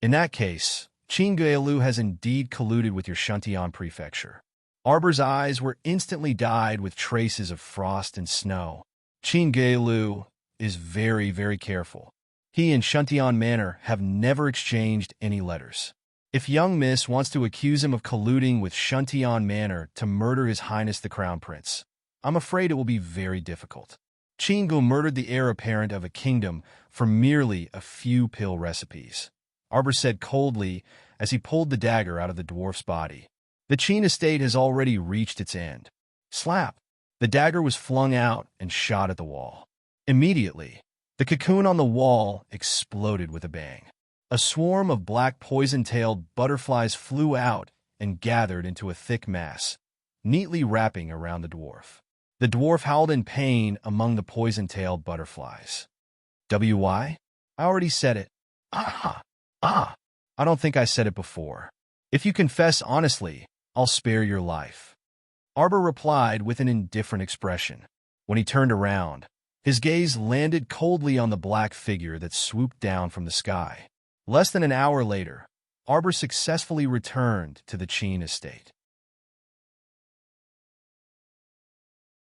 In that case, Qin Guilu has indeed colluded with your Shuntion Prefecture. Arbor's eyes were instantly dyed with traces of frost and snow. Qin Guilu is very, very careful. He and Shuntion Manor have never exchanged any letters. If young Miss wants to accuse him of colluding with Shuntion Manor to murder His Highness the Crown Prince, I'm afraid it will be very difficult. Qin murdered the heir apparent of a kingdom for merely a few pill recipes, Arbor said coldly as he pulled the dagger out of the dwarf's body. The Qin estate has already reached its end. Slap! The dagger was flung out and shot at the wall. Immediately, the cocoon on the wall exploded with a bang. A swarm of black poison-tailed butterflies flew out and gathered into a thick mass, neatly wrapping around the dwarf. The dwarf howled in pain among the poison-tailed butterflies. Why? I already said it. I don't think I said it before. If you confess honestly, I'll spare your life. Arbor replied with an indifferent expression. When he turned around, his gaze landed coldly on the black figure that swooped down from the sky. Less than an hour later, Arbor successfully returned to the Qin estate.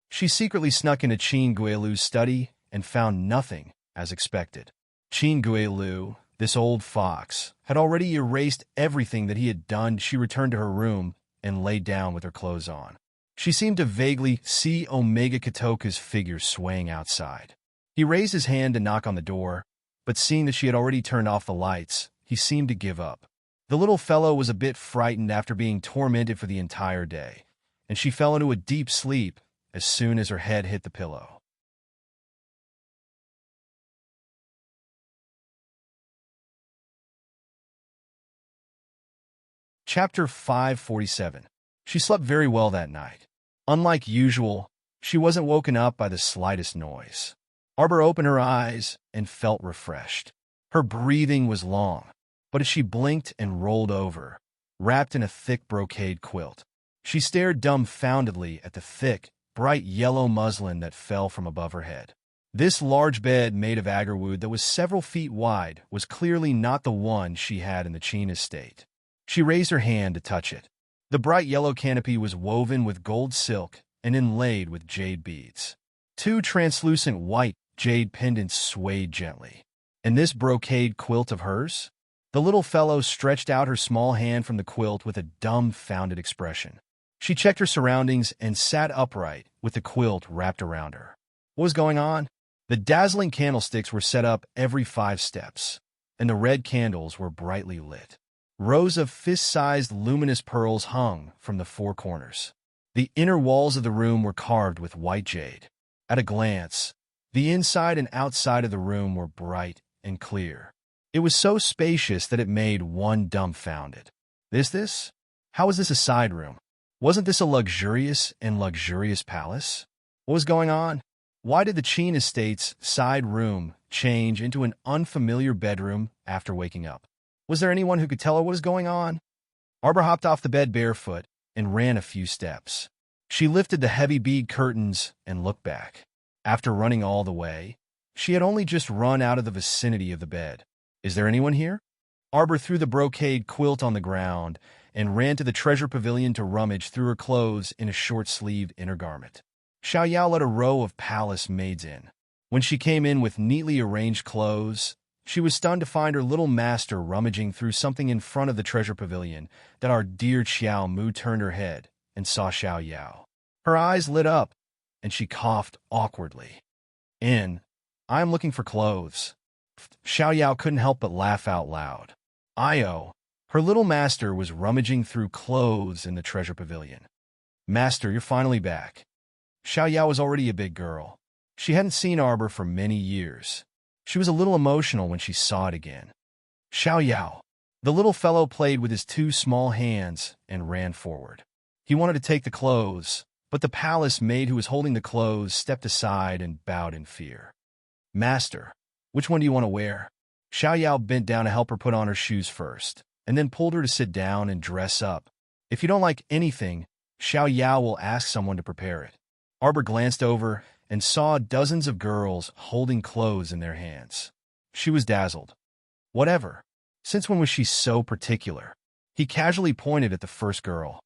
She secretly snuck into Qin Guilu's study and found nothing as expected. Qin Guilu, this old fox, had already erased everything that he had done. She returned to her room and lay down with her clothes on. She seemed to vaguely see Omega Katoka's figure swaying outside. He raised his hand to knock on the door, but seeing that she had already turned off the lights, he seemed to give up. The little fellow was a bit frightened after being tormented for the entire day, and she fell into a deep sleep as soon as her head hit the pillow. Chapter 547. She slept very well that night. Unlike usual, she wasn't woken up by the slightest noise. Arbor opened her eyes and felt refreshed. Her breathing was long, but as she blinked and rolled over, wrapped in a thick brocade quilt, she stared dumbfoundedly at the thick, bright yellow muslin that fell from above her head. This large bed made of agarwood that was several feet wide was clearly not the one she had in the Chin estate. She raised her hand to touch it. The bright yellow canopy was woven with gold silk and inlaid with jade beads. Two translucent white jade pendants swayed gently. And this brocade quilt of hers? The little fellow stretched out her small hand from the quilt with a dumbfounded expression. She checked her surroundings and sat upright with the quilt wrapped around her. What was going on? The dazzling candlesticks were set up every 5 steps, and the red candles were brightly lit. Rows of fist-sized luminous pearls hung from the 4 corners. The inner walls of the room were carved with white jade. At a glance, the inside and outside of the room were bright and clear. It was so spacious that it made one dumbfounded. This? How was this a side room? Wasn't this a luxurious palace? What was going on? Why did the Chin estate's side room change into an unfamiliar bedroom after waking up? Was there anyone who could tell her what was going on? Arbor hopped off the bed barefoot and ran a few steps. She lifted the heavy bead curtains and looked back. After running all the way, she had only just run out of the vicinity of the bed. Is there anyone here? Arbor threw the brocade quilt on the ground and ran to the treasure pavilion to rummage through her clothes in a short-sleeved inner garment. Xiao Yao let a row of palace maids in. When she came in with neatly arranged clothes, she was stunned to find her little master rummaging through something in front of the treasure pavilion that our dear Xiao Mu turned her head and saw Xiao Yao. Her eyes lit up, and she coughed awkwardly. I am looking for clothes. Xiao Yao couldn't help but laugh out loud. Io, her little master was rummaging through clothes in the treasure pavilion. Master, you're finally back. Xiao Yao was already a big girl. She hadn't seen Arbor for many years. She was a little emotional when she saw it again. Xiao Yao. The little fellow played with his 2 small hands and ran forward. He wanted to take the clothes, but the palace maid who was holding the clothes stepped aside and bowed in fear. Master, which one do you want to wear? Xiao Yao bent down to help her put on her shoes first, and then pulled her to sit down and dress up. If you don't like anything, Xiao Yao will ask someone to prepare it. Arbor glanced over and saw dozens of girls holding clothes in their hands. She was dazzled. Whatever. Since when was she so particular? He casually pointed at the first girl.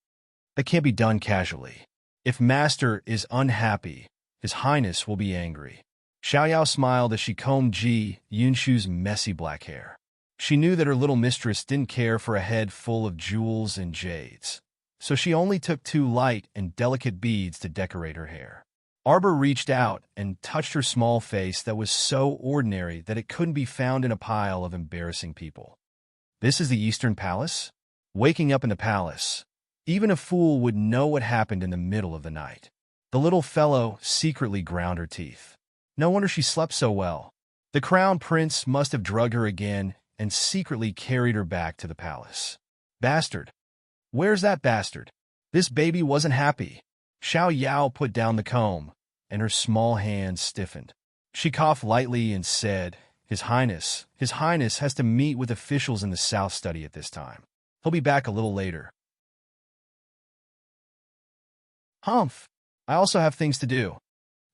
That can't be done casually. If Master is unhappy, His Highness will be angry. Xiao Yao smiled as she combed Ji Yunshu's messy black hair. She knew that her little mistress didn't care for a head full of jewels and jades, so she only took 2 light and delicate beads to decorate her hair. Arbor reached out and touched her small face that was so ordinary that it couldn't be found in a pile of embarrassing people. This is the Eastern Palace? Waking up in the palace. Even a fool would know what happened in the middle of the night. The little fellow secretly ground her teeth. No wonder she slept so well. The crown prince must have drugged her again and secretly carried her back to the palace. Bastard. Where's that bastard? This baby wasn't happy. Xiao Yao put down the comb, and her small hands stiffened. She coughed lightly and said, His Highness has to meet with officials in the South Study at this time. He'll be back a little later. Humph. I also have things to do.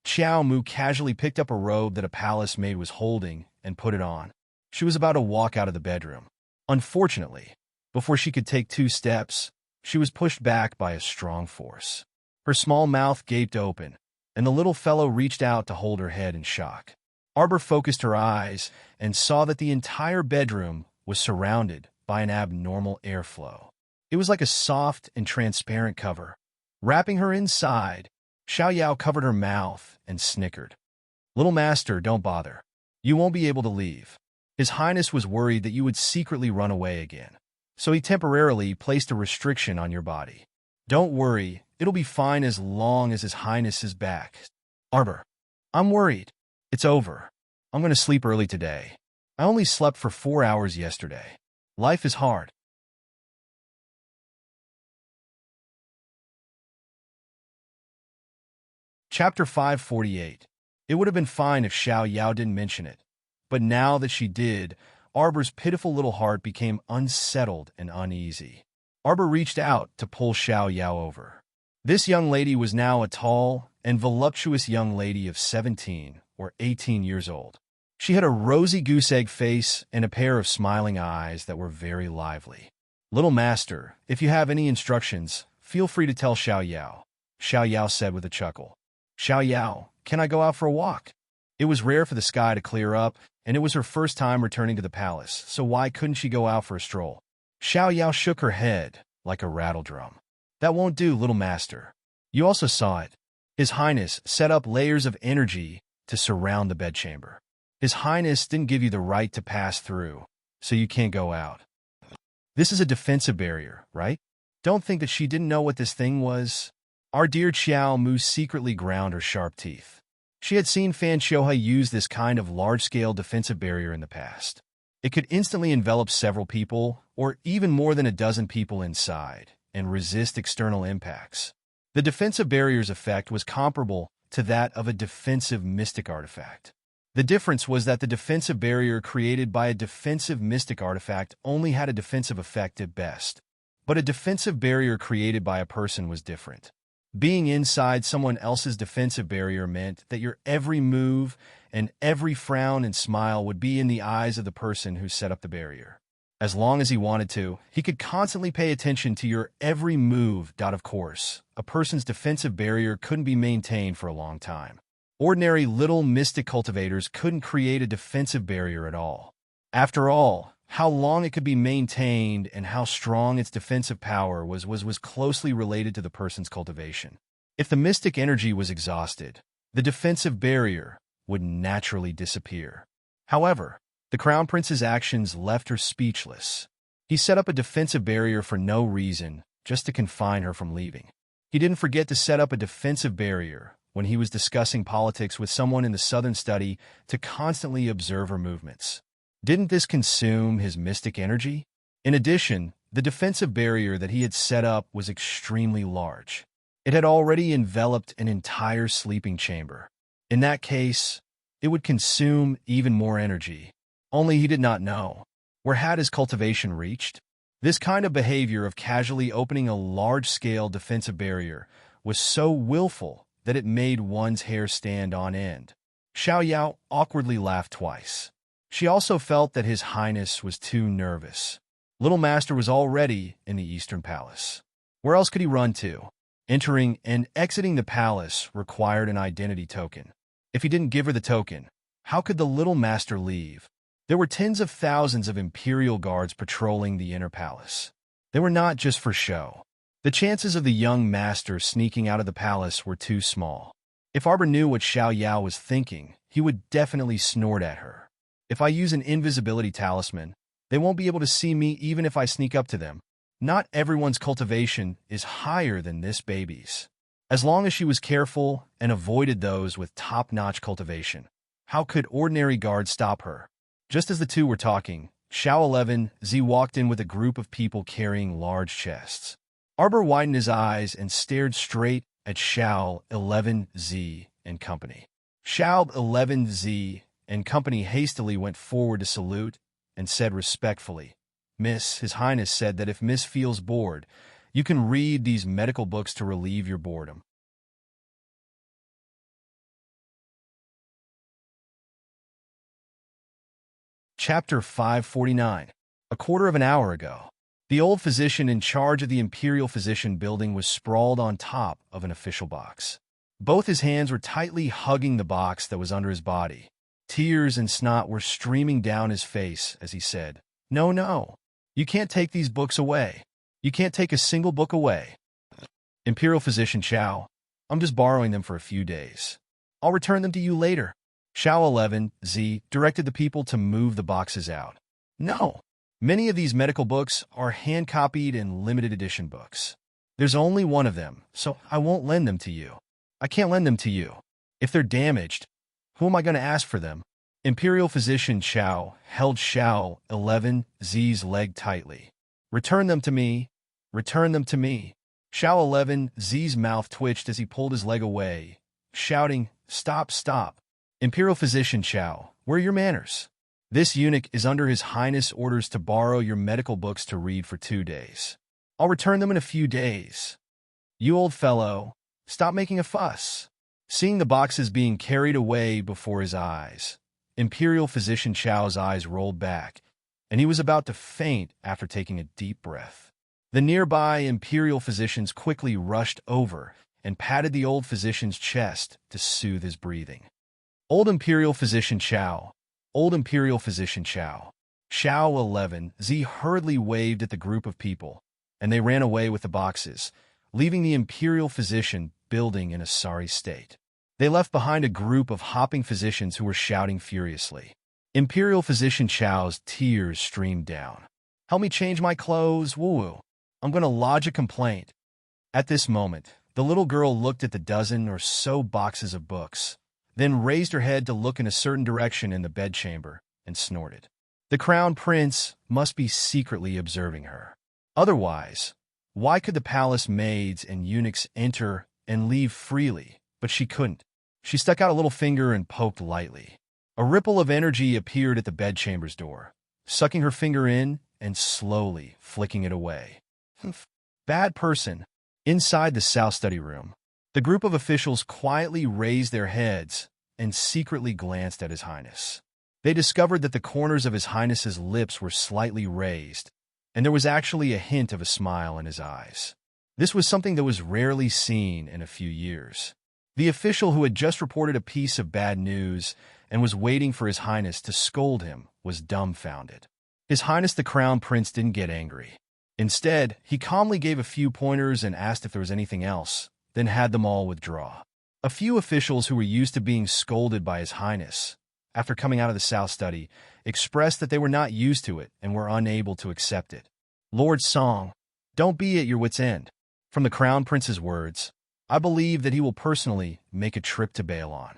Xiao Mu casually picked up a robe that a palace maid was holding and put it on. She was about to walk out of the bedroom. Unfortunately, before she could take 2 steps, she was pushed back by a strong force. Her small mouth gaped open, and the little fellow reached out to hold her head in shock. Arbor focused her eyes and saw that the entire bedroom was surrounded by an abnormal airflow. It was like a soft and transparent cover, Wrapping her inside, Xiao Yao covered her mouth and snickered. "Little master, don't bother. You won't be able to leave." His Highness was worried that you would secretly run away again, so he temporarily placed a restriction on your body. "Don't worry, it'll be fine as long as His Highness is back." "Arbor, I'm worried. It's over. I'm going to sleep early today. I only slept for 4 hours yesterday. Life is hard." Chapter 548. It would have been fine if Xiao Yao didn't mention it, but now that she did, Arbor's pitiful little heart became unsettled and uneasy. Arbor reached out to pull Xiao Yao over. This young lady was now a tall and voluptuous young lady of 17 or 18 years old. She had a rosy goose-egg face and a pair of smiling eyes that were very lively. "Little master, if you have any instructions, feel free to tell Xiao Yao," Xiao Yao said with a chuckle. "Xiao Yao, can I go out for a walk?" It was rare for the sky to clear up, and it was her first time returning to the palace, so why couldn't she go out for a stroll? Xiao Yao shook her head like a rattledrum. "That won't do, little master. You also saw it. His Highness set up layers of energy to surround the bedchamber. His Highness didn't give you the right to pass through, so you can't go out. This is a defensive barrier, right? Don't think that she didn't know what this thing was." Our dear Xiao Mu secretly ground her sharp teeth. She had seen Fan Xiuhai use this kind of large-scale defensive barrier in the past. It could instantly envelop several people, or even more than a dozen people inside, and resist external impacts. The defensive barrier's effect was comparable to that of a defensive mystic artifact. The difference was that the defensive barrier created by a defensive mystic artifact only had a defensive effect at best, but a defensive barrier created by a person was different. Being inside someone else's defensive barrier meant that your every move and every frown and smile would be in the eyes of the person who set up the barrier. As long as he wanted to, he could constantly pay attention to your every move. Of course, a person's defensive barrier couldn't be maintained for a long time. Ordinary little mystic cultivators couldn't create a defensive barrier at all. After all, how long it could be maintained and how strong its defensive power was closely related to the person's cultivation. If the mystic energy was exhausted, the defensive barrier would naturally disappear. However, the Crown Prince's actions left her speechless. He set up a defensive barrier for no reason, just to confine her from leaving. He didn't forget to set up a defensive barrier when he was discussing politics with someone in the southern study to constantly observe her movements. Didn't this consume his mystic energy? In addition, the defensive barrier that he had set up was extremely large. It had already enveloped an entire sleeping chamber. In that case, it would consume even more energy. Only he did not know. Where had his cultivation reached? This kind of behavior of casually opening a large-scale defensive barrier was so willful that it made one's hair stand on end. Xiao Yao awkwardly laughed twice. She also felt that His Highness was too nervous. Little Master was already in the Eastern Palace. Where else could he run to? Entering and exiting the palace required an identity token. If he didn't give her the token, how could the Little Master leave? There were tens of thousands of Imperial guards patrolling the inner palace. They were not just for show. The chances of the young master sneaking out of the palace were too small. If Arbor knew what Xiao Yao was thinking, he would definitely snort at her. If I use an invisibility talisman, they won't be able to see me even if I sneak up to them. Not everyone's cultivation is higher than this baby's. As long as she was careful and avoided those with top-notch cultivation, how could ordinary guards stop her? Just as the two were talking, Xiao 11Z walked in with a group of people carrying large chests. Arbor widened his eyes and stared straight at Xiao 11Z and company. Xiao 11Z and company hastily went forward to salute and said respectfully, "Miss, His Highness said that if Miss feels bored, you can read these medical books to relieve your boredom." Chapter 549. A quarter of an hour ago, the old physician in charge of the Imperial Physician Building was sprawled on top of an official box. Both his hands were tightly hugging the box that was under his body. Tears and snot were streaming down his face as he said, "No, no. You can't take these books away. You can't take a single book away." Imperial Physician Xiao, I'm just borrowing them for a few days. I'll return them to you later. Xiao 11Z directed the people to move the boxes out. No. Many of these medical books are hand-copied and limited edition books. There's only one of them, so I won't lend them to you. I can't lend them to you. If they're damaged, who am I going to ask for them? Imperial Physician Xiao held Xiao 11Z's leg tightly. Return them to me. Return them to me. Xiao 11Z's mouth twitched as he pulled his leg away, shouting, Stop, stop. Imperial Physician Xiao, where are your manners? This eunuch is under His Highness' orders to borrow your medical books to read for 2 days. I'll return them in a few days. You old fellow, stop making a fuss. Seeing the boxes being carried away before his eyes, Imperial Physician Xiao's eyes rolled back, and he was about to faint after taking a deep breath. The nearby Imperial physicians quickly rushed over and patted the old physician's chest to soothe his breathing. Old Imperial Physician Xiao, Old Imperial Physician Xiao. Xiao 11Z hurriedly waved at the group of people, and they ran away with the boxes, leaving the Imperial Physician building in a sorry state. They left behind a group of hopping physicians who were shouting furiously. Imperial Physician Xiao's tears streamed down. Help me change my clothes, woo-woo. I'm going to lodge a complaint. At this moment, the little girl looked at the dozen or so boxes of books, then raised her head to look in a certain direction in the bedchamber and snorted. The Crown Prince must be secretly observing her. Otherwise, why could the palace maids and eunuchs enter and leave freely, but she couldn't? She stuck out a little finger and poked lightly. A ripple of energy appeared at the bedchamber's door, sucking her finger in and slowly flicking it away. Bad person. Inside the South study room, the group of officials quietly raised their heads and secretly glanced at His Highness. They discovered that the corners of His Highness's lips were slightly raised, and there was actually a hint of a smile in his eyes. This was something that was rarely seen in a few years. The official who had just reported a piece of bad news and was waiting for His Highness to scold him was dumbfounded. His Highness the Crown Prince didn't get angry. Instead, he calmly gave a few pointers and asked if there was anything else, then had them all withdraw. A few officials who were used to being scolded by His Highness, after coming out of the South study, expressed that they were not used to it and were unable to accept it. Lord Song, don't be at your wit's end. From the Crown Prince's words, I believe that he will personally make a trip to Bailon.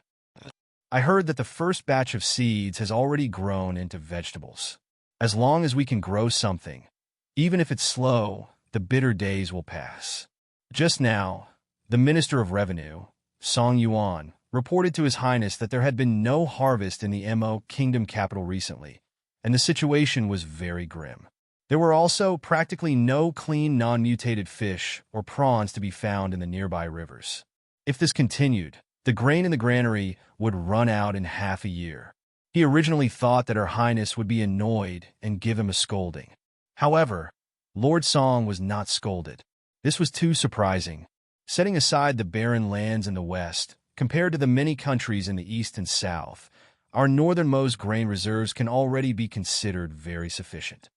I heard that the first batch of seeds has already grown into vegetables. As long as we can grow something, even if it's slow, the bitter days will pass. Just now, the Minister of Revenue, Song Yuan, reported to His Highness that there had been no harvest in the Mo Kingdom capital recently, and the situation was very grim. There were also practically no clean non-mutated fish or prawns to be found in the nearby rivers. If this continued, the grain in the granary would run out in half a year. He originally thought that Her Highness would be annoyed and give him a scolding. However, Lord Song was not scolded. This was too surprising. Setting aside the barren lands in the west, compared to the many countries in the east and south, our northernmost grain reserves can already be considered very sufficient.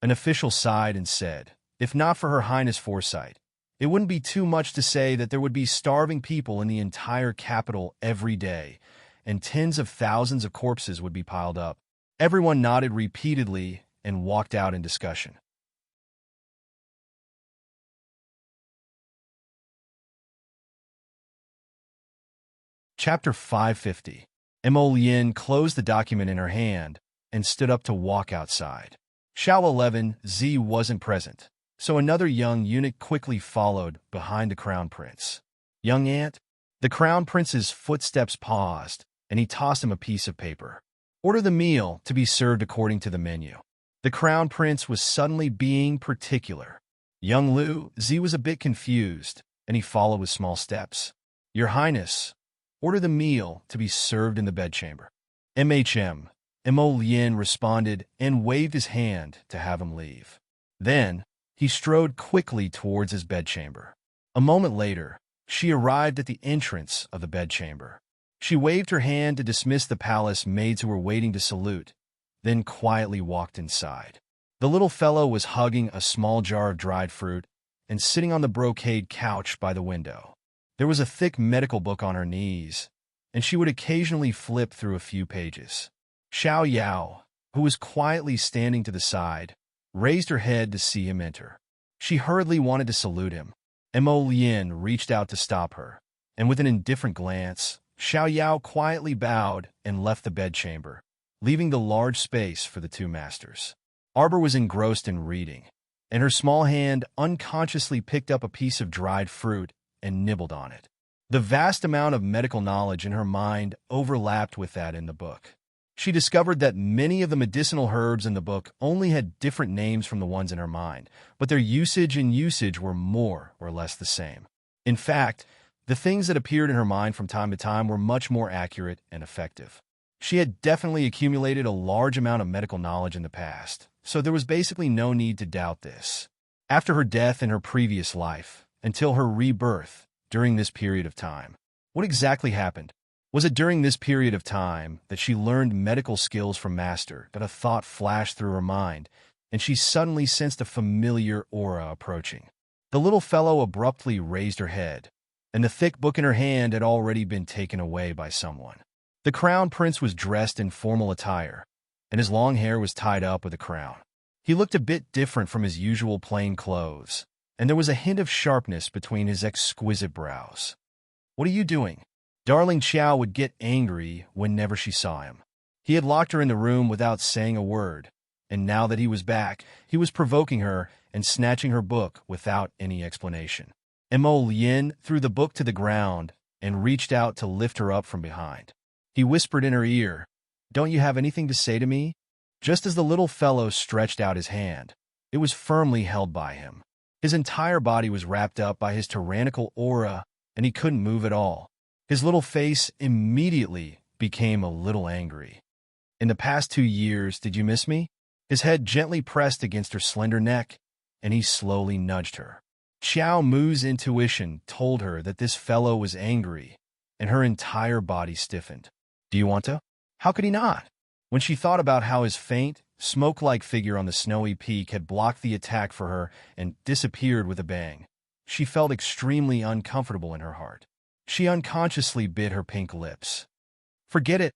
An official sighed and said, if not for Her Highness' foresight, it wouldn't be too much to say that there would be starving people in the entire capital every day, and tens of thousands of corpses would be piled up. Everyone nodded repeatedly and walked out in discussion. Chapter 550. Mo Lin closed the document in her hand and stood up to walk outside. Xiao 11Z wasn't present, so another young eunuch quickly followed behind the Crown Prince. Young Aunt? The Crown Prince's footsteps paused, and he tossed him a piece of paper. Order the meal to be served according to the menu. The Crown Prince was suddenly being particular. Young Liu Z was a bit confused, and he followed with small steps. Your Highness, order the meal to be served in the bedchamber. Mo Lin responded and waved his hand to have him leave. Then, he strode quickly towards his bedchamber. A moment later, she arrived at the entrance of the bedchamber. She waved her hand to dismiss the palace maids who were waiting to salute, then quietly walked inside. The little fellow was hugging a small jar of dried fruit and sitting on the brocade couch by the window. There was a thick medical book on her knees, and she would occasionally flip through a few pages. Xiao Yao, who was quietly standing to the side, raised her head to see him enter. She hurriedly wanted to salute him. Mo Lien reached out to stop her, and with an indifferent glance, Xiao Yao quietly bowed and left the bedchamber, leaving the large space for the two masters. Arbor was engrossed in reading, and her small hand unconsciously picked up a piece of dried fruit and nibbled on it. The vast amount of medical knowledge in her mind overlapped with that in the book. She discovered that many of the medicinal herbs in the book only had different names from the ones in her mind, but their usage and usage were more or less the same. In fact, the things that appeared in her mind from time to time were much more accurate and effective. She had definitely accumulated a large amount of medical knowledge in the past, so there was basically no need to doubt this. After her death in her previous life, until her rebirth during this period of time, what exactly happened? Was it during this period of time that she learned medical skills from Master that a thought flashed through her mind, and she suddenly sensed a familiar aura approaching? The little fellow abruptly raised her head, and the thick book in her hand had already been taken away by someone. The crown prince was dressed in formal attire, and his long hair was tied up with a crown. He looked a bit different from his usual plain clothes, and there was a hint of sharpness between his exquisite brows. "What are you doing?" Darling Xiao would get angry whenever she saw him. He had locked her in the room without saying a word, and now that he was back, he was provoking her and snatching her book without any explanation. Mo Lien threw the book to the ground and reached out to lift her up from behind. He whispered in her ear, "Don't you have anything to say to me?" Just as the little fellow stretched out his hand, it was firmly held by him. His entire body was wrapped up by his tyrannical aura, and he couldn't move at all. His little face immediately became a little angry. "In the past 2 years, did you miss me?" His head gently pressed against her slender neck, and he slowly nudged her. Xiao Mu's intuition told her that this fellow was angry, and her entire body stiffened. "Do you want to?" How could he not? When she thought about how his faint, smoke-like figure on the snowy peak had blocked the attack for her and disappeared with a bang, she felt extremely uncomfortable in her heart. She unconsciously bit her pink lips. "Forget it.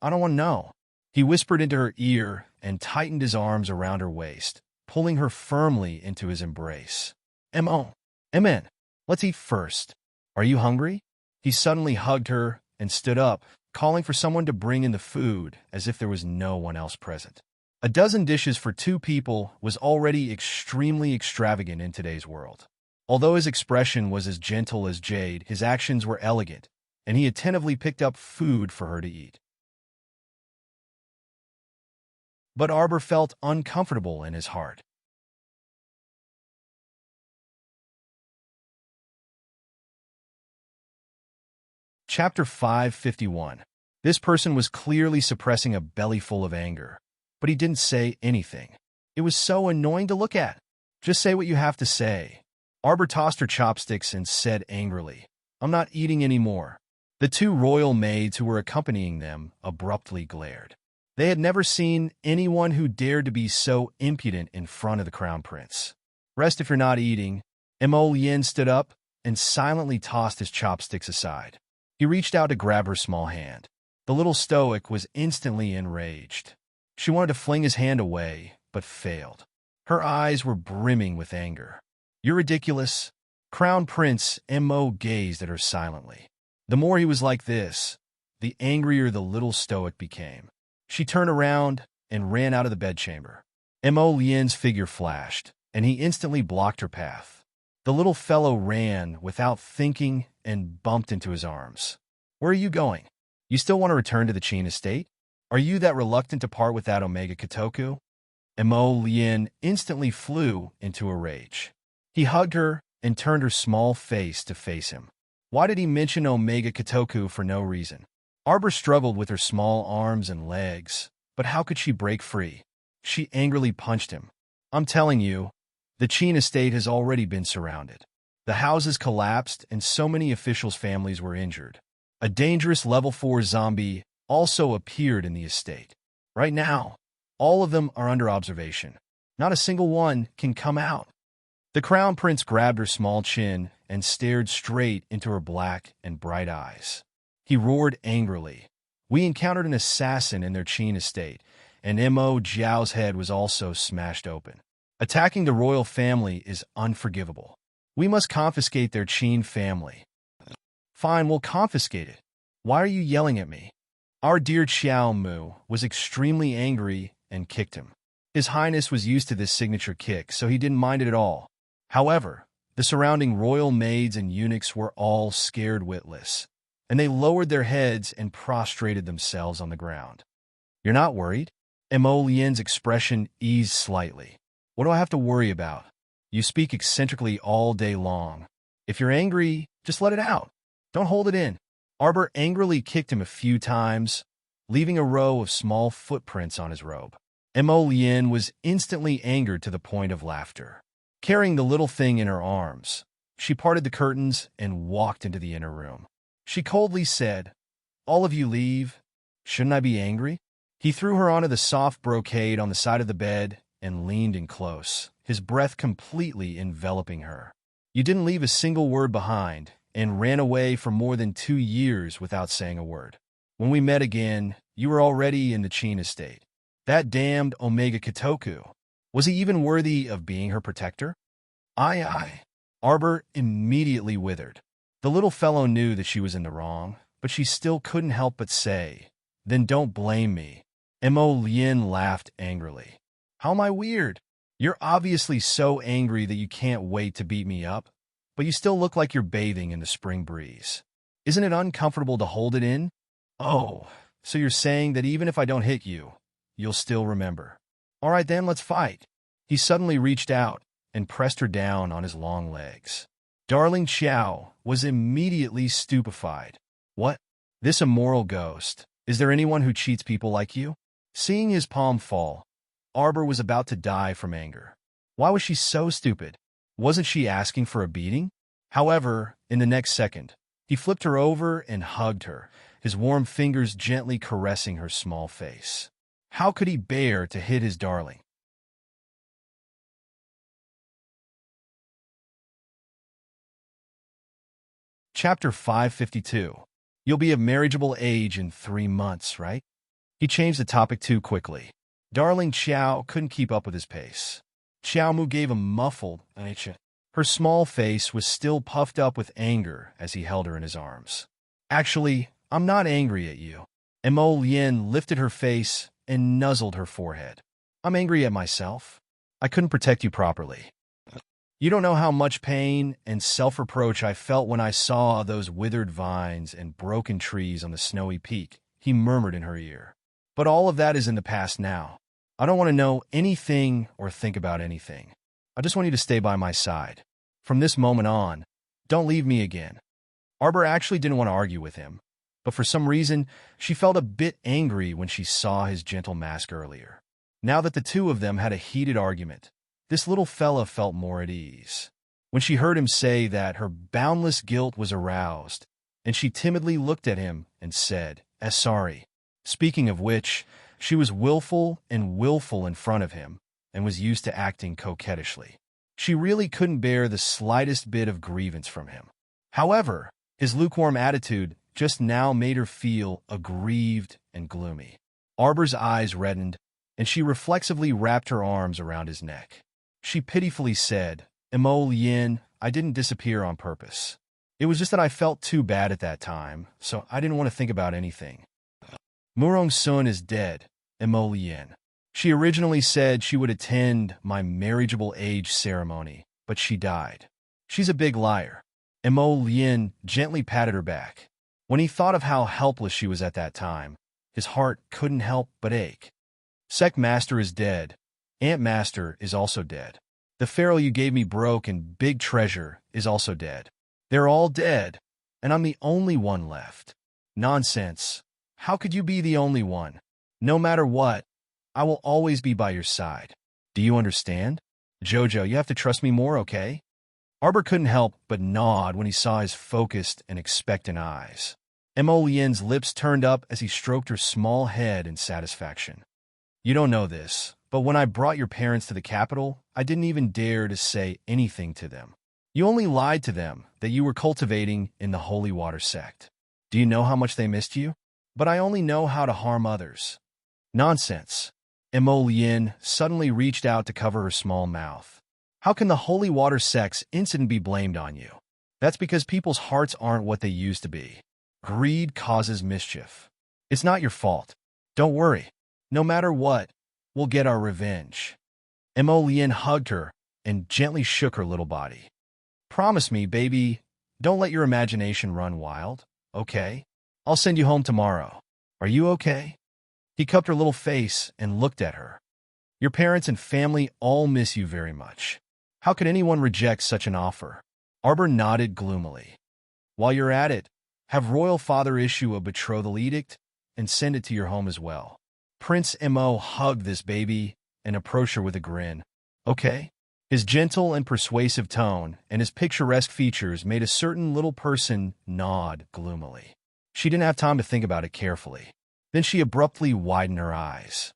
I don't want to know." He whispered into her ear and tightened his arms around her waist, pulling her firmly into his embrace. "Mn, let's eat first. Are you hungry?" He suddenly hugged her and stood up, calling for someone to bring in the food as if there was no one else present. A dozen dishes for 2 people was already extremely extravagant in today's world. Although his expression was as gentle as jade, his actions were elegant, and he attentively picked up food for her to eat. But Arbor felt uncomfortable in his heart. Chapter 551. This person was clearly suppressing a belly full of anger, but he didn't say anything. It was so annoying to look at. "Just say what you have to say." Arbor tossed her chopsticks and said angrily, "I'm not eating anymore." The 2 royal maids who were accompanying them abruptly glared. They had never seen anyone who dared to be so impudent in front of the crown prince. "Rest if you're not eating." Mo Lien stood up and silently tossed his chopsticks aside. He reached out to grab her small hand. The little stoic was instantly enraged. She wanted to fling his hand away, but failed. Her eyes were brimming with anger. "You're ridiculous." Crown Prince Mo gazed at her silently. The more he was like this, the angrier the little stoic became. She turned around and ran out of the bedchamber. Mo Lien's figure flashed, and he instantly blocked her path. The little fellow ran without thinking and bumped into his arms. "Where are you going? You still want to return to the Qin estate? Are you that reluctant to part with that Omega Kotoku?" Mo Lien instantly flew into a rage. He hugged her and turned her small face to face him. Why did he mention Omega Kotoku for no reason? Arbor struggled with her small arms and legs, but how could she break free? She angrily punched him. "I'm telling you, the Qin estate has already been surrounded. The houses collapsed and so many officials' families were injured. A dangerous level 4 zombie also appeared in the estate. Right now, all of them are under observation. Not a single one can come out. The crown prince grabbed her small chin and stared straight into her black and bright eyes. He roared angrily. We encountered an assassin in their Qin estate, and Mo Jiao's head was also smashed open. Attacking the royal family is unforgivable. We must confiscate their Qin family. Fine, we'll confiscate it. Why are you yelling at me? Our dear Xiao Mu was extremely angry and kicked him. His Highness was used to this signature kick, so he didn't mind it at all. However, the surrounding royal maids and eunuchs were all scared witless, and they lowered their heads and prostrated themselves on the ground. You're not worried? Mo Lian's expression eased slightly. What do I have to worry about? You speak eccentrically all day long. If you're angry, just let it out. Don't hold it in. Arbor angrily kicked him a few times, leaving a row of small footprints on his robe. Mo Lian was instantly angered to the point of laughter. Carrying the little thing in her arms, she parted the curtains and walked into the inner room. She coldly said, "All of you leave. Shouldn't I be angry?" He threw her onto the soft brocade on the side of the bed and leaned in close, his breath completely enveloping her. You didn't leave a single word behind and ran away for more than 2 years without saying a word. When we met again, you were already in the Qin estate. That damned Omega Kitoku. Was he even worthy of being her protector? Aye. Arbor immediately withered. The little fellow knew that she was in the wrong, but she still couldn't help but say, "Then don't blame me." Mo Lian laughed angrily. How am I weird? You're obviously so angry that you can't wait to beat me up, but you still look like you're bathing in the spring breeze. Isn't it uncomfortable to hold it in? Oh, so you're saying that even if I don't hit you, you'll still remember. All right then, let's fight. He suddenly reached out and pressed her down on his long legs. Darling Xiao was immediately stupefied. What? This immoral ghost. Is there anyone who cheats people like you? Seeing his palm fall, Arbor was about to die from anger. Why was she so stupid? Wasn't she asking for a beating? However, in the next second, he flipped her over and hugged her, his warm fingers gently caressing her small face. How could he bear to hit his darling? Chapter 552. You'll be of marriageable age in 3 months, right? He changed the topic too quickly. Darling Xiao couldn't keep up with his pace. Xiao Mu gave a muffled "enrich." Her small face was still puffed up with anger as he held her in his arms. Actually, I'm not angry at you. Mo Lian lifted her face and nuzzled her forehead. I'm angry at myself. I couldn't protect you properly. You don't know how much pain and self-reproach I felt when I saw those withered vines and broken trees on the snowy peak, he murmured in her ear. But all of that is in the past now. I don't want to know anything or think about anything. I just want you to stay by my side. From this moment on, don't leave me again. Arbor actually didn't want to argue with him, but for some reason, she felt a bit angry when she saw his gentle mask earlier. Now that the two of them had a heated argument, this little fella felt more at ease. When she heard him say that, her boundless guilt was aroused, and she timidly looked at him and said, sorry. Speaking of which, she was willful in front of him, and was used to acting coquettishly. She really couldn't bear the slightest bit of grievance from him. However, his lukewarm attitude just now made her feel aggrieved and gloomy. Arbor's eyes reddened, and she reflexively wrapped her arms around his neck. She pitifully said, Mo Lian, I didn't disappear on purpose. It was just that I felt too bad at that time, so I didn't want to think about anything. Murong Sun is dead, Mo Lian. She originally said she would attend my marriageable age ceremony, but she died. She's a big liar. Mo Lian gently patted her back. When he thought of how helpless she was at that time, his heart couldn't help but ache. Sect Master is dead. Ant Master is also dead. The pharaoh you gave me broke and Big Treasure is also dead. They're all dead, and I'm the only one left. Nonsense. How could you be the only one? No matter what, I will always be by your side. Do you understand? Jojo, you have to trust me more, okay? Arbor couldn't help but nod when he saw his focused and expectant eyes. Mo Lian's lips turned up as he stroked her small head in satisfaction. You don't know this, But when I brought your parents to the capital, I didn't even dare to say anything to them. You only lied to them that you were cultivating in the holy water sect. Do you know how much they missed you? But I only know how to harm others. Nonsense. Yin suddenly reached out to cover her small mouth. How can the holy water sect's incident be blamed on you? That's because people's hearts aren't what they used to be. Greed causes mischief. It's not your fault. Don't worry. No matter what, we'll get our revenge. Yin hugged her and gently shook her little body. Promise me, baby, don't let your imagination run wild, okay? I'll send you home tomorrow. Are you okay? He cupped her little face and looked at her. Your parents and family all miss you very much. How could anyone reject such an offer? Arbor nodded gloomily. While you're at it, have royal father issue a betrothal edict and send it to your home as well. Prince Mo hugged this baby and approached her with a grin. Okay? His gentle and persuasive tone and his picturesque features made a certain little person nod gloomily. She didn't have time to think about it carefully. Then she abruptly widened her eyes.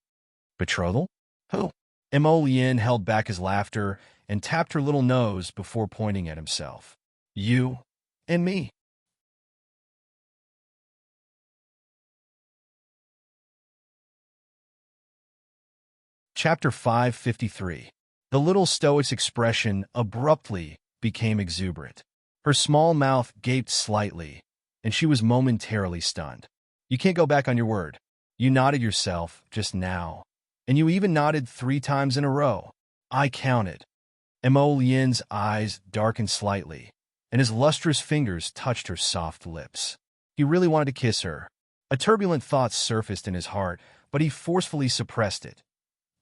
Betrothal? Who? Yin held back his laughter and tapped her little nose before pointing at himself. You and me. Chapter 553. The little stoic's expression abruptly became exuberant. Her small mouth gaped slightly, and she was momentarily stunned. You can't go back on your word. You nodded yourself just now, and you even nodded 3 times in a row. I counted. Yin's eyes darkened slightly, and his lustrous fingers touched her soft lips. He really wanted to kiss her. A turbulent thought surfaced in his heart, but he forcefully suppressed it.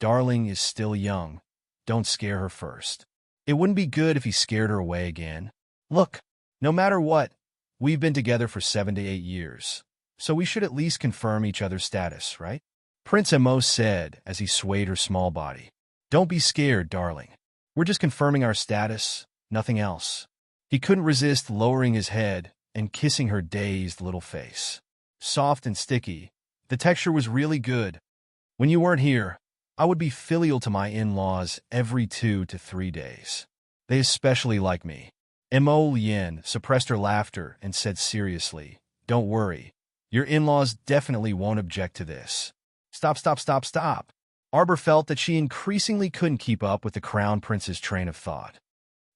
Darling is still young. Don't scare her first. It wouldn't be good if he scared her away again. Look, no matter what, we've been together for 7 to 8 years, so we should at least confirm each other's status, right? Prince Mo said as he swayed her small body. Don't be scared, darling. We're just confirming our status, nothing else. He couldn't resist lowering his head and kissing her dazed little face. Soft and sticky, the texture was really good. When you weren't here, I would be filial to my in-laws every 2 to 3 days. They especially like me. Yin suppressed her laughter and said seriously, Don't worry. Your in-laws definitely won't object to this. Stop, stop, stop, stop. Arbor felt that she increasingly couldn't keep up with the Crown Prince's train of thought.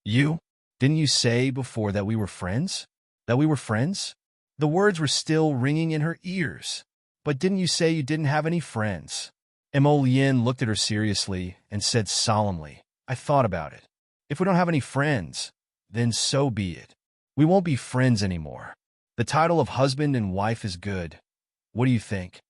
Didn't you say before that we were friends? That we were friends? The words were still ringing in her ears. But didn't you say you didn't have any friends? Yin looked at her seriously and said solemnly, I thought about it. If we don't have any friends, then so be it. We won't be friends anymore. The title of husband and wife is good. What do you think?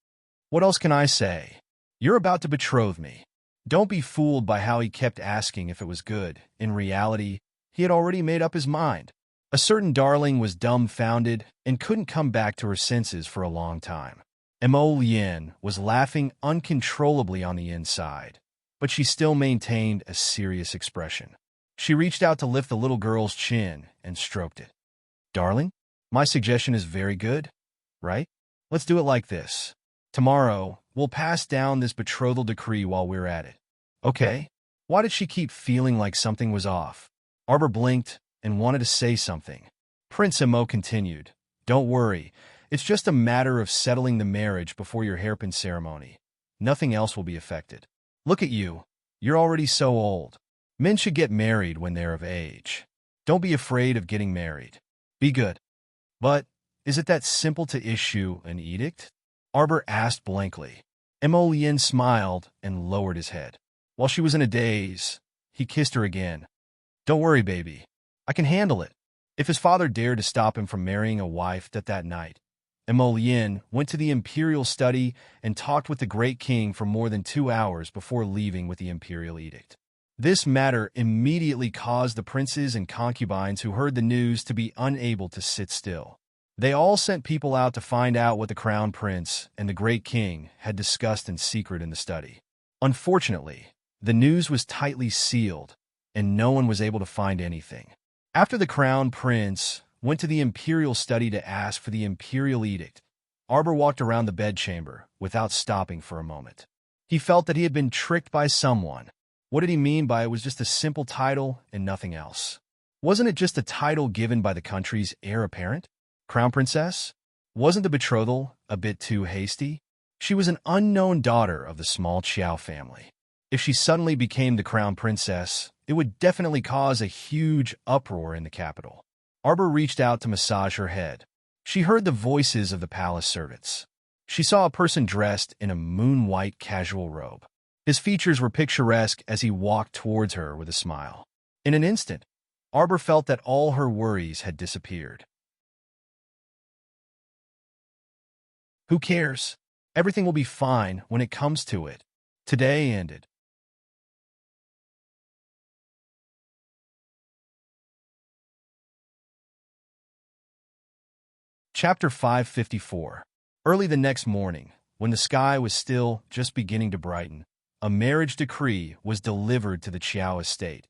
What else can I say? You're about to betroth me. Don't be fooled by how he kept asking if it was good. In reality, he had already made up his mind. A certain darling was dumbfounded and couldn't come back to her senses for a long time. Yin was laughing uncontrollably on the inside, but she still maintained a serious expression. She reached out to lift the little girl's chin and stroked it. Darling, my suggestion is very good, right? Let's do it like this. Tomorrow, we'll pass down this betrothal decree while we're at it. Okay? Why did she keep feeling like something was off? Arbor blinked and wanted to say something. Prince Mo continued, Don't worry. It's just a matter of settling the marriage before your hairpin ceremony. Nothing else will be affected. Look at you. You're already so old. Men should get married when they're of age. Don't be afraid of getting married. Be good. But is it that simple to issue an edict? Arbor asked blankly. Yin smiled and lowered his head. While she was in a daze, he kissed her again. Don't worry, baby. I can handle it. If his father dared to stop him from marrying a wife that night, Yin went to the imperial study and talked with the great king for more than 2 hours before leaving with the imperial edict. This matter immediately caused the princes and concubines who heard the news to be unable to sit still. They all sent people out to find out what the crown prince and the great king had discussed in secret in the study. Unfortunately, the news was tightly sealed, and no one was able to find anything. After the crown prince went to the imperial study to ask for the imperial edict, Arbor walked around the bedchamber without stopping for a moment. He felt that he had been tricked by someone. What did he mean by it was just a simple title and nothing else? Wasn't it just a title given by the country's heir apparent? Crown Princess? Wasn't the betrothal a bit too hasty? She was an unknown daughter of the small Qiao family. If she suddenly became the Crown Princess, it would definitely cause a huge uproar in the capital. Arbor reached out to massage her head. She heard the voices of the palace servants. She saw a person dressed in a moon-white casual robe. His features were picturesque as he walked towards her with a smile. In an instant, Arbor felt that all her worries had disappeared. Who cares? Everything will be fine when it comes to it. Today ended. Chapter 554. Early the next morning, when the sky was still just beginning to brighten, a marriage decree was delivered to the Qiao estate,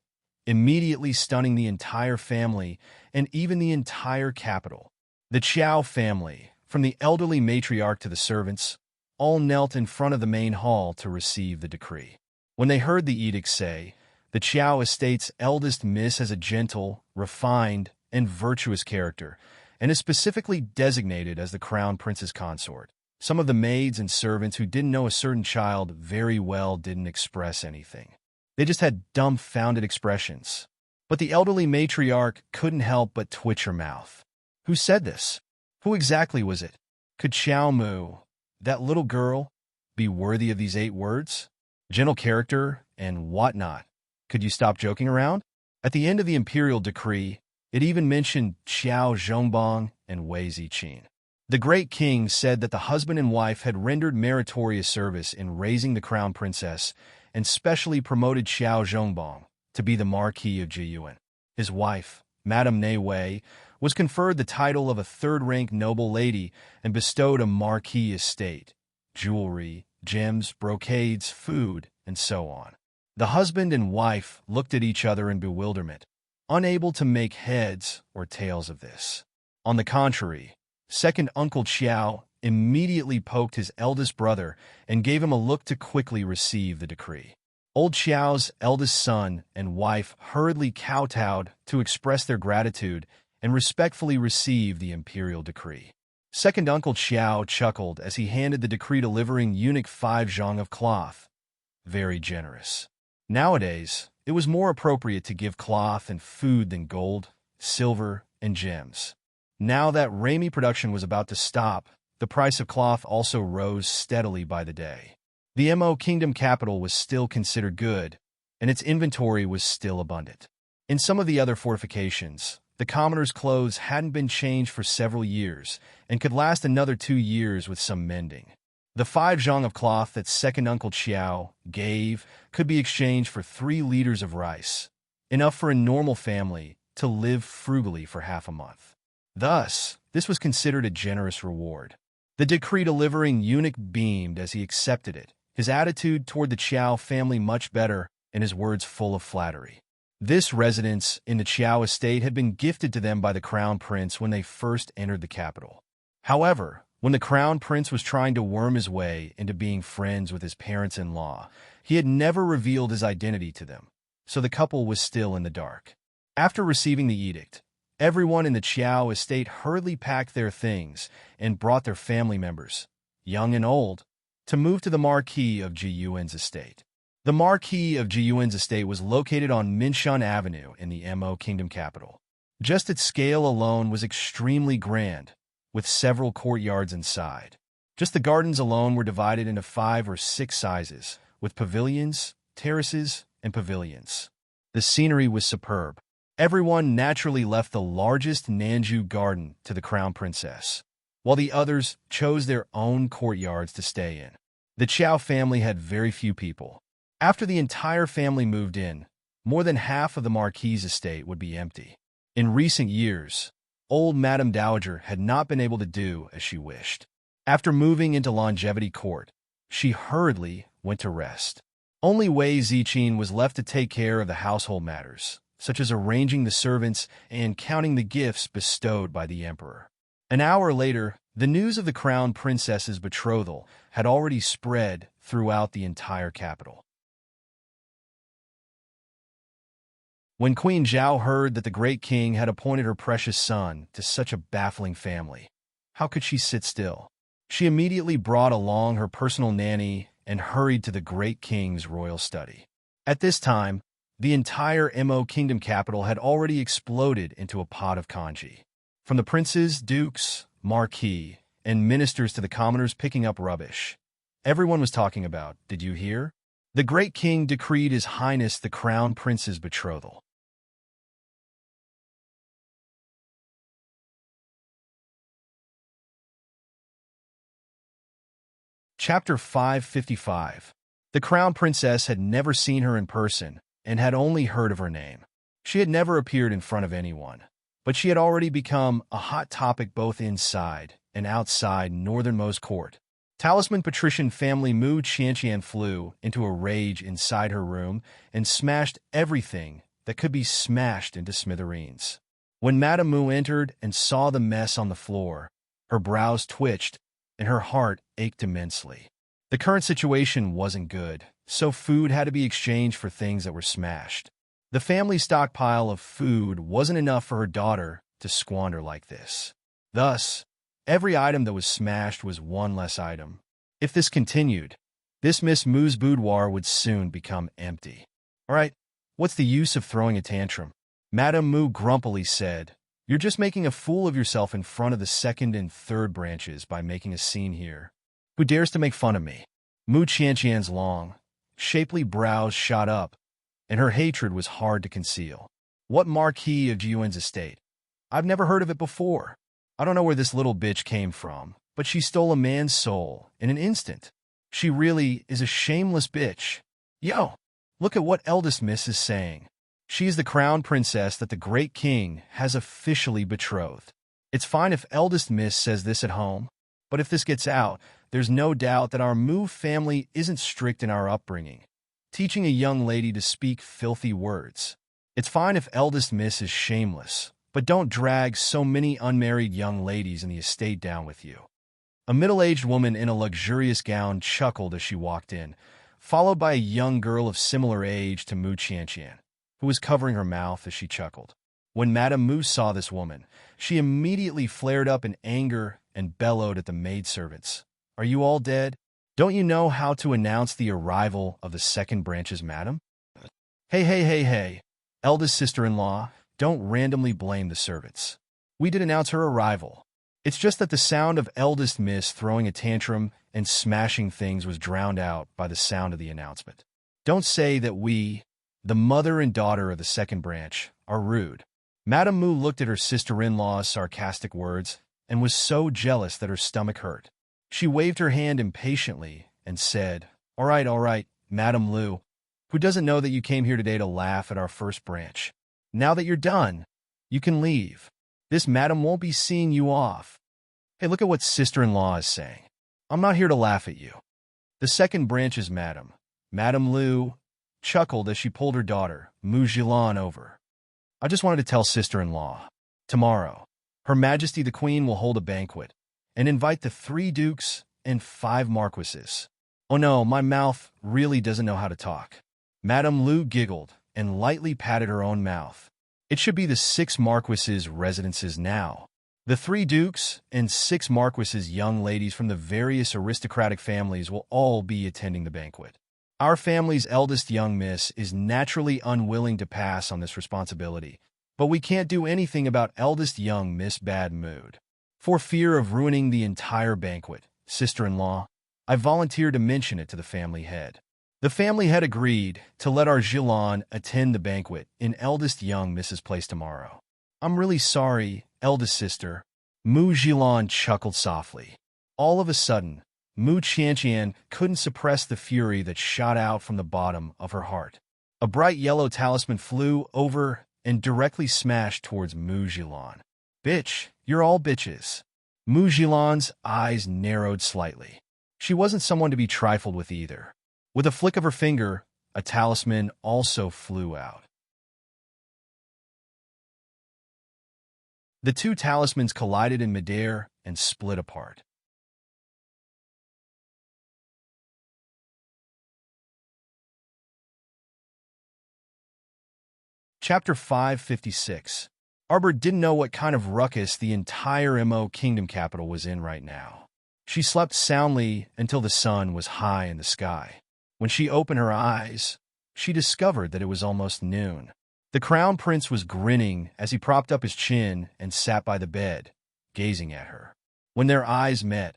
immediately stunning the entire family and even the entire capital. The Qiao family, from the elderly matriarch to the servants, all knelt in front of the main hall to receive the decree. When they heard the edict say, the Qiao estate's eldest miss has a gentle, refined, and virtuous character, and is specifically designated as the crown prince's consort. Some of the maids and servants who didn't know a certain child very well didn't express anything. They just had dumbfounded expressions. But the elderly matriarch couldn't help but twitch her mouth. Who said this? Who exactly was it? Could Xiao Mu, that little girl, be worthy of these 8 words? Gentle character and whatnot. Could you stop joking around? At the end of the imperial decree, it even mentioned Xiao Zhongbang and Wei Ziqin. The great king said that the husband and wife had rendered meritorious service in raising the crown princess and specially promoted Xiao Zhongbang to be the Marquis of Jiyuan. His wife, Madame Nei Wei, was conferred the title of a third-rank noble lady and bestowed a marquis estate, jewelry, gems, brocades, food, and so on. The husband and wife looked at each other in bewilderment, unable to make heads or tails of this. On the contrary, second Uncle Qiao immediately poked his eldest brother and gave him a look to quickly receive the decree. Old Xiao's eldest son and wife hurriedly kowtowed to express their gratitude and respectfully receive the imperial decree. Second Uncle Qiao chuckled as he handed the decree delivering eunuch 5 zhang of cloth. Very generous. Nowadays, it was more appropriate to give cloth and food than gold, silver, and gems. Now that Raimi production was about to stop, the price of cloth also rose steadily by the day. The Mo Kingdom capital was still considered good, and its inventory was still abundant. In some of the other fortifications, the commoners' clothes hadn't been changed for several years and could last another 2 years with some mending. The 5 zhang of cloth that second Uncle Qiao gave could be exchanged for 3 liters of rice, enough for a normal family to live frugally for half a month. Thus, this was considered a generous reward. The decree delivering eunuch beamed as he accepted it, his attitude toward the Qiao family much better and his words full of flattery. This residence in the Qiao estate had been gifted to them by the crown prince when they first entered the capital. However, when the crown prince was trying to worm his way into being friends with his parents-in-law, he had never revealed his identity to them, so the couple was still in the dark. After receiving the edict, everyone in the Qiao estate hurriedly packed their things and brought their family members, young and old, to move to the Marquis of Jiyuan's estate. The Marquis of Jiyuan's estate was located on Minshan Avenue in the Mo Kingdom capital. Just its scale alone was extremely grand, with several courtyards inside. Just the gardens alone were divided into 5 or 6 sizes, with pavilions, terraces, and pavilions. The scenery was superb. Everyone naturally left the largest Nanju garden to the crown princess, while the others chose their own courtyards to stay in. The Qiao family had very few people. After the entire family moved in, more than half of the Marquis' estate would be empty. In recent years, old Madame Dowager had not been able to do as she wished. After moving into Longevity Court, she hurriedly went to rest. Only Wei Ziqin was left to take care of the household matters, such as arranging the servants and counting the gifts bestowed by the emperor. An hour later, The news of the crown princess's betrothal had already spread throughout the entire capital. When Queen Zhao heard that the great king had appointed her precious son to such a baffling family, how could she sit still? She immediately brought along her personal nanny and hurried to the great king's royal study. At this time, the entire Mo kingdom capital had already exploded into a pot of congee. From the princes, dukes, marquis, and ministers to the commoners picking up rubbish, everyone was talking about, did you hear? The great king decreed His Highness the Crown Prince's betrothal. Chapter 555. The Crown Princess had never seen her in person and had only heard of her name. She had never appeared in front of anyone, but she had already become a hot topic both inside and outside northernmost court. Talisman patrician family Mu Qianqian flew into a rage inside her room and smashed everything that could be smashed into smithereens. When Madame Mu entered and saw the mess on the floor, her brows twitched and her heart ached immensely. The current situation wasn't good, so food had to be exchanged for things that were smashed. The family stockpile of food wasn't enough for her daughter to squander like this. Thus, every item that was smashed was one less item. If this continued, this Miss Mu's boudoir would soon become empty. All right, what's the use of throwing a tantrum? Madame Mu grumpily said, "You're just making a fool of yourself in front of the second and third branches by making a scene here. Who dares to make fun of me?" Mu Qianqian's long, shapely brows shot up, and her hatred was hard to conceal. What Marquis of Jiuan's estate? I've never heard of it before. I don't know where this little bitch came from, but she stole a man's soul in an instant. She really is a shameless bitch. Yo, look at what eldest miss is saying. She is the crown princess that the great king has officially betrothed. It's fine if eldest miss says this at home, but if this gets out, there's no doubt that our Mu family isn't strict in our upbringing, teaching a young lady to speak filthy words. It's fine if eldest miss is shameless, but don't drag so many unmarried young ladies in the estate down with you. A middle-aged woman in a luxurious gown chuckled as she walked in, followed by a young girl of similar age to Mu Qianqian, who was covering her mouth as she chuckled. When Madame Mu saw this woman, she immediately flared up in anger and bellowed at the maidservants. "Are you all dead? Don't you know how to announce the arrival of the second branches, madam? Hey, eldest sister-in-law, don't randomly blame the servants. We did announce her arrival. It's just that the sound of eldest miss throwing a tantrum and smashing things was drowned out by the sound of the announcement. Don't say that we, the mother and daughter of the second branch, are rude." Madame Mu looked at her sister-in-law's sarcastic words and was so jealous that her stomach hurt. She waved her hand impatiently and said, all right, Madame Lu, who doesn't know that you came here today to laugh at our first branch? Now that you're done, you can leave. This madam won't be seeing you off." Hey, look at what sister-in-law is saying. "I'm not here to laugh at you." The second branch's madam, Madame Lu, chuckled as she pulled her daughter, Mu Jilan, over. "I just wanted to tell sister-in-law. Tomorrow, Her Majesty the Queen will hold a banquet and invite the 3 dukes and 5 marquises. Oh no, my mouth really doesn't know how to talk." Madame Lu giggled and lightly patted her own mouth. "It should be the 6 marquises' residences now. The 3 dukes and 6 marquises' young ladies from the various aristocratic families will all be attending the banquet. Our family's eldest young miss is naturally unwilling to pass on this responsibility, but we can't do anything about eldest young Miss Bad Mood. For fear of ruining the entire banquet, sister-in-law, I volunteered to mention it to the family head." The family head agreed to let our Jilan attend the banquet in eldest young Mrs. place tomorrow. "I'm really sorry, eldest sister." Mu Jilan chuckled softly. All of a sudden, Mu Qianqian couldn't suppress the fury that shot out from the bottom of her heart. A bright yellow talisman flew over and directly smashed towards Mu Jilan. "Bitch, you're all bitches." Mu Jilan's eyes narrowed slightly. She wasn't someone to be trifled with either. With a flick of her finger, a talisman also flew out. The 2 talismans collided in midair and split apart. Chapter 556. Arbor didn't know what kind of ruckus the entire Mo Kingdom capital was in right now. She slept soundly until the sun was high in the sky. When she opened her eyes, she discovered that it was almost noon. The Crown Prince was grinning as he propped up his chin and sat by the bed, gazing at her. When their eyes met,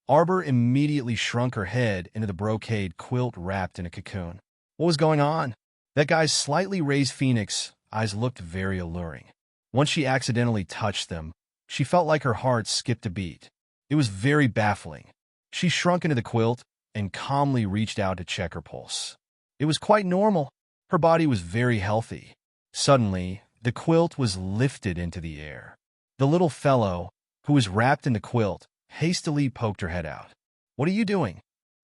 Arbor immediately shrunk her head into the brocade quilt wrapped in a cocoon. What was going on? That guy's slightly raised phoenix eyes looked very alluring. Once she accidentally touched them, she felt like her heart skipped a beat. It was very baffling. She shrunk into the quilt and calmly reached out to check her pulse. It was quite normal. Her body was very healthy. Suddenly, the quilt was lifted into the air. The little fellow, who was wrapped in the quilt, hastily poked her head out. "What are you doing?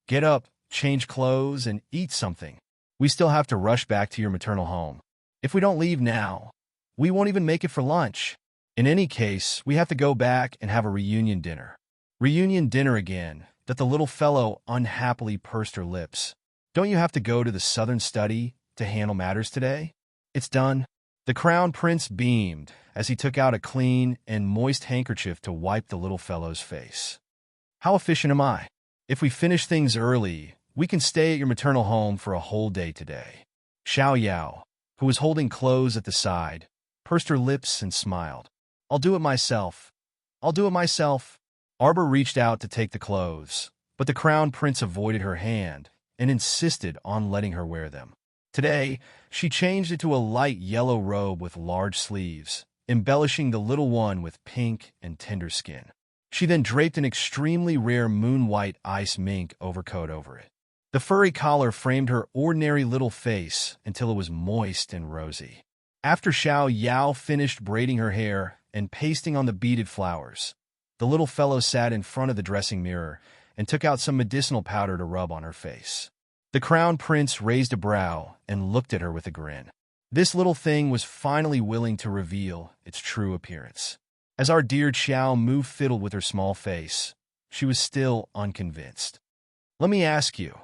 Get up, change clothes, and eat something. We still have to rush back to your maternal home. If we don't leave now, we won't even make it for lunch. In any case, we have to go back and have a reunion dinner." Reunion dinner again, that the little fellow unhappily pursed her lips. "Don't you have to go to the southern study to handle matters today? It's done." The Crown Prince beamed as he took out a clean and moist handkerchief to wipe the little fellow's face. "How efficient am I? If we finish things early, we can stay at your maternal home for a whole day today." Xiao Yao, who was holding clothes at the side, pursed her lips and smiled. "I'll do it myself. I'll do it myself." Arbor reached out to take the clothes, but the Crown Prince avoided her hand and insisted on letting her wear them. Today, she changed into a light yellow robe with large sleeves, embellishing the little one with pink and tender skin. She then draped an extremely rare moon-white ice mink overcoat over it. The furry collar framed her ordinary little face until it was moist and rosy. After Xiao Yao finished braiding her hair and pasting on the beaded flowers, the little fellow sat in front of the dressing mirror and took out some medicinal powder to rub on her face. The Crown Prince raised a brow and looked at her with a grin. This little thing was finally willing to reveal its true appearance. As our dear Xiao Mu fiddled with her small face, she was still unconvinced. "Let me ask you,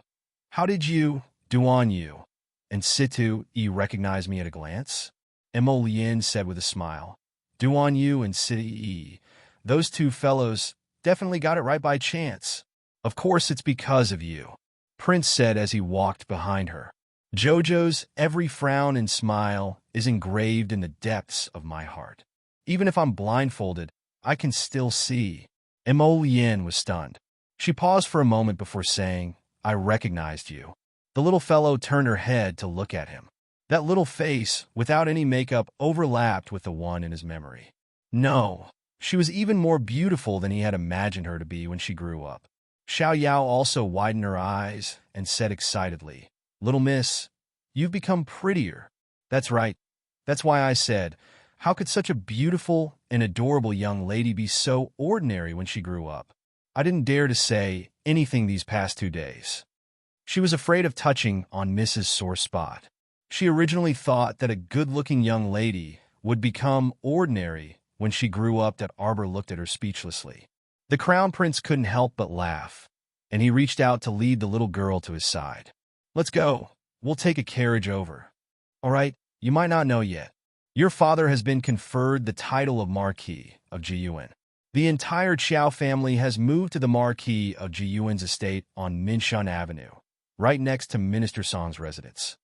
how did you, Duan Yu, and Situ Yi recognize me at a glance?" Mo Lien said with a smile. "Duan Yu and Situ Yi, those two fellows definitely got it right by chance. Of course it's because of you," Prince said as he walked behind her. "Jojo's every frown and smile is engraved in the depths of my heart. Even if I'm blindfolded, I can still see." Mo Lien was stunned. She paused for a moment before saying, "I recognized you." The little fellow turned her head to look at him. That little face, without any makeup, overlapped with the one in his memory. No, she was even more beautiful than he had imagined her to be when she grew up. Xiao Yao also widened her eyes and said excitedly, "Little miss, you've become prettier." "That's right. That's why I said, how could such a beautiful and adorable young lady be so ordinary when she grew up? I didn't dare to say anything these past 2 days." She was afraid of touching on Mrs. Sore Spot. She originally thought that a good-looking young lady would become ordinary when she grew up. That Arbor looked at her speechlessly. The Crown Prince couldn't help but laugh, and he reached out to lead the little girl to his side. "Let's go. We'll take a carriage over." "All right, you might not know yet. Your father has been conferred the title of Marquis of Jiyuan. The entire Qiao family has moved to the Marquis of Jiyuan's estate on Minshan Avenue, right next to Minister Song's residence."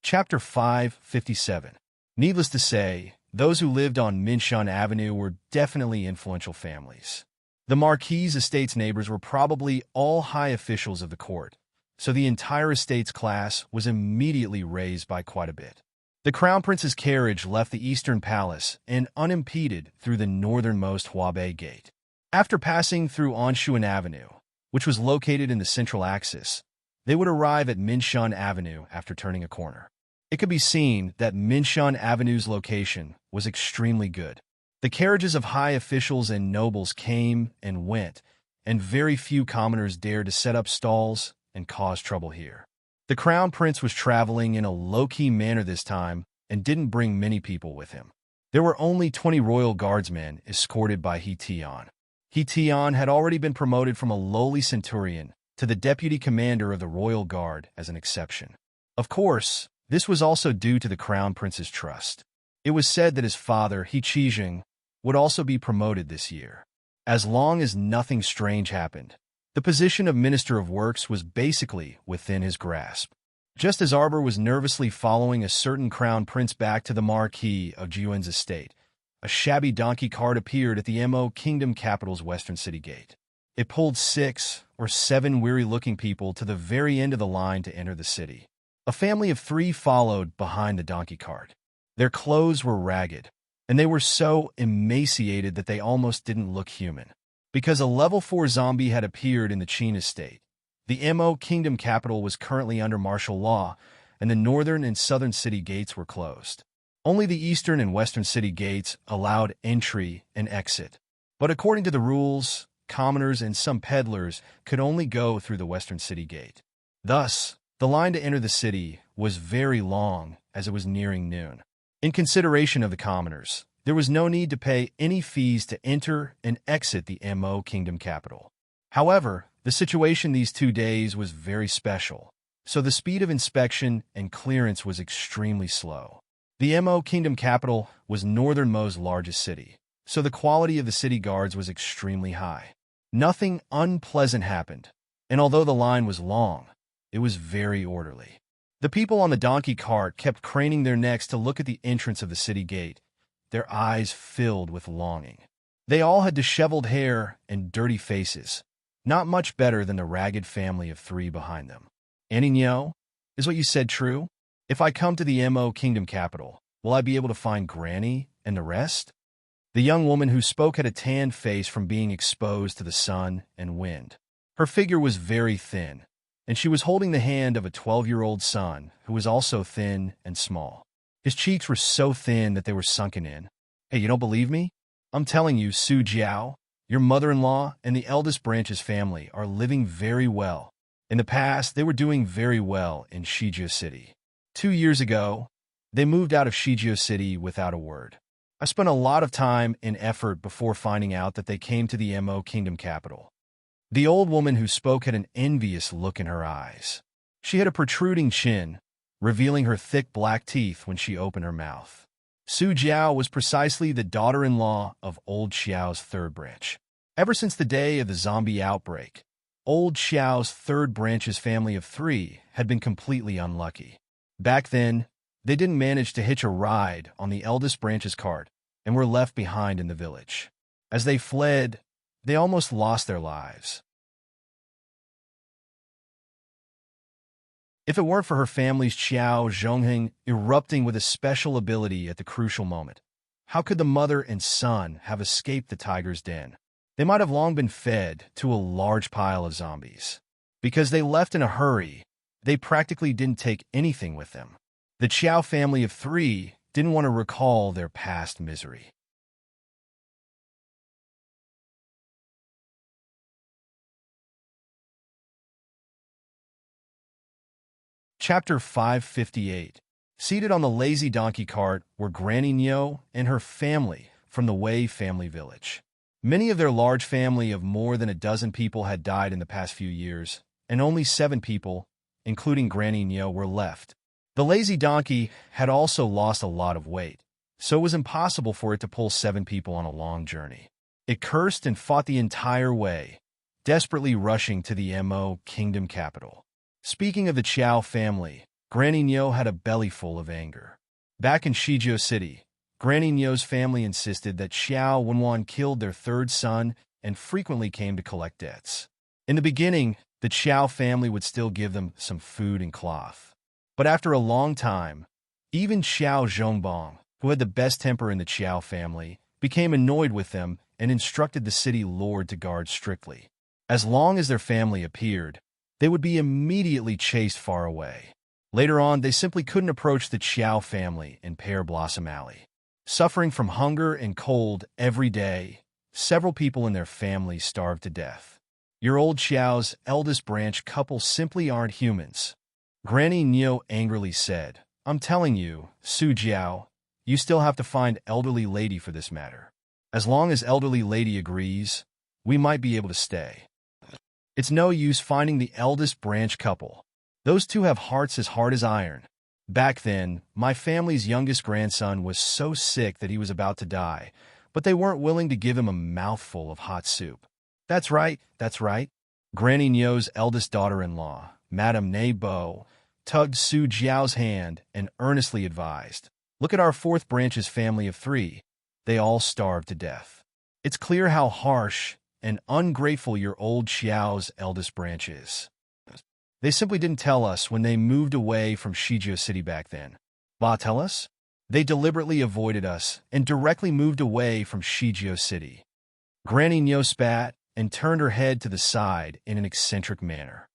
Chapter 557. Needless to say, those who lived on Minshan Avenue were definitely influential families. The Marquis' estate's neighbors were probably all high officials of the court, so the entire estate's class was immediately raised by quite a bit. The Crown Prince's carriage left the Eastern Palace and unimpeded through the northernmost Huabei Gate. After passing through Anshuan Avenue, which was located in the central axis, they would arrive at Minshan Avenue after turning a corner. It could be seen that Minshan Avenue's location was extremely good. The carriages of high officials and nobles came and went, and very few commoners dared to set up stalls and cause trouble here. The crown prince was traveling in a low-key manner this time and didn't bring many people with him. There were only 20 royal guardsmen escorted by Hetion. Hetion had already been promoted from a lowly centurion to the deputy commander of the royal guard as an exception. Of course, this was also due to the crown prince's trust. It was said that his father, Heqijing, would also be promoted this year. As long as nothing strange happened, the position of Minister of Works was basically within his grasp. Just as Arbor was nervously following a certain crown prince back to the marquis of Jiuan's estate, a shabby donkey cart appeared at the Mo Kingdom capital's western city gate. It pulled 6 or 7 weary-looking people to the very end of the line to enter the city. A family of 3 followed behind the donkey cart. Their clothes were ragged, and they were so emaciated that they almost didn't look human. Because a level 4 zombie had appeared in the Qin estate, the Mo Kingdom capital was currently under martial law, and the northern and southern city gates were closed. Only the eastern and western city gates allowed entry and exit. But according to the rules, commoners and some peddlers could only go through the western city gate. Thus, the line to enter the city was very long as it was nearing noon. In consideration of the commoners, there was no need to pay any fees to enter and exit the Mo Kingdom capital. However, the situation these 2 days was very special, so the speed of inspection and clearance was extremely slow. The Mo Kingdom capital was northernmost largest city, so the quality of the city guards was extremely high. Nothing unpleasant happened, and although the line was long, it was very orderly. The people on the donkey cart kept craning their necks to look at the entrance of the city gate, their eyes filled with longing. They all had disheveled hair and dirty faces, not much better than the ragged family of 3 behind them. Anino, is what you said true? If I come to the Mo Kingdom capital, will I be able to find Granny and the rest? The young woman who spoke had a tanned face from being exposed to the sun and wind. Her figure was very thin, and she was holding the hand of a 12-year-old son who was also thin and small. His cheeks were so thin that they were sunken in. Hey, you don't believe me? I'm telling you, Su Jiao, your mother-in-law and the eldest branch's family are living very well. In the past, they were doing very well in Shijiao City. 2 years ago, they moved out of Shijiao City without a word. I spent a lot of time and effort before finding out that they came to the Mo Kingdom capital. The old woman who spoke had an envious look in her eyes. She had a protruding chin, revealing her thick black teeth when she opened her mouth. Su Jiao was precisely the daughter-in-law of Old Xiao's 3rd branch. Ever since the day of the zombie outbreak, Old Xiao's 3rd branch's family of 3 had been completely unlucky. Back then, they didn't manage to hitch a ride on the eldest branch's cart and were left behind in the village. As they fled, they almost lost their lives. If it weren't for her family's Qiao Zhongheng erupting with a special ability at the crucial moment, how could the mother and son have escaped the tiger's den? They might have long been fed to a large pile of zombies. Because they left in a hurry, they practically didn't take anything with them. The Qiao family of 3 didn't want to recall their past misery. Chapter 558. Seated on the lazy donkey cart were Granny Nyo and her family from the Wei family village. Many of their large family of more than a dozen people had died in the past few years, and only 7 people, including Granny Nyo, were left. The lazy donkey had also lost a lot of weight, so it was impossible for it to pull 7 people on a long journey. It cursed and fought the entire way, desperately rushing to the Mo Kingdom capital. Speaking of the Qiao family, Granny Nyo had a belly full of anger. Back in Shijiao City, Granny Nyo's family insisted that Xiao Wenwan killed their 3rd son and frequently came to collect debts. In the beginning, the Qiao family would still give them some food and cloth. But after a long time, even Xiao Zhongbong, who had the best temper in the Qiao family, became annoyed with them and instructed the city lord to guard strictly. As long as their family appeared, they would be immediately chased far away. Later on, they simply couldn't approach the Qiao family in Pear Blossom Alley. Suffering from hunger and cold every day, several people in their family starved to death. Your old Xiao's eldest branch couple simply aren't humans. Granny Neo angrily said, I'm telling you, Su Jiao, you still have to find elderly lady for this matter. As long as elderly lady agrees, we might be able to stay. It's no use finding the eldest branch couple. Those two have hearts as hard as iron. Back then, my family's youngest grandson was so sick that he was about to die, but they weren't willing to give him a mouthful of hot soup. That's right, that's right. Granny Neo's eldest daughter-in-law, Madame Nebo, tugged Su Jiao's hand and earnestly advised, look at our fourth branch's family of 3. They all starved to death. It's clear how harsh and ungrateful your old Xiao's eldest branch is. They simply didn't tell us when they moved away from Shijiao City back then. Ba tell us? They deliberately avoided us and directly moved away from Shijiao City. Granny Neo spat and turned her head to the side in an eccentric manner.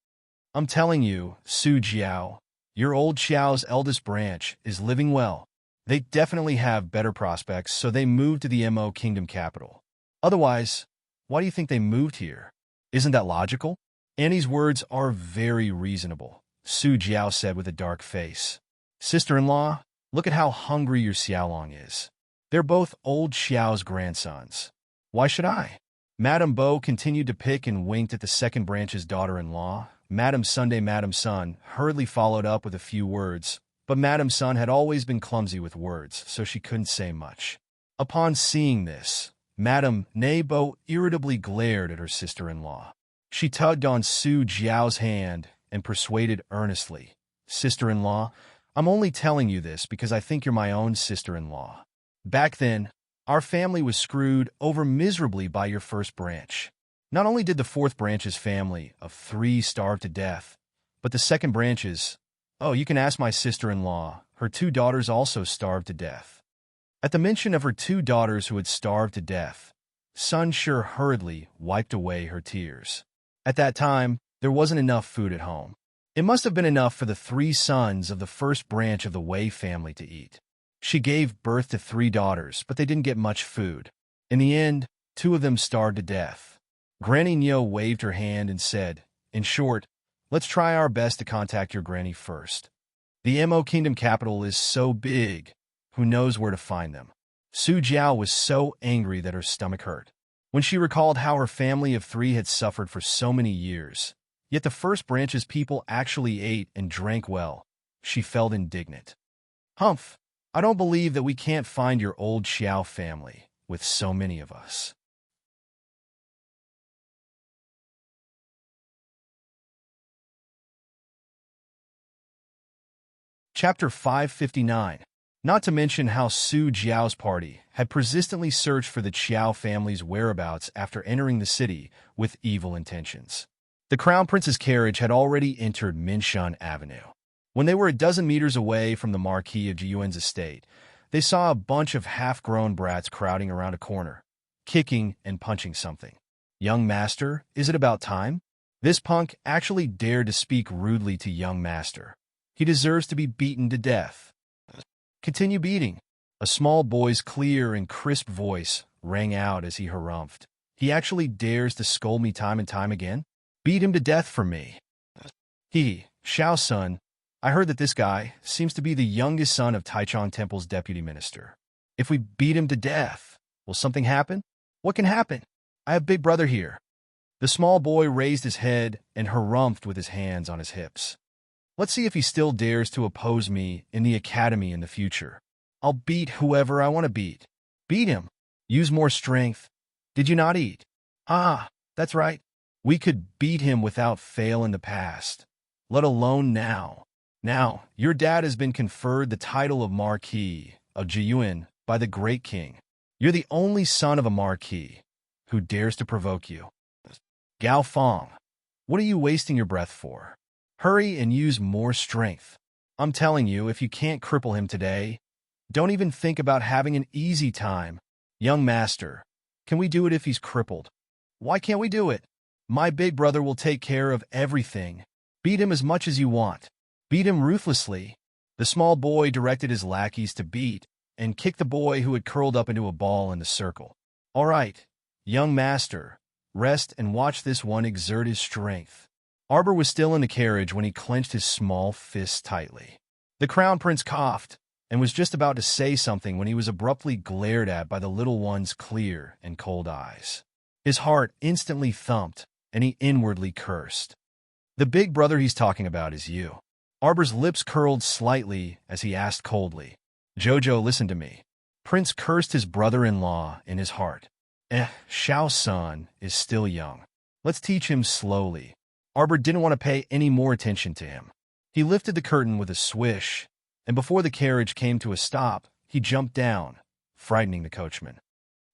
I'm telling you, Su Jiao, your old Xiao's eldest branch is living well. They definitely have better prospects, so they moved to the Mo Kingdom capital. Otherwise, why do you think they moved here? Isn't that logical? Annie's words are very reasonable, Su Jiao said with a dark face. Sister-in-law, look at how hungry your Xiaolong is. They're both old Xiao's grandsons. Why should I? Madame Bo continued to pick and winked at the second branch's daughter-in-law. Madame Sun hurriedly followed up with a few words, but Madame Sun had always been clumsy with words, so she couldn't say much. Upon seeing this, Madame Nebo irritably glared at her sister-in-law. She tugged on Su Jiao's hand and persuaded earnestly, Sister-in-law, I'm only telling you this because I think you're my own sister-in-law. Back then, our family was screwed over miserably by your first branch. Not only did the fourth branch's family of 3 starve to death, but the second branch's, oh, you can ask my sister-in-law, her 2 daughters also starved to death. At the mention of her 2 daughters who had starved to death, Sun Shi hurriedly wiped away her tears. At that time, there wasn't enough food at home. It must have been enough for the 3 sons of the first branch of the Wei family to eat. She gave birth to 3 daughters, but they didn't get much food. In the end, 2 of them starved to death. Granny Neo waved her hand and said, in short, let's try our best to contact your granny first. The Mo Kingdom capital is so big, who knows where to find them. Su Jiao was so angry that her stomach hurt. When she recalled how her family of 3 had suffered for so many years, yet the first branch's people actually ate and drank well, she felt indignant. Humph, I don't believe that we can't find your old Xiao family, with so many of us. Chapter 559. Not to mention how Su Jiao's party had persistently searched for the Qiao family's whereabouts after entering the city with evil intentions. The Crown Prince's carriage had already entered Minshan Avenue. When they were a dozen meters away from the Marquis of Jiyuan's estate, they saw a bunch of half-grown brats crowding around a corner, kicking and punching something. Young master, is it about time? This punk actually dared to speak rudely to young master. He deserves to be beaten to death. Continue beating. A small boy's clear and crisp voice rang out as he harumphed. He actually dares to scold me time and time again? Beat him to death for me. Xiao's son, I heard that this guy seems to be the youngest son of Taichung Temple's deputy minister. If we beat him to death, will something happen? What can happen? I have big brother here. The small boy raised his head and harumphed with his hands on his hips. Let's see if he still dares to oppose me in the academy in the future. I'll beat whoever I want to beat. Beat him. Use more strength. Did you not eat? Ah, that's right. We could beat him without fail in the past, let alone now. Now, your dad has been conferred the title of Marquis of Jiyuan by the great king. You're the only son of a marquis. Who dares to provoke you? Gao Fong, what are you wasting your breath for? Hurry and use more strength. I'm telling you, if you can't cripple him today, don't even think about having an easy time. Young master, can we do it if he's crippled? Why can't we do it? My big brother will take care of everything. Beat him as much as you want. Beat him ruthlessly. The small boy directed his lackeys to beat and kick the boy who had curled up into a ball in the circle. All right, young master, rest and watch this one exert his strength. Arbor was still in the carriage when he clenched his small fist tightly. The Crown Prince coughed and was just about to say something when he was abruptly glared at by the little one's clear and cold eyes. His heart instantly thumped, and he inwardly cursed. The big brother he's talking about is you. Arbor's lips curled slightly as he asked coldly, Jojo, listen to me. Prince cursed his brother-in-law in his heart. Xiao's son is still young. Let's teach him slowly. Arbor didn't want to pay any more attention to him. He lifted the curtain with a swish, and before the carriage came to a stop, he jumped down, frightening the coachman.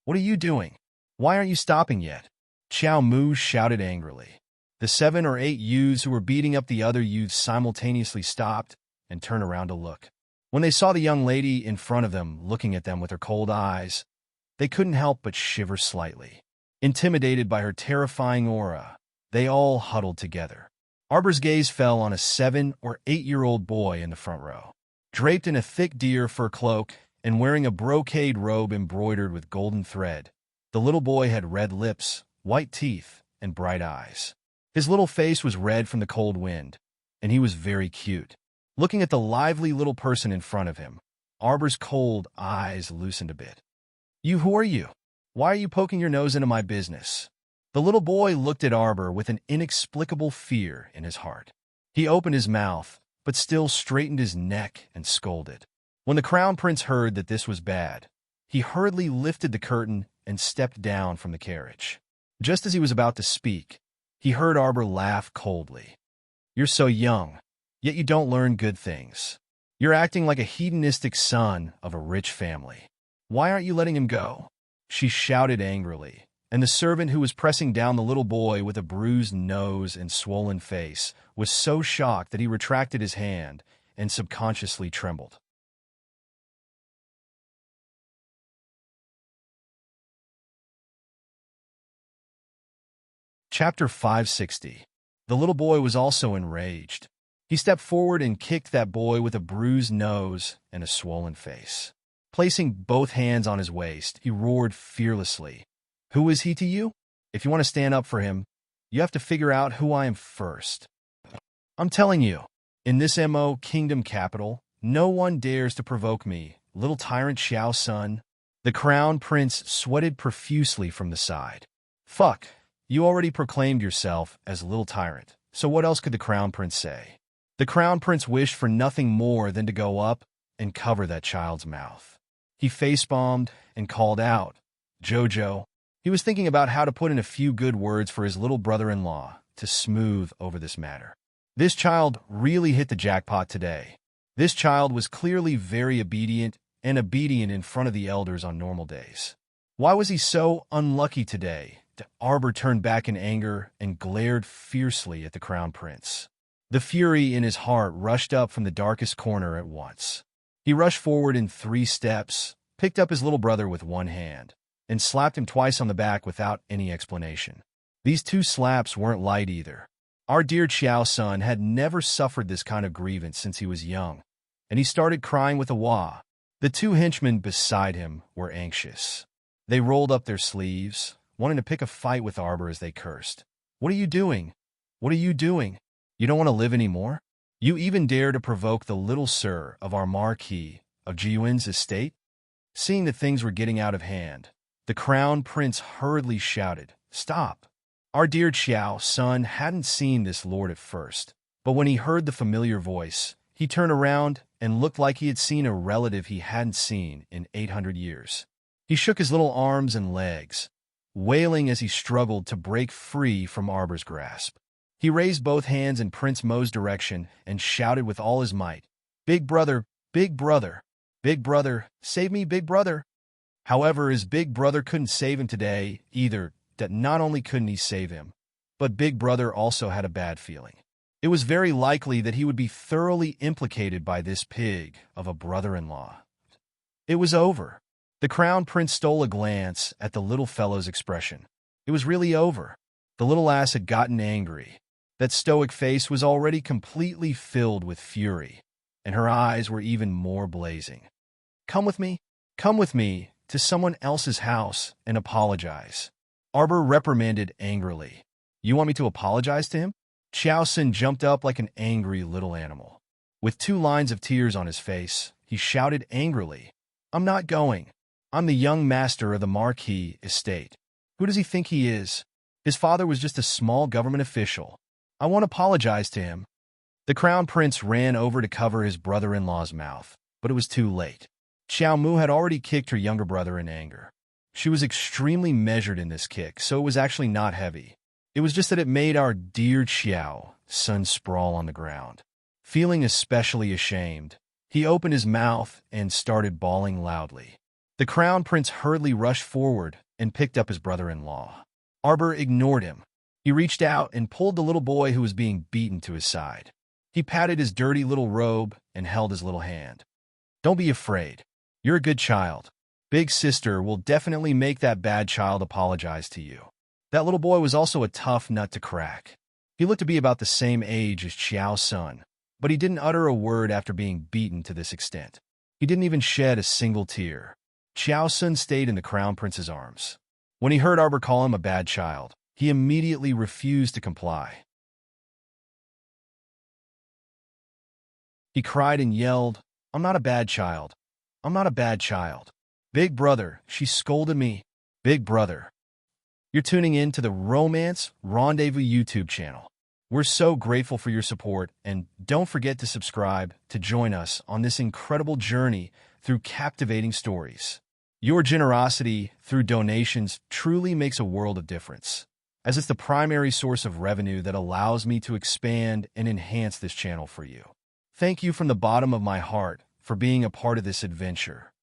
What are you doing? Why aren't you stopping yet? Xiao Mu shouted angrily. The 7 or 8 youths who were beating up the other youths simultaneously stopped and turned around to look. When they saw the young lady in front of them looking at them with her cold eyes, they couldn't help but shiver slightly. Intimidated by her terrifying aura, they all huddled together. Arbor's gaze fell on a 7 or 8-year-old boy in the front row. Draped in a thick deer fur cloak and wearing a brocade robe embroidered with golden thread, the little boy had red lips, white teeth, and bright eyes. His little face was red from the cold wind, and he was very cute. Looking at the lively little person in front of him, Arbor's cold eyes loosened a bit. Who are you? Why are you poking your nose into my business? The little boy looked at Arbor with an inexplicable fear in his heart. He opened his mouth, but still straightened his neck and scolded. When the Crown Prince heard that this was bad, he hurriedly lifted the curtain and stepped down from the carriage. Just as he was about to speak, he heard Arbor laugh coldly. You're so young, yet you don't learn good things. You're acting like a hedonistic son of a rich family. Why aren't you letting him go? She shouted angrily, and the servant who was pressing down the little boy with a bruised nose and swollen face was so shocked that he retracted his hand and subconsciously trembled. Chapter 560. The little boy was also enraged. He stepped forward and kicked that boy with a bruised nose and a swollen face. Placing both hands on his waist, he roared fearlessly. Who is he to you? If you want to stand up for him, you have to figure out who I am first. I'm telling you, in this MO kingdom capital, no one dares to provoke me, little tyrant Xiao's son. The Crown Prince sweated profusely from the side. Fuck, you already proclaimed yourself as little tyrant, so what else could the Crown Prince say? The Crown Prince wished for nothing more than to go up and cover that child's mouth. He face-bombed and called out, Jojo. He was thinking about how to put in a few good words for his little brother-in-law to smooth over this matter. This child really hit the jackpot today. This child was clearly very obedient in front of the elders on normal days. Why was he so unlucky today? Arbor turned back in anger and glared fiercely at the Crown Prince. The fury in his heart rushed up from the darkest corner at once. He rushed forward in 3 steps, picked up his little brother with one hand, and slapped him twice on the back without any explanation. These 2 slaps weren't light either. Our dear Xiao son had never suffered this kind of grievance since he was young, and he started crying with a wah. The 2 henchmen beside him were anxious. They rolled up their sleeves, wanting to pick a fight with Arbor as they cursed. What are you doing? What are you doing? You don't want to live anymore? You even dare to provoke the little sir of our Marquis of Jiyuan's estate? Seeing that things were getting out of hand, the Crown Prince hurriedly shouted, Stop! Our dear Xiao son hadn't seen this lord at first, but when he heard the familiar voice, he turned around and looked like he had seen a relative he hadn't seen in 800 years. He shook his little arms and legs, wailing as he struggled to break free from Arbor's grasp. He raised both hands in Prince Mo's direction and shouted with all his might, Big brother, big brother, big brother, save me, big brother. However, his big brother couldn't save him today either. That not only couldn't he save him, but big brother also had a bad feeling. It was very likely that he would be thoroughly implicated by this pig of a brother-in-law. It was over. The Crown Prince stole a glance at the little fellow's expression. It was really over. The little ass had gotten angry. That stoic face was already completely filled with fury, and her eyes were even more blazing. Come with me to someone else's house and apologize. Arbor reprimanded angrily. You want me to apologize to him? Xiao Sun jumped up like an angry little animal. With 2 lines of tears on his face, he shouted angrily, "I'm not going. I'm the young master of the Marquis estate. Who does he think he is? His father was just a small government official. I won't apologize to him." The crown prince ran over to cover his brother-in-law's mouth, but it was too late. Xiao Mu had already kicked her younger brother in anger. She was extremely measured in this kick, so it was actually not heavy. It was just that it made our dear Xiao Sun sprawl on the ground. Feeling especially ashamed, he opened his mouth and started bawling loudly. The crown prince hurriedly rushed forward and picked up his brother-in-law. Arbor ignored him. He reached out and pulled the little boy who was being beaten to his side. He patted his dirty little robe and held his little hand. "Don't be afraid. You're a good child. Big sister will definitely make that bad child apologize to you." That little boy was also a tough nut to crack. He looked to be about the same age as Xiao Sun, but he didn't utter a word after being beaten to this extent. He didn't even shed a single tear. Xiao Sun stayed in the crown prince's arms. When he heard Arbor call him a bad child, he immediately refused to comply. He cried and yelled, "I'm not a bad child. I'm not a bad child. Big brother," she scolded me. "Big brother." You're tuning in to the Romance Rendezvous YouTube channel. We're so grateful for your support, and don't forget to subscribe to join us on this incredible journey through captivating stories. Your generosity through donations truly makes a world of difference, as it's the primary source of revenue that allows me to expand and enhance this channel for you. Thank you from the bottom of my heart for being a part of this adventure.